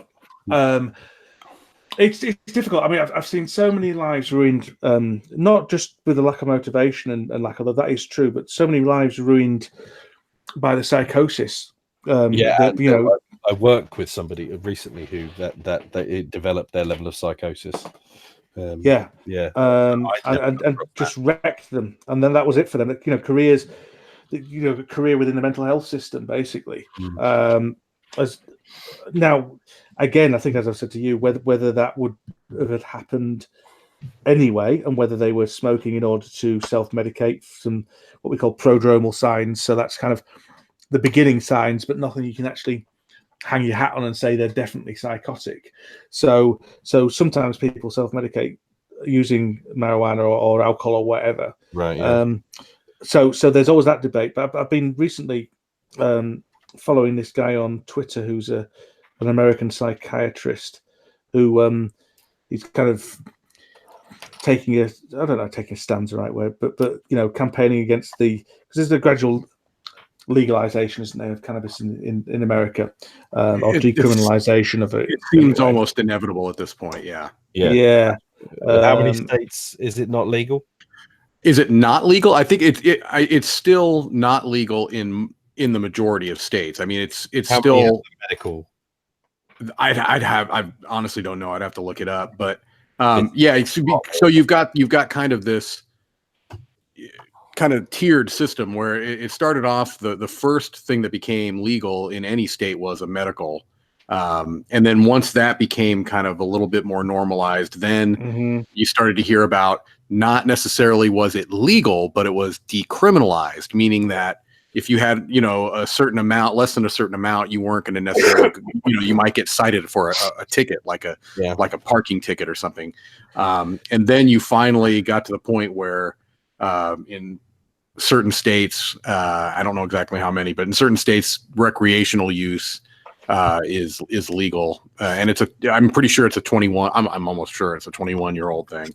It's difficult. I mean, I've seen so many lives ruined, not just with the lack of motivation and lack of that is true, but so many lives ruined by the psychosis. I work with somebody recently who that it developed their level of psychosis. And just wrecked them, and then that was it for them. Careers. Career within the mental health system, basically. As now, again, I think, as I've said to you, whether that would have happened anyway, and whether they were smoking in order to self-medicate some what we call prodromal signs. So that's kind of the beginning signs, but nothing you can actually hang your hat on and say they're definitely psychotic. So sometimes people self-medicate using marijuana or alcohol or whatever. Right. Yeah. So there's always that debate. But I've been recently following this guy on Twitter who's an American psychiatrist who he's kind of taking a stand's the right word, but campaigning against because there's a gradual legalization, isn't there, of cannabis in America, or decriminalization of it. It seems almost inevitable at this point. Yeah. How many states is it not legal? Is it not legal? I think it's still not legal in the majority of states. I mean, it's still medical. I honestly don't know. I'd have to look it up. But so you've got kind of this kind of tiered system where it started off. The first thing that became legal in any state was a medical. And then once that became kind of a little bit more normalized, then you started to hear about, not necessarily was it legal, but it was decriminalized, meaning that if you had, a certain amount, less than a certain amount, you weren't going to necessarily, you might get cited for a ticket, like a parking ticket or something. And then you finally got to the point where in certain states, I don't know exactly how many, but in certain states, recreational use is legal, and I'm pretty sure it's a 21. I'm almost sure it's a 21-year-old thing,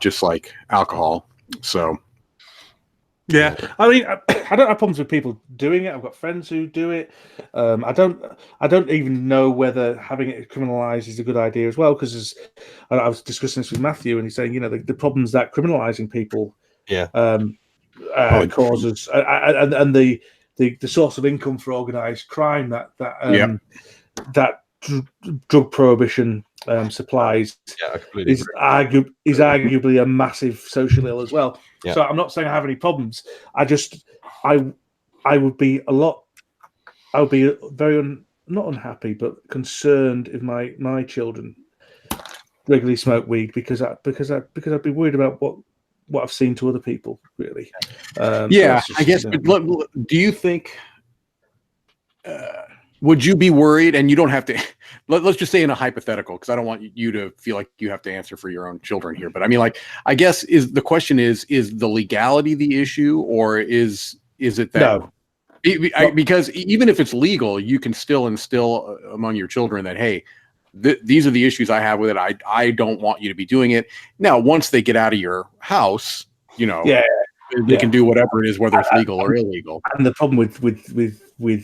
just like alcohol. So, I mean, I don't have problems with people doing it. I've got friends who do it. I don't even know whether having it criminalized is a good idea as well, because I was discussing this with Matthew, and he's saying, the problems that criminalizing people causes, and the source of income for organized crime that drug prohibition supplies I completely is arguably a massive social ill as well. Yeah. So I'm not saying I have any problems. I would be very not unhappy, but concerned if my children regularly smoke weed because I'd be worried about what I've seen to other people. Really. I guess. Do you think? Would you be worried? And you don't have to. Let's just say in a hypothetical, because I don't want you to feel like you have to answer for your own children here. But I mean, like, I guess the question is the legality the issue, or is it that? No. Because even if it's legal, you can still instill among your children that, hey, these are the issues I have with it. I don't want you to be doing it. Now, once they get out of your house, they can do whatever it is, whether it's legal or illegal. And the problem with you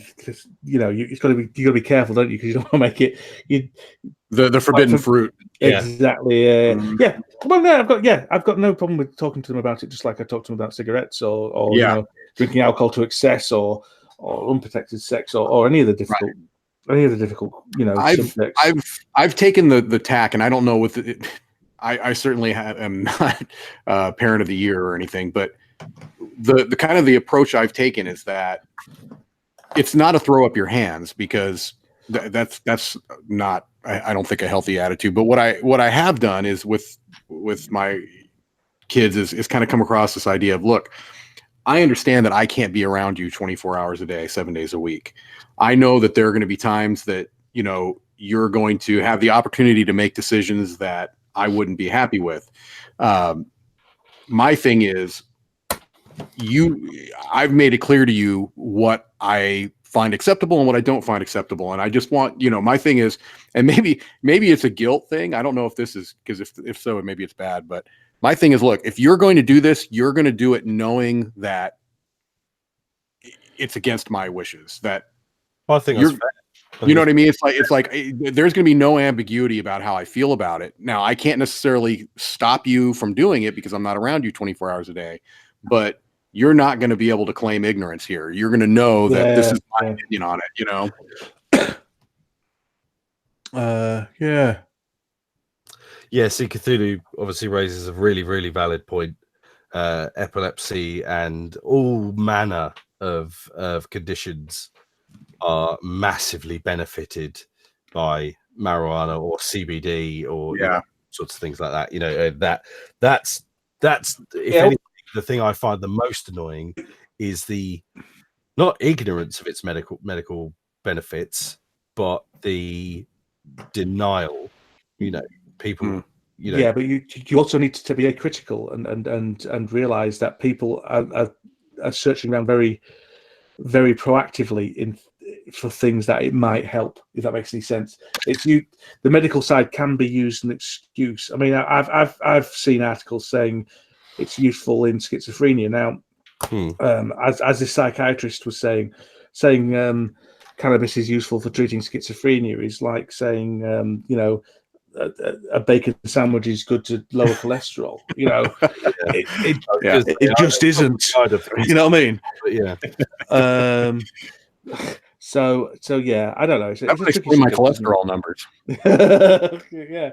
got to be careful, don't you? Because you don't want to make it the forbidden fruit. Exactly. Yeah. Well, no, I've got no problem with talking to them about it, just like I talk to them about cigarettes or drinking alcohol to excess or unprotected sex or any of the difficult. Right. Any of the difficult, subjects. I've taken the tack, and I don't know with it. I certainly am not parent of the year or anything, but the kind of the approach I've taken is that it's not a throw up your hands, because that's not I don't think a healthy attitude. But what I have done is with my kids is kind of come across this idea of, look, I understand that I can't be around you 24 hours a day, 7 days a week. I know that there are going to be times that, you're going to have the opportunity to make decisions that I wouldn't be happy with. My thing is, I've made it clear to you what I find acceptable and what I don't find acceptable. And I just want, my thing is, and maybe it's a guilt thing. I don't know if this is, because if so, maybe it's bad, but my thing is, look, if you're going to do this, you're going to do it knowing that it's against my wishes. That I think that's fair. You know what I mean? It's like there's going to be no ambiguity about how I feel about it. Now, I can't necessarily stop you from doing it because I'm not around you 24 hours a day, but you're not going to be able to claim ignorance here. You're going to know that this is my opinion on it. Yeah, see, Cthulhu obviously raises a really, really valid point. Epilepsy and all manner of conditions are massively benefited by marijuana or CBD or sorts of things like that. That's if anything, the thing I find the most annoying is the not ignorance of its medical benefits, but the denial. People. But you also need to be critical and realize that people are searching around very, very proactively for things that it might help, if that makes any sense. The medical side can be used as an excuse. I mean, I've seen articles saying it's useful in schizophrenia. Now, as this psychiatrist was saying cannabis is useful for treating schizophrenia is like saying a bacon sandwich is good to lower cholesterol. It just isn't. You know what I mean? Yeah. So I don't know. That would explain my cholesterol numbers. Yeah.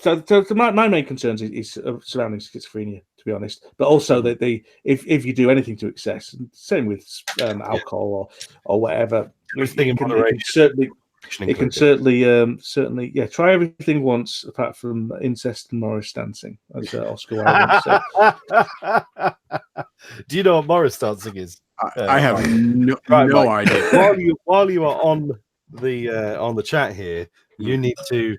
So my main concerns is surrounding schizophrenia, to be honest. But also that if you do anything to excess, same with alcohol or whatever, it can certainly try everything once apart from incest and Morris dancing, as Oscar Wilde said. Do you know what Morris dancing is? I have no idea. While you are on the chat here, you need to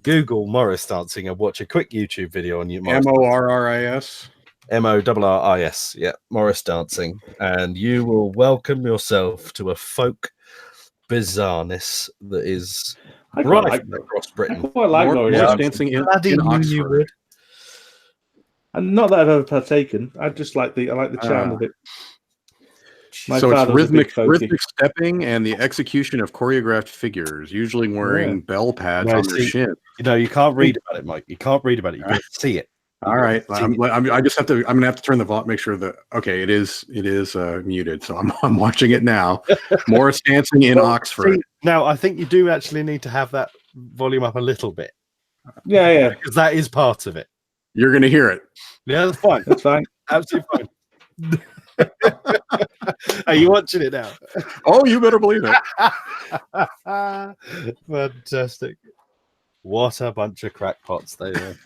Google Morris dancing and watch a quick YouTube video on YouTube. Morris. Morris. Yeah, Morris dancing, and you will welcome yourself to a folk bizarreness that is right across Britain. I quite like Morris dancing in Oxford. And not that I've ever partaken. I just like the charm of it. So it's rhythmic stepping and the execution of choreographed figures, usually wearing bell pads on their shin. You can't read about it, Mike. You can't read about it. You can see it. All right. I'm going to have to turn the volume, make sure that, okay, it is muted. So I'm watching it now. Morris dancing in Oxford. Now, I think you do actually need to have that volume up a little bit. Yeah. Because that is part of it. You're going to hear it. Yeah, that's fine. That's fine. Absolutely fine. Are you watching it now? Oh, you better believe it. Fantastic. What a bunch of crackpots they are.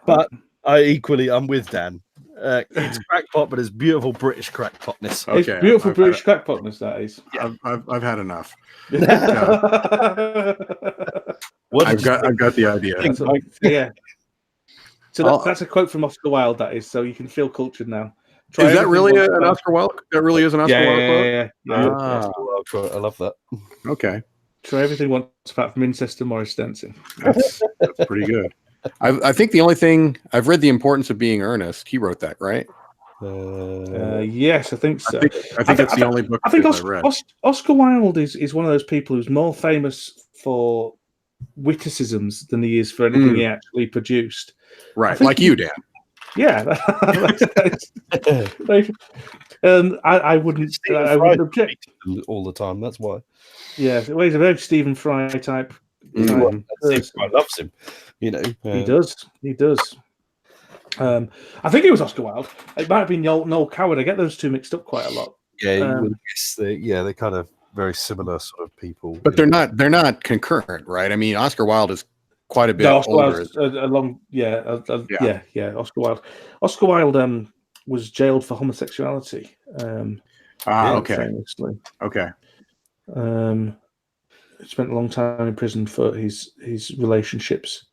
But I'm with Dan. It's crackpot, but it's beautiful British crackpotness. Okay, It's beautiful British crackpotness, that is. I've had enough. I've got the idea. Yeah. So that's a quote from Oscar Wilde, that is. So you can feel cultured now. Is that really an Oscar Wilde? That really is an Oscar Wilde quote? Yeah. Oscar Wilde quote. I love that. Okay. Try everything once, apart from incest and Morris Denson. That's pretty good. I think the only thing I've read, The Importance of Being Earnest. He wrote that, right? Yes, I think so. I think that's the only book I think I've read. Oscar Wilde is one of those people who's more famous for witticisms than he is for anything he actually produced. Right, like you, Dan. Yeah. I wouldn't object all the time. That's why. Yeah, well, he's a very Stephen Fry type. Stephen Fry loves him. You know, he does. I think it was Oscar Wilde. It might have been Noel Coward. I get those two mixed up quite a lot. Yeah, they're kind of very similar sort of people. But they're not concurrent, right? I mean, Oscar Wilde is quite a bit older. Oscar Wilde. Oscar Wilde was jailed for homosexuality. Okay. Famously. Okay. Spent a long time in prison for his relationships.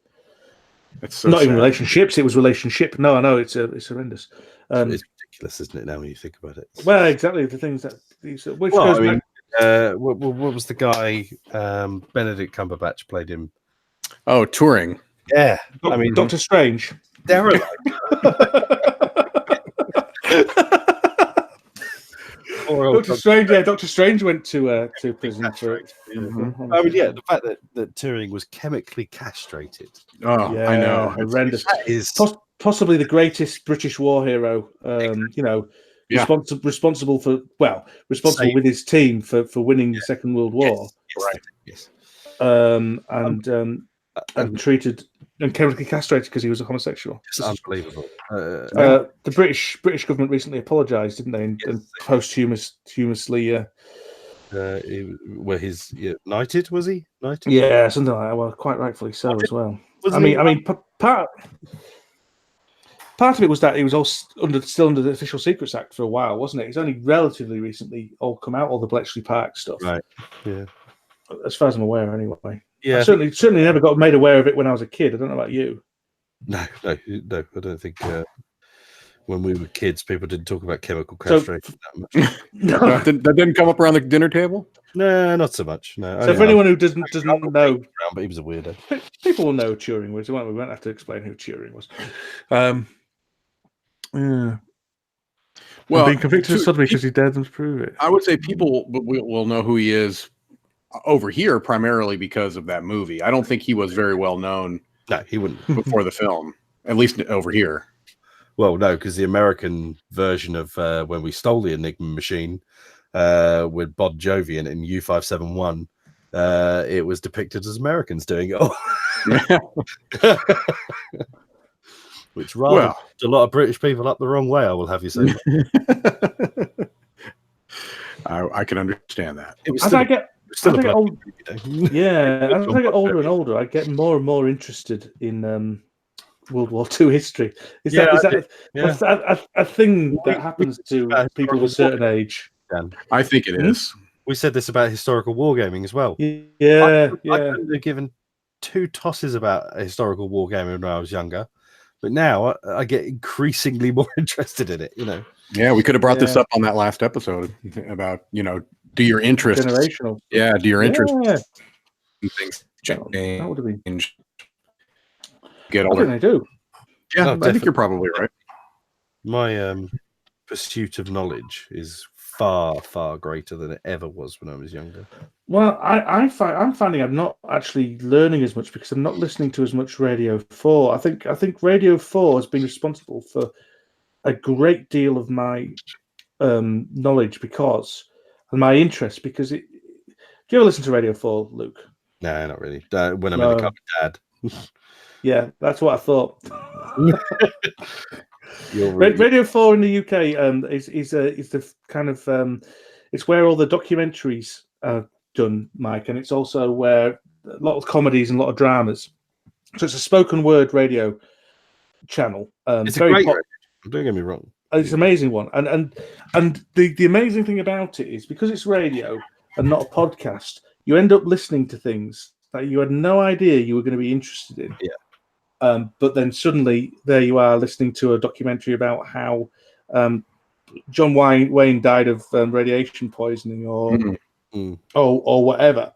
It's so not sad. even relationships. It was relationship. No, I know it's horrendous. It's ridiculous, isn't it? Now when you think about it. Well, exactly the things that. What was the guy? Benedict Cumberbatch played him. Oh, Turing. Yeah, Doctor Strange. Derelict. Doctor Strange went to prison for it. The fact that Turing was chemically castrated. Oh, yeah, I know. Horrendous. Possibly the greatest British war hero. Responsible with his team for winning the Second World War. Yes. And treated and chemically castrated because he was a homosexual. It's unbelievable. The British government recently apologised, didn't they? And posthumously. Where he's knighted, was he? Knighted? Yeah, something like that. Well, quite rightfully so as well. Part of it was that he was still under the Official Secrets Act for a while, wasn't it? It's only relatively recently all come out, all the Bletchley Park stuff. Right. Yeah. As far as I'm aware, anyway. Yeah. I certainly never got made aware of it when I was a kid. I don't know about you. No. I don't think when we were kids, people didn't talk about chemical castration that much. No. That didn't come up around the dinner table? No, not so much. No. So for anyone who doesn't know, but he was a weirdo. People will know who Turing was. We won't have to explain who Turing was. Yeah. Well, being convicted of sodomy because he dared them to prove it. I would say people will know who he is over here primarily because of that movie. I don't think he was very well known. No, he wouldn't before the film, at least over here. Well, no, because the American version of When We Stole the Enigma Machine with Bon Jovi in U571, it was depicted as Americans doing it all. Which a lot of British people up the wrong way, I will have you say. I can understand that. As I get older and older, I get more and more interested in World War II history. Is that a thing that happens to people of a certain age? I think it is. We said this about historical wargaming as well. I couldn't have given two tosses about historical wargaming when I was younger. But now I get increasingly more interested in it, Yeah, we could have brought this up on that last episode about, do your interest generational? Yeah, do your interest in things change? That would have been get older. I think they do. Yeah, I think you're probably right. My pursuit of knowledge is far, far greater than it ever was when I was younger. Well, I'm finding I'm not actually learning as much because I'm not listening to as much Radio 4. I think Radio 4 has been responsible for a great deal of my knowledge and my interest because you ever listen to Radio 4, Luke? No, not really. When I'm in the car with Dad. Yeah, that's what I thought. Really... Radio 4 in the UK is the kind of it's where all the documentaries are done, Mike, and it's also where a lot of comedies and a lot of dramas. So it's a spoken word radio channel. It's very great. Don't get me wrong. It's an amazing one, and the amazing thing about it is because it's radio and not a podcast, you end up listening to things that you had no idea you were going to be interested in. Yeah. But then suddenly there you are listening to a documentary about how John Wayne died of radiation poisoning or whatever,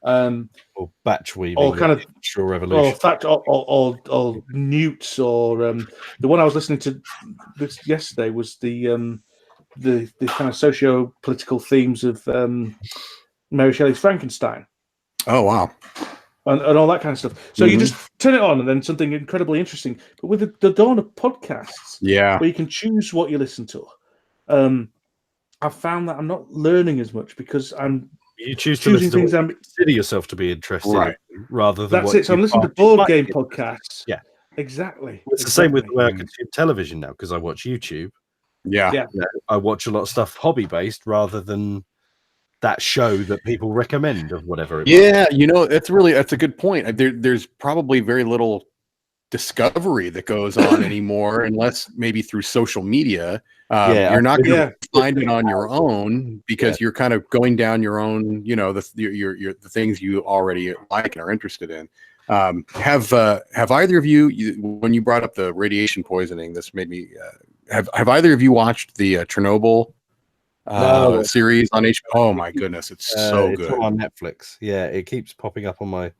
or batch weaving, or kind of Industrial Revolution, or newts, or the one I was listening to this yesterday was the kind of socio-political themes of Mary Shelley's Frankenstein. Oh wow. And all that kind of stuff. So you just turn it on, and then something incredibly interesting. But with the dawn of podcasts, where you can choose what you listen to, I've found that I'm not learning as much because you choose to listen to things you consider yourself to be interested in, rather than that's it. So I'm listening to board game podcasts. Yeah, exactly. It's the same with the way I consume television now because I watch YouTube. Yeah. You know, I watch a lot of stuff hobby based rather than that show that people recommend of whatever. You know, that's a good point. There's probably very little discovery that goes on anymore, unless maybe through social media. You're not going to find it on your own because you're kind of going down your own, you know, the things you already like and are interested in. Have either of you, when you brought up the radiation poisoning, this made me have either of you watched the Chernobyl series on HBO? Oh my goodness, it's so good. It's on Netflix. Yeah, it keeps popping up on my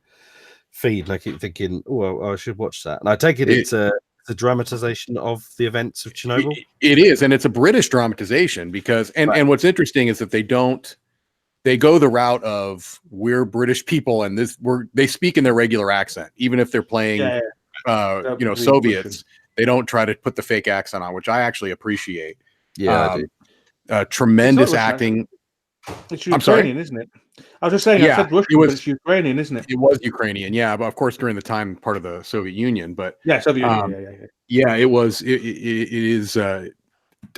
feed, and I keep thinking, oh, I should watch that. And I take it's a dramatization of the events of Chernobyl. It is, and it's a British dramatization because, and what's interesting is that they go the route of we're British people, and they speak in their regular accent, even if they're playing, Soviets. They don't try to put the fake accent on, which I actually appreciate. Yeah, I do. Tremendous acting. It's Ukrainian, isn't it? I was just saying, I said Russian, but it's Ukrainian, isn't it? It was Ukrainian, yeah, but of course during the time part of the Soviet Union. But Soviet Union, yeah, it was. It is. I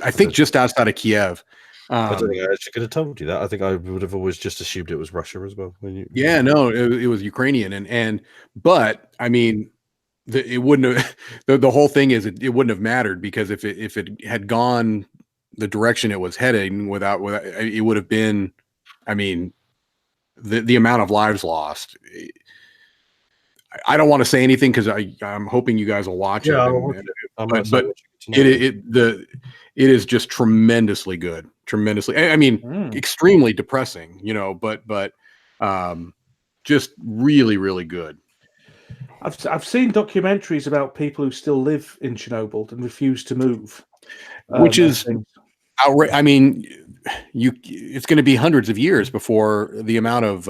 think just outside of Kiev. I don't think I actually could have told you that. I think I would have always just assumed it was Russia as well. No, it was Ukrainian, but I mean, it wouldn't have. The whole thing is it wouldn't have mattered because if it had gone the direction it was heading without it would have been, I mean, the amount of lives lost. I don't want to say anything because I'm hoping you guys will watch it. But it is just tremendously good. Tremendously. I mean, extremely depressing, you know, but just really, really good. I've seen documentaries about people who still live in Chernobyl and refuse to move, which is I mean, it's going to be hundreds of years before the amount of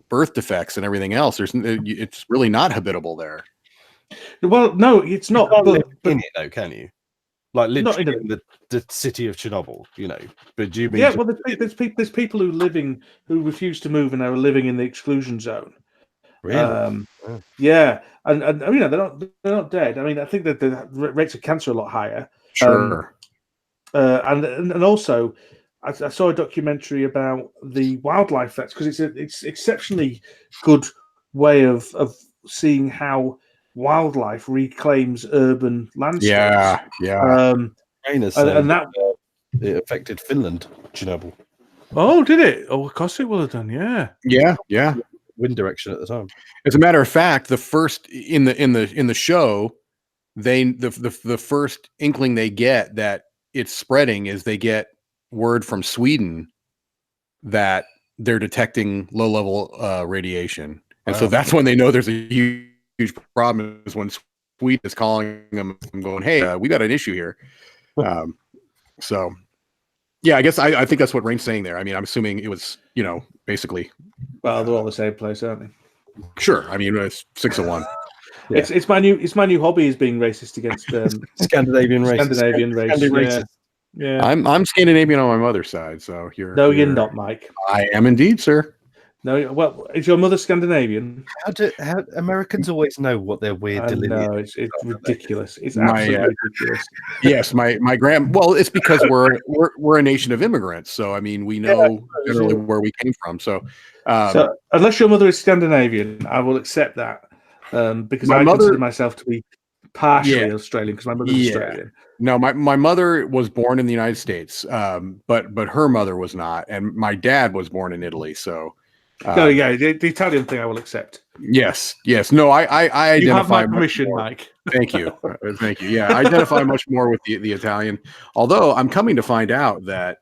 birth defects and everything else. It's really not habitable there. Well, no, it's not. You can't live in it though, can you? Like literally in the city of Chernobyl, you know. But do you mean? Yeah, well, there's people who refuse to move and are living in the exclusion zone. Really? Yeah, and you know they're not dead. I mean, I think that the rates of cancer are a lot higher. Sure. And also, I saw a documentary about the wildlife threats because it's exceptionally good way of seeing how wildlife reclaims urban landscapes. Yeah. And that it affected Finland, Chernobyl. Oh, did it? Oh, of course it will have done. Yeah. Wind direction at the time. As a matter of fact, the first in the show, the first inkling they get that it's spreading is they get word from Sweden that they're detecting low-level radiation, and so that's when they know there's a huge problem. Is when Sweden is calling them and going, "Hey, we got an issue here." So, yeah, I guess I think that's what Rain's saying there. I mean, I'm assuming it was, basically. Well, they're all the same place, aren't they? Sure. I mean, it's 6 of 1. Yeah. It's my new hobby is being racist against Scandinavian race. Yeah. I'm Scandinavian on my mother's side, so you're not, Mike. I am indeed, sir. No, well, is your mother Scandinavian? How Americans always know what their weird delineation. No, it's ridiculous. It's My, absolutely ridiculous. Yes, my grand. Well, it's because we're a nation of immigrants, so I mean we know generally where we came from. So, so unless your mother is Scandinavian, I will accept that because my I mother- consider myself to be partially Australian because my mother's Australian. No, my mother was born in the United States, but her mother was not, and my dad was born in Italy. So, No, yeah, the Italian thing I will accept. yes. No, I identify. You have my permission, Mike. Thank you. Thank you. Yeah, I identify much more with the Italian. Although I'm coming to find out that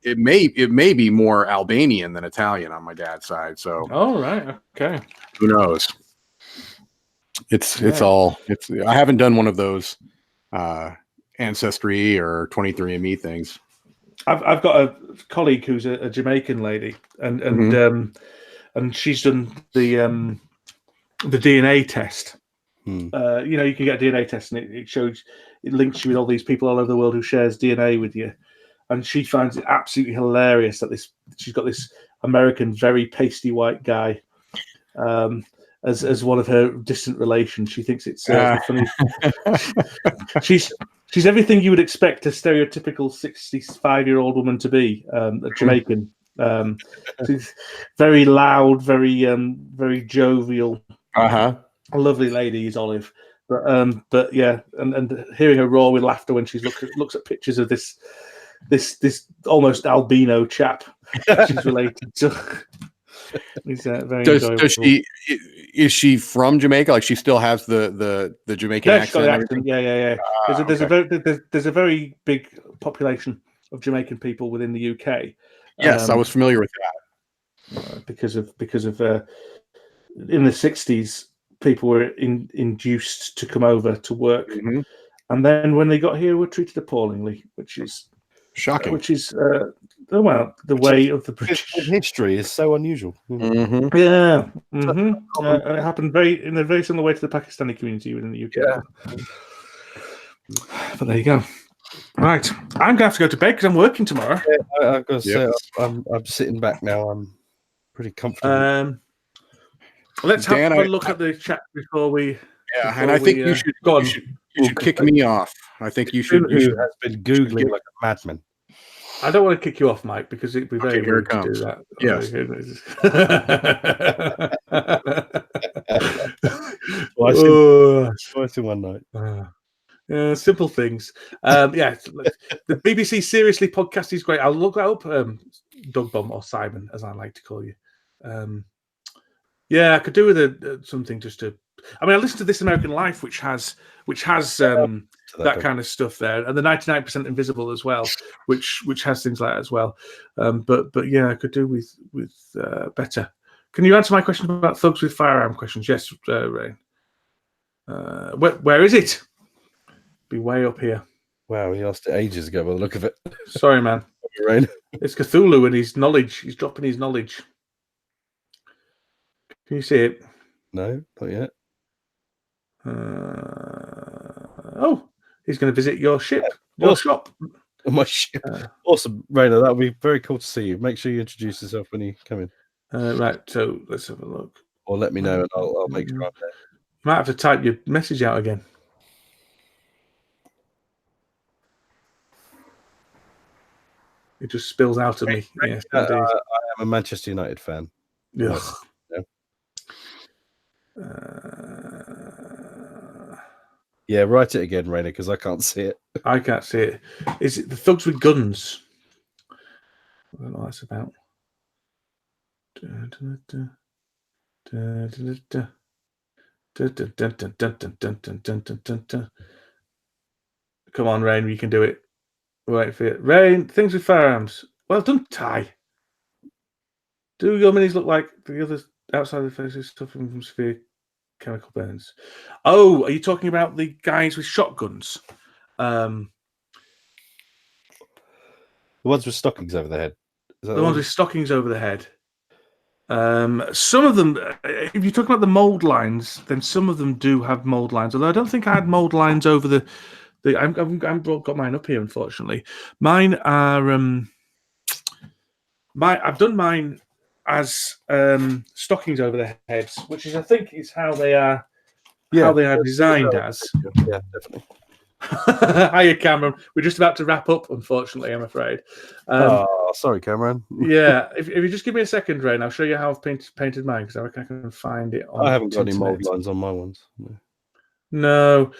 it may be more Albanian than Italian on my dad's side. So, oh right, okay. Who knows? It's all. I haven't done one of those Ancestry or 23andMe things. I've got a colleague who's a Jamaican lady, and she's done the DNA test. You can get a DNA test, and it links you with all these people all over the world who shares DNA with you, and she finds it absolutely hilarious that she's got this American, very pasty white guy as one of her distant relations. She thinks it's funny. She's everything you would expect a stereotypical 65-year-old woman to be, a Jamaican. She's very loud, very jovial. A lovely lady is Olive, but yeah, and hearing her roar with laughter when she looks at pictures of this almost albino chap she's related to. He's very enjoyable. Is she from Jamaica? Like she still has the Jamaican accent? Yeah. There's a very big population of Jamaican people within the UK. Yes, I was familiar with that. Because of in the 60s, people were induced to come over to work, and then when they got here, were treated appallingly, which is shocking. Which is the way of the British history is so unusual. Yeah, and it happened in a very similar way to the Pakistani community within the UK. But there you go. Right, I'm gonna have to go to bed because I'm working tomorrow. Yeah, I've got to say, I'm sitting back now. I'm pretty comfortable. Let's have a look at the chat before we. Yeah, and I think you should go on. You should kick me off. I think you should. Who has been googling like a madman? I don't want to kick you off, Mike, because it'd be very rude to do that. Yes. Twice in one night. Simple things. The BBC Seriously podcast is great. I'll look that up. Doug Bomb, or Simon, as I like to call you. I could do with something just to. I mean, I listened to This American Life, which has that kind of stuff there, and the 99% Invisible as well, which has things like that as well. But yeah, I could do with better. Can you answer my question about thugs with firearm questions? Yes, Ray. Where is it? Be way up here. Wow, he asked it ages ago by the look of it. Sorry, man. Rain. It's Cthulhu and his knowledge. He's dropping his knowledge. Can you see it? No, not yet. He's going to visit your ship, your shop. My ship. Awesome, Rainer. That would be very cool to see you. Make sure you introduce yourself when you come in. Right, so let's have a look. Or let me know and I'll make sure I'm there. You might have to type your message out again. It just spills out of me. Yes, I am a Manchester United fan. Yeah. Yeah, write it again, Rainer, because I can't see it. I can't see it. Is it the thugs with guns? I don't know what that's about. Come on, Rain, you can do it. Wait for it. Rain, things with firearms. Well done, Ty. Do your minis look like the others outside of the faces suffering from severe chemical burns? Oh, are you talking about the guys with shotguns? The ones with stockings over the head. The ones with stockings over the head. Some of them, if you're talking about the mold lines, then some of them do have mold lines. Although I don't think I had mold lines over the. I've got mine up here, unfortunately. Mine are. I've done mine as stockings over their heads, which is, I think, is how they are. How they are designed as. Yeah, definitely. Hiya, Cameron. We're just about to wrap up, unfortunately, I'm afraid. Sorry, Cameron. Yeah, if you just give me a second, Rain, I'll show you how I've painted mine, because I reckon I can find it on I haven't got any internet. mold lines on my ones. No.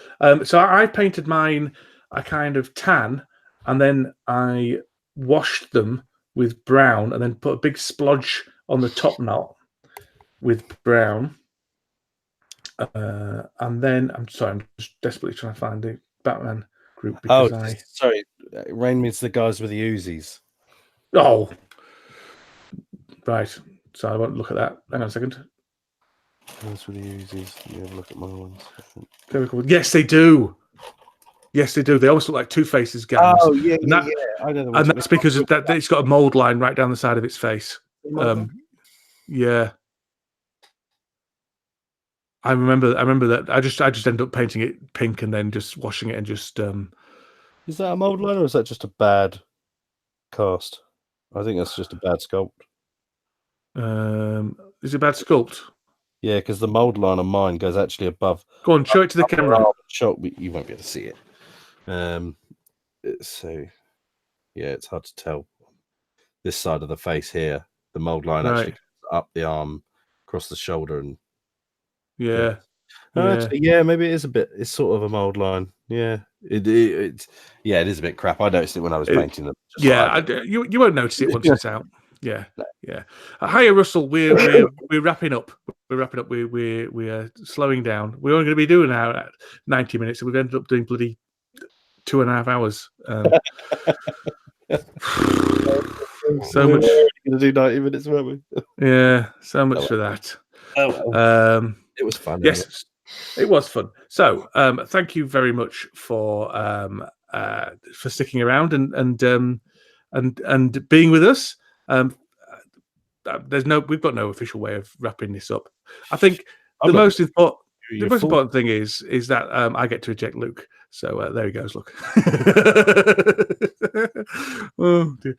So I painted mine a kind of tan, and then I washed them with brown, and then put a big splodge on the top knot with brown. And then I'm just desperately trying to find the Batman group because sorry, Rain means the guys with the Uzis. Oh, right. So I won't look at that. Hang on a second. Guys with the Uzis. You have a look at my ones. Very cool. Yes, they do. Yes, they do. They almost look like Two-Face's gangs. Oh yeah, and I know and that's because it's got a mold line right down the side of its face. Yeah. I remember that. I just ended up painting it pink and then just washing it and just. Is that a mold line or is that just a bad cast? I think that's just a bad sculpt. Is it a bad sculpt? Yeah, because the mold line on mine goes actually above. Go on, show it to the camera. You won't be able to see it. So, yeah, it's hard to tell. This side of the face here, the mold line actually goes up the arm, across the shoulder, and yeah. Actually, maybe it is a bit. It's sort of a mold line. Yeah, it is a bit crap. I noticed it when I was painting them. You won't notice it once it's out. Yeah. Hiya, Russell. We're wrapping up. We're wrapping up. We're slowing down. We're only going to be doing now at 90 minutes, and we've ended up doing bloody 2.5 hours. So much. We're going to do 90 minutes, weren't we? Yeah, so much for that. It was fun. Yes, it was fun. So, thank you very much for sticking around and being with us. We've got no official way of wrapping this up. I think the most important thing is that I get to eject Luke. So there he goes. Look. Oh dear.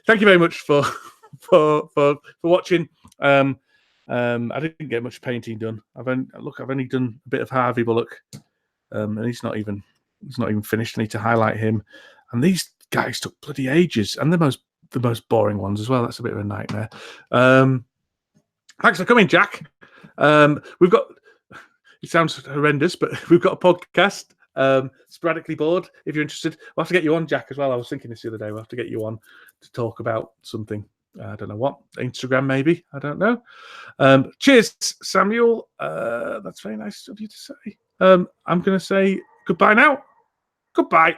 Thank you very much for watching. I didn't get much painting done. I've only done a bit of Harvey Bullock, and he's not even finished. I need to highlight him. And these guys took bloody ages, and the most boring ones as well. That's a bit of a nightmare. Thanks for coming, Jack. We've got. It sounds horrendous, but we've got a podcast. Sporadically Bored. If you're interested, we'll have to get you on, Jack, as well. I was thinking this the other day. We'll have to get you on to talk about something. I don't know what. Instagram, maybe. I don't know. Cheers, Samuel. That's very nice of you to say. I'm going to say goodbye now. Goodbye.